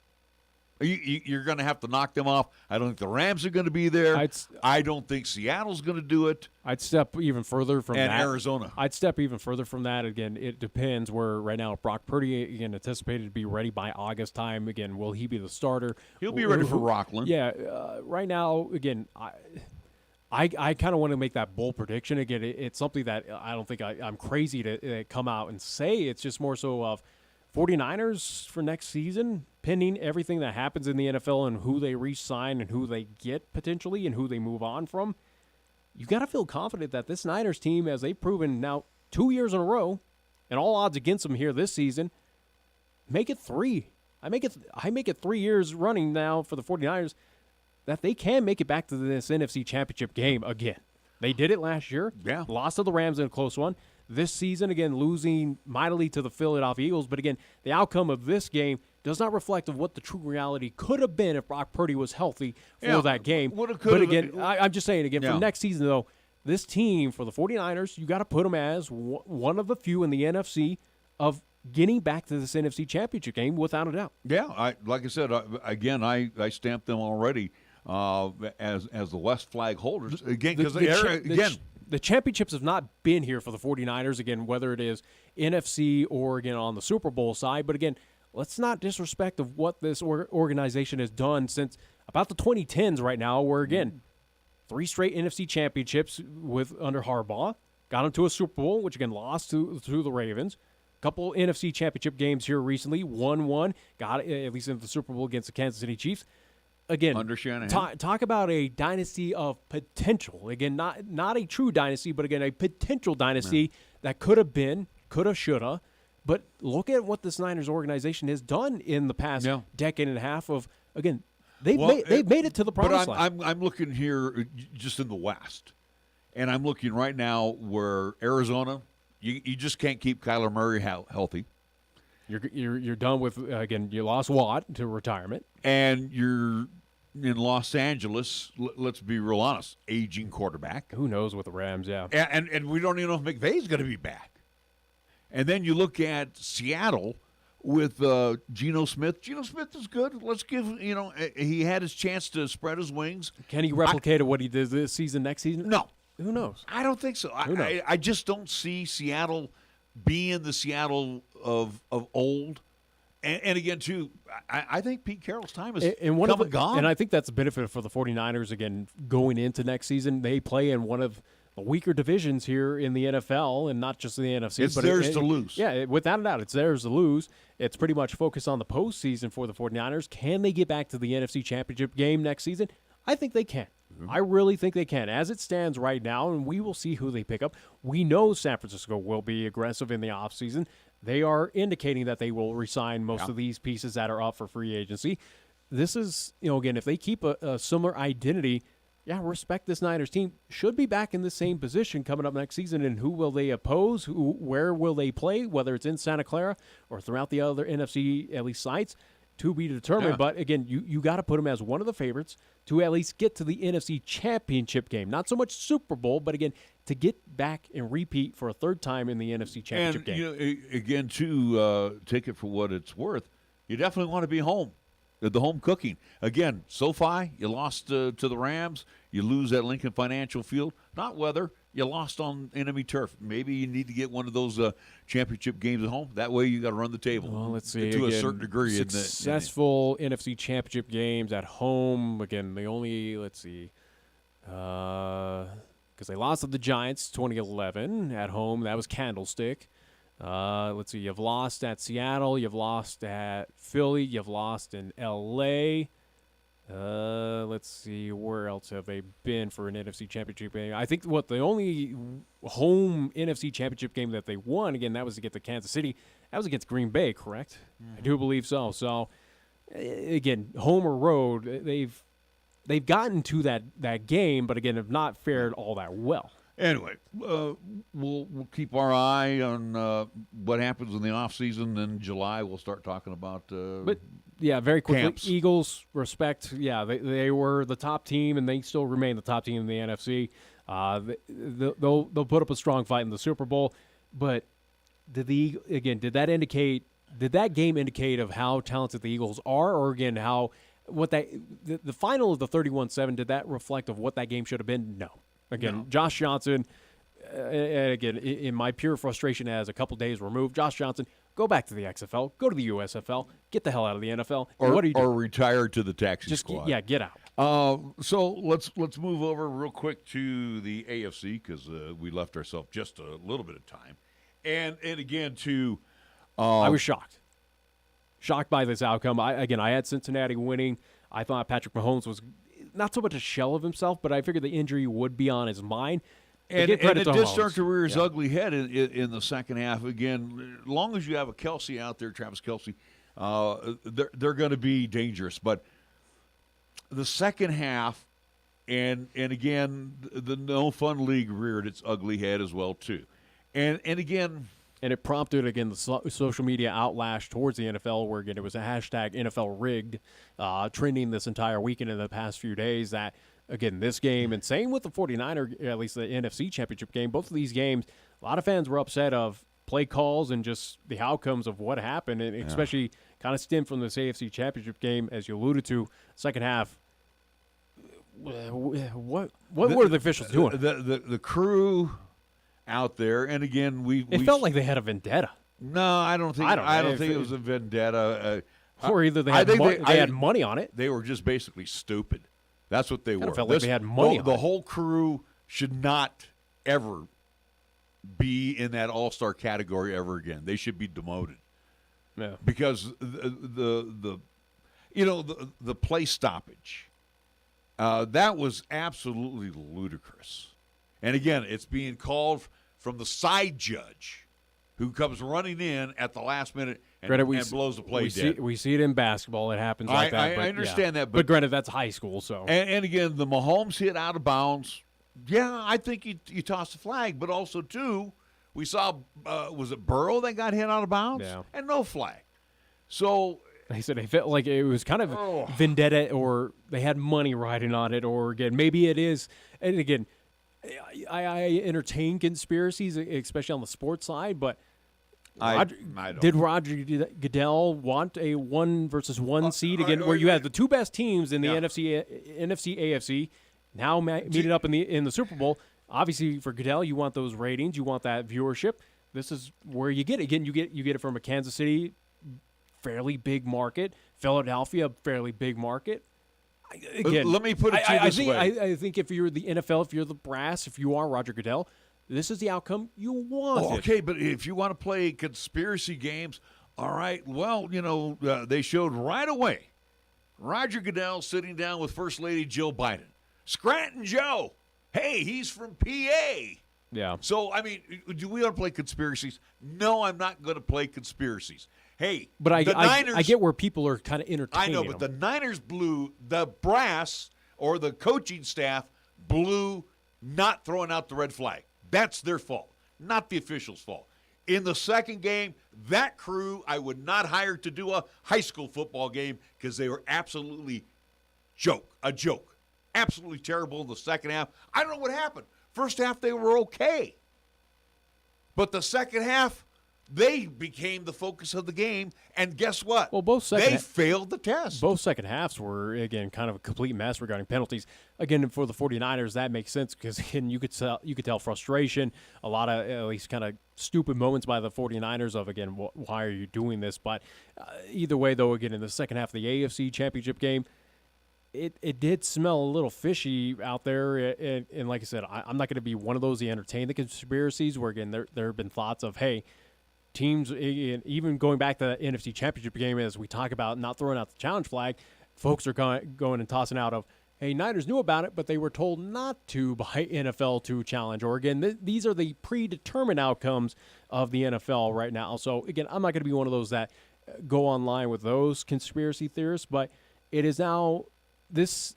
You're going to have to knock them off. I don't think the Rams are going to be there. I don't think Seattle's going to do it. I'd step even further from that. And Arizona. I'd step even further from that. Again, it depends where right now Brock Purdy, again, anticipated to be ready by August time. Again, will he be the starter? He'll be ready for Rockland. Yeah. Right now, again, I kind of want to make that bold prediction. Again, it's something that I don't think I'm crazy to come out and say. It's just more so of 49ers for next season, pending everything that happens in the NFL and who they re-sign and who they get potentially and who they move on from. You got to feel confident that this Niners team, as they've proven now 2 years in a row, and all odds against them here this season, make it 3. I make it 3 years running now for the 49ers that they can make it back to this NFC Championship game again. They did it last year. Yeah. Lost to the Rams in a close one. This season, again, losing mightily to the Philadelphia Eagles. But again, the outcome of this game does not reflect of what the true reality could have been if Brock Purdy was healthy for that game. But again, I'm just saying, again, for next season, though, this team for the 49ers, you got to put them as one of the few in the NFC of getting back to this NFC Championship game without a doubt. Yeah, like I said, again, I stamped them already as the West flag holders. Again, because the championships have not been here for the 49ers, again, whether it is NFC or, again, on the Super Bowl side. But, again, let's not disrespect of what this organization has done since about the 2010s right now, where, again, 3 straight NFC championships under Harbaugh, got them to a Super Bowl, which, again, lost to the Ravens. Couple NFC championship games here recently, 1-1, got at least into the Super Bowl against the Kansas City Chiefs. Again, under Shanahan. Talk about a dynasty of potential. Again, not a true dynasty, but again, a potential dynasty that could have been, could have, should have. But look at what this Niners organization has done in the past decade and a half of, again, they've made it to the promised land. I'm looking here just in the West, and I'm looking right now where Arizona, you just can't keep Kyler Murray healthy. You're done with, again, you lost Watt to retirement. And you're in Los Angeles, let's be real honest, aging quarterback. Who knows with the Rams, yeah. And we don't even know if McVay's going to be back. And then you look at Seattle with Geno Smith. Geno Smith is good. Let's give, he had his chance to spread his wings. Can he replicate what he did this season, next season? No. Who knows? I don't think so. I just don't see Seattle being the Seattle of old. And again, too, I think Pete Carroll's time is come and gone. And I think that's a benefit for the 49ers, again, going into next season. They play in one of the weaker divisions here in the NFL, and not just in the NFC. It's theirs to lose. Yeah, without a doubt, it's theirs to lose. It's pretty much focused on the postseason for the 49ers. Can they get back to the NFC Championship game next season? I think they can. I really think they can. As it stands right now, and we will see who they pick up. We know San Francisco will be aggressive in the offseason. They are indicating that they will resign most of these pieces that are up for free agency. This is, again, if they keep a similar identity, respect this Niners team. Should be back in the same position coming up next season. And who will they oppose? Where will they play? Whether it's in Santa Clara or throughout the other NFC at least sites, to be determined. Yeah. But again, you got to put them as one of the favorites to at least get to the NFC Championship game. Not so much Super Bowl, but again, to get back and repeat for a third time in the NFC Championship game. Again, to take it for what it's worth, you definitely want to be home. The home cooking. Again, SoFi, you lost to the Rams. You lose at Lincoln Financial Field. Not weather. You lost on enemy turf. Maybe you need to get one of those championship games at home. That way you got to run the table. Well, let's see. To again, a certain degree. Successful NFC Championship games at home. Again, they only, let's see, because they lost to the Giants 2011 at home. That was Candlestick. Let's see, you've lost at Seattle, you've lost at Philly, you've lost in L.A. Let's see, where else have they been for an NFC Championship game? I think the only home NFC Championship game that they won, again, that was against Kansas City. That was against Green Bay, correct? Mm-hmm. I do believe so. So, again, home or road, they've gotten to that game, but again, have not fared all that well. Anyway, we'll keep our eye on what happens in the offseason. In July, we'll start talking about very quickly, camps. Eagles, respect. Yeah, they were the top team, and they still remain the top team in the NFC. They'll put up a strong fight in the Super Bowl. But did that game indicate of how talented the Eagles are, or again, the final of the 31-7, did that reflect of what that game should have been? No. Again, no. Josh Johnson, and again, in my pure frustration as a couple days removed, Josh Johnson, go back to the XFL, go to the USFL, get the hell out of the NFL. What are you doing? Or retire to the taxi squad. Get out. So let's move over real quick to the AFC because we left ourselves just a little bit of time. And again, I was shocked by this outcome. I had Cincinnati winning. I thought Patrick Mahomes was not so much a shell of himself, but I figured the injury would be on his mind. And it did start to rear his ugly head in the second half. Again, as long as you have a Kelce out there, Travis Kelce, they're going to be dangerous. But the second half, and again, the No Fun League reared its ugly head as well, too. And again... And it prompted, again, the social media outlash towards the NFL, where, again, it was a hashtag NFL rigged trending this entire weekend in the past few days that, again, this game, and same with the 49er, at least the NFC Championship game, both of these games, a lot of fans were upset of play calls and just the outcomes of what happened, and especially kind of stemmed from this AFC Championship game, as you alluded to, second half. What were the officials doing? The crew out there, and again, we felt like they had a vendetta. No, I don't think it was a vendetta. Or either they had money on it. They were just basically stupid. That's what they were. Felt like they had money. The whole crew should not ever be in that all-star category ever again. They should be demoted. Yeah, because the play stoppage, that was absolutely ludicrous. And again, it's being called from the side judge who comes running in at the last minute and blows the play dead. We see it in basketball. It happens like that. I understand that. But granted, that's high school. So And again, the Mahomes hit out of bounds. Yeah, I think you tossed the flag. But also, too, we saw, was it Burrow that got hit out of bounds? Yeah. And no flag. So... They said they felt like it was kind of vendetta, or they had money riding on it, or, again, maybe it is. And, again... I entertain conspiracies, especially on the sports side, but did Roger Goodell want a 1-versus-1 seed again, where you had the two best teams in the NFC, AFC, now meeting up in the Super Bowl? Obviously, for Goodell, you want those ratings, you want that viewership. This is where you get it. Again, you get it from a Kansas City, fairly big market, Philadelphia, fairly big market. Again, let me put it to you this way. I think if you're the NFL, if you're the brass, if you are Roger Goodell, this is the outcome you want. Okay, but if you want to play conspiracy games, all right, well, they showed right away Roger Goodell sitting down with First Lady Jill Biden. Scranton Joe. Hey, he's from PA. Yeah. So, I mean, do we want to play conspiracies? No, I'm not going to play conspiracies. Hey, but the Niners, I get where people are kind of entertaining. I know, but the Niners blew the brass or the coaching staff blew not throwing out the red flag. That's their fault, not the officials' fault. In the second game, that crew I would not hire to do a high school football game because they were absolutely a joke. Absolutely terrible in the second half. I don't know what happened. First half, they were okay. But the second half, they became the focus of the game. And guess what? Well, they failed the test. Both second halves were, again, kind of a complete mess regarding penalties. Again, for the 49ers, that makes sense because, again, you could tell frustration, a lot of at least kind of stupid moments by the 49ers of, again, why are you doing this? But either way, though, again, in the second half of the AFC Championship game, it did smell a little fishy out there, and like I said, I'm not going to be one of those that entertain the conspiracies where, again, there have been thoughts of, hey, teams, even going back to the NFC Championship game as we talk about not throwing out the challenge flag, folks are going and tossing out of, hey, Niners knew about it, but they were told not to by NFL to challenge. Or, again, these are the predetermined outcomes of the NFL right now. So, again, I'm not going to be one of those that go online with those conspiracy theorists, but it is now this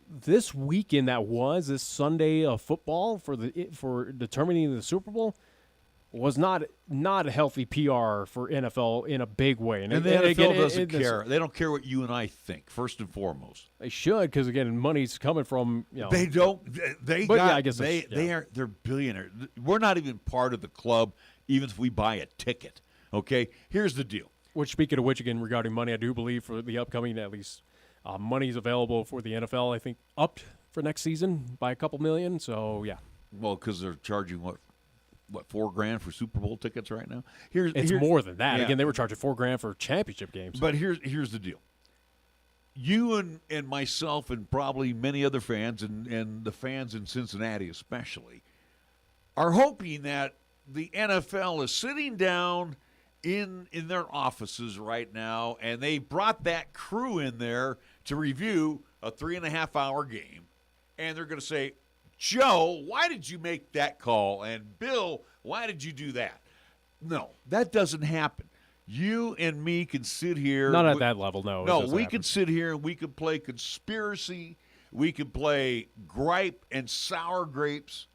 weekend this Sunday of football for determining the Super Bowl was not a healthy PR for NFL in a big way. And the NFL doesn't care. They don't care what you and I think, first and foremost. They should, because, again, money's coming from, They don't. They're billionaires. We're not even part of the club, even if we buy a ticket. Okay? Here's the deal. Which, speaking of which, again, regarding money, I do believe for the upcoming, at least, money's available for the NFL, I think, upped for next season by a couple million. So, yeah. Well, because they're charging, what, $4,000 for Super Bowl tickets right now? It's more than that. Yeah. Again, they were charging $4,000 for championship games. But here's the deal. You and myself and probably many other fans and the fans in Cincinnati especially are hoping that the NFL is sitting down in their offices right now, and they brought that crew in there to review a 3.5-hour game, and they're going to say, Joe, why did you make that call? And Bill, why did you do that? No, that doesn't happen. You and me can sit here. Not at that level, no. No, we can sit here and we can play conspiracy. We can play gripe and sour grapes.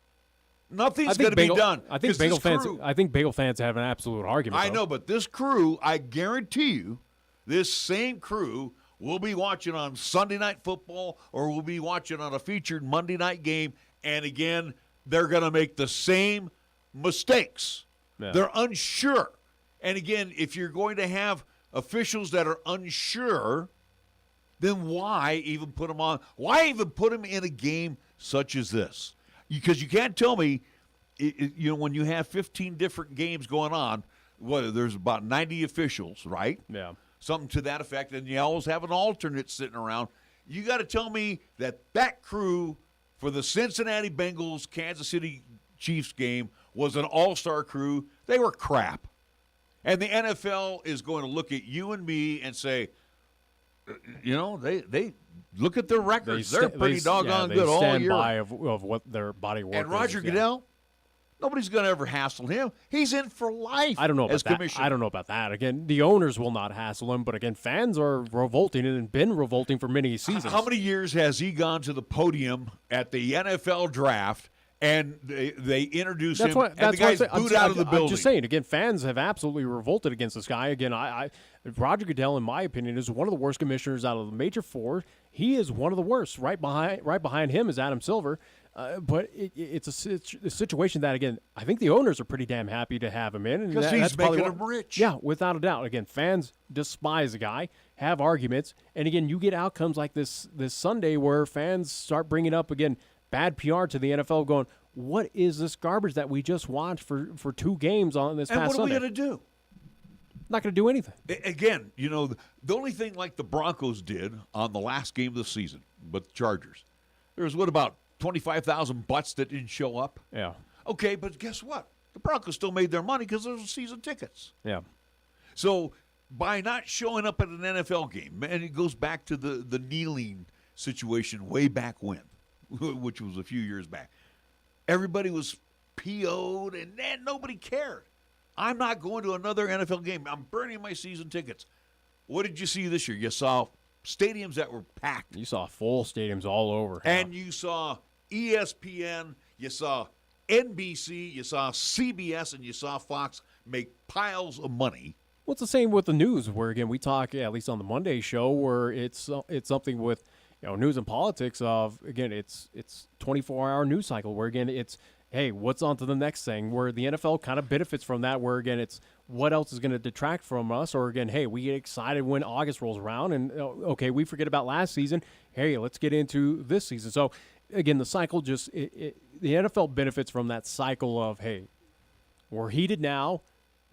Nothing's going to be done. I think Bagel fans have an absolute argument. I know, but this crew, I guarantee you, this same crew will be watching on Sunday Night Football or will be watching on a featured Monday night game, and again, they're going to make the same mistakes. Yeah. They're unsure. And again, if you're going to have officials that are unsure, then why even put them on? Why even put them in a game such as this? Because you can't tell me, when you have 15 different games going on, there's about 90 officials, right? Yeah. Something to that effect, and you always have an alternate sitting around. You got to tell me that crew for the Cincinnati Bengals Kansas City Chiefs game was an all-star crew. They were crap. And the NFL is going to look at you and me and say, they look at their records. They're pretty doggone good all year. They stand by of what their body work is. And Roger Goodell, nobody's going to ever hassle him. He's in for life. I don't know about that. I don't know about that. Again, the owners will not hassle him, but again, fans are revolting and have been revolting for many seasons. How many years has he gone to the podium at the NFL draft and they introduce him and the guy's booed out of the building? I'm just saying, again, fans have absolutely revolted against this guy. Again, Roger Goodell, in my opinion, is one of the worst commissioners out of the major four. He is one of the worst. Right behind him is Adam Silver. But it's a situation that, again, I think the owners are pretty damn happy to have him in. Because he's making them rich. Yeah, without a doubt. Again, fans despise the guy, have arguments. And, again, you get outcomes like this Sunday where fans start bringing up, again, bad PR to the NFL going, what is this garbage that we just watched for 2 games on this past Sunday? And what are we going to do? Not going to do anything. Again, the only thing like the Broncos did on the last game of the season with the Chargers, there was about 25,000 butts that didn't show up. Yeah. Okay, but guess what? The Broncos still made their money because those were season tickets. Yeah. So by not showing up at an NFL game, and it goes back to the kneeling situation way back when, which was a few years back. Everybody was PO'd, and nobody cared. I'm not going to another NFL game. I'm burning my season tickets. What did you see this year? You saw stadiums that were packed. You saw full stadiums all over. And you saw ESPN, you saw NBC, you saw CBS, and you saw Fox make piles of money. Well, it's the same with the news, where, again, we talk, at least on the Monday show, where it's something with, news and politics of, again, it's 24-hour news cycle, where, again, it's, hey, what's on to the next thing, where the NFL kind of benefits from that, where, again, it's what else is going to detract from us, or, again, hey, we get excited when August rolls around, and, okay, we forget about last season. Hey, let's get into this season. So, again, the cycle just the NFL benefits from that cycle of, hey, we're heated now,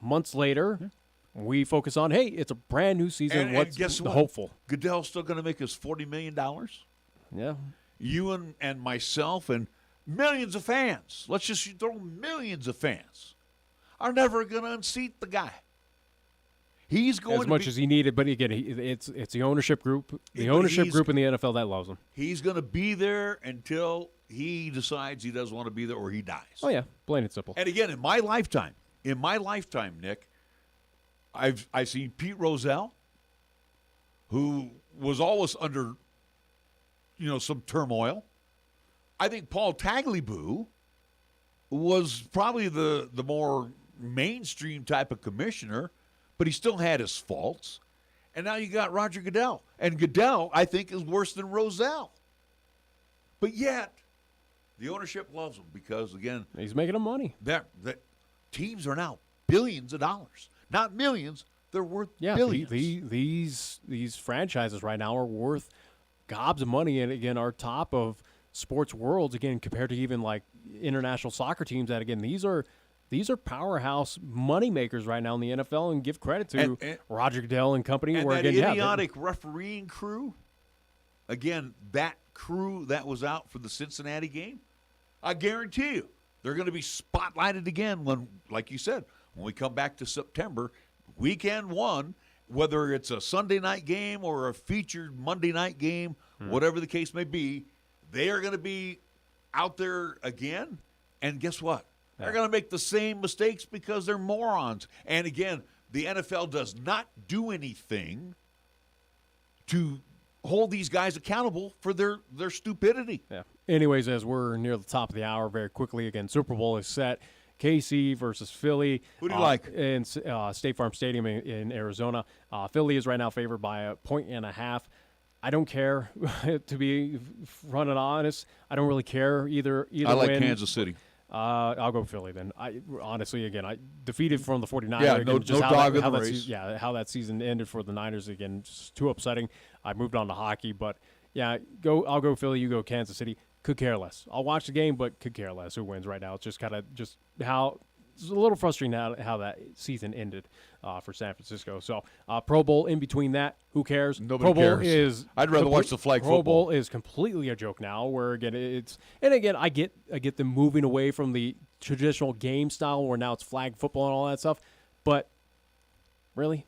months later, we focus on, hey, it's a brand new season. And what's guess what? hopeful? Goodell's still going to make us $40 million. Yeah. You and myself and millions of fans, let's just throw millions of fans, are never going to unseat the guy. He's going as much as he needed, but again, it's the ownership group, group in the NFL that loves him. He's going to be there until he decides he doesn't want to be there or he dies. Oh yeah, plain and simple. And again, in my lifetime, Nick, I've seen Pete Rozelle, who was always under, some turmoil. I think Paul Tagliabue was probably the more mainstream type of commissioner, but he still had his faults. And now you got Roger Goodell. And Goodell, I think, is worse than Rozelle. But yet, the ownership loves him because, again, he's making them money. The teams are now billions of dollars. Not millions. They're worth billions. These franchises right now are worth gobs of money, and, again, are top of sports worlds, again, compared to even, like, international soccer teams that, again, these are powerhouse money makers right now in the NFL, and give credit to Roger Goodell and company. And where, that again, idiotic refereeing crew, again, that crew that was out for the Cincinnati game, I guarantee you they're going to be spotlighted again when, like you said, when we come back to September, weekend one, whether it's a Sunday night game or a featured Monday night game, whatever the case may be, they are going to be out there again. And guess what? They're going to make the same mistakes because they're morons. And again, the NFL does not do anything to hold these guys accountable for their stupidity. Yeah. Anyways, as we're near the top of the hour, very quickly, again, Super Bowl is set. KC versus Philly. Who do you like? In State Farm Stadium in Arizona. Philly is right now favored by 1.5. I don't care, to be front and honest. I don't really care either I like win. Kansas City. I'll go Philly then. I honestly, again, I defeated from the 49ers. Yeah, again, no dog in the race. How that season ended for the Niners, again, just too upsetting. I moved on to hockey, but yeah, I'll go Philly, you go Kansas City. Could care less. I'll watch the game, but could care less who wins right now. It's just kind of how it's a little frustrating how that season ended for San Francisco. So Pro Bowl in between that, who cares? Nobody Pro Bowl cares. is I'd rather watch the flag Pro football. Bowl is completely a joke now. Where again I get them moving away from the traditional game style where now it's flag football and all that stuff. But really,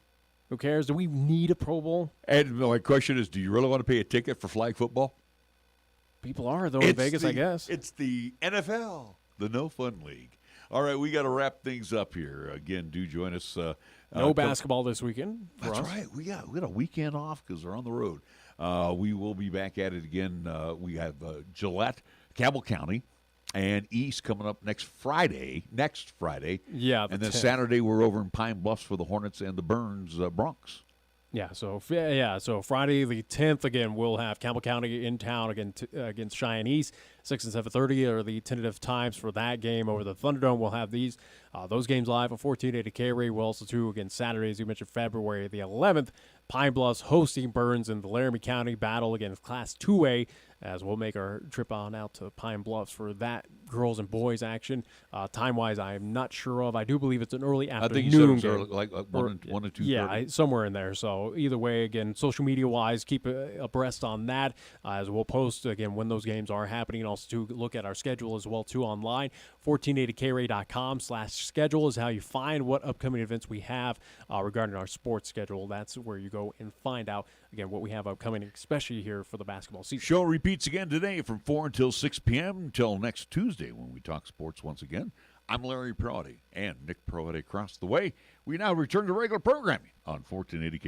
who cares? Do we need a Pro Bowl? And my question is, do you really want to pay a ticket for flag football? People are, though, in Vegas, I guess. It's the NFL, the No Fun League. All right, we got to wrap things up here. Again, do join us. No basketball this weekend for That's us. right. We got a weekend off because they're on the road. We will be back at it again. We have Gillette, Campbell County, and East coming up next Friday. Yeah. And then 10th. Saturday we're over in Pine Bluffs for the Hornets and the Burns Bronx. So Friday the 10th, again, we'll have Campbell County in town against Cheyenne East. 6 and 7:30 are the tentative times for that game over the Thunderdome. We'll have those games live on 1480 K-Ray. We'll also do, again, Saturday, as you mentioned, February the 11th, Pine Bluffs hosting Burns in the Laramie County battle against Class 2A, as we'll make our trip on out to Pine Bluffs for that girls and boys action. Time-wise, I'm not sure of. I do believe it's an early afternoon I think you said it was game. early, like 1 and 2:30. Yeah, somewhere in there. So either way, again, social media-wise, keep abreast on that as we'll post, again, when those games are happening, and also to look at our schedule as well, too, online. 1480kray.com/schedule is how you find what upcoming events we have regarding our sports schedule. That's where you go and find out, again, what we have upcoming, especially here for the basketball season. Show repeats again today from 4 until 6 p.m. until next Tuesday when we talk sports once again. I'm Larry Proietti and Nick Proietti across the way. We now return to regular programming on 1480K.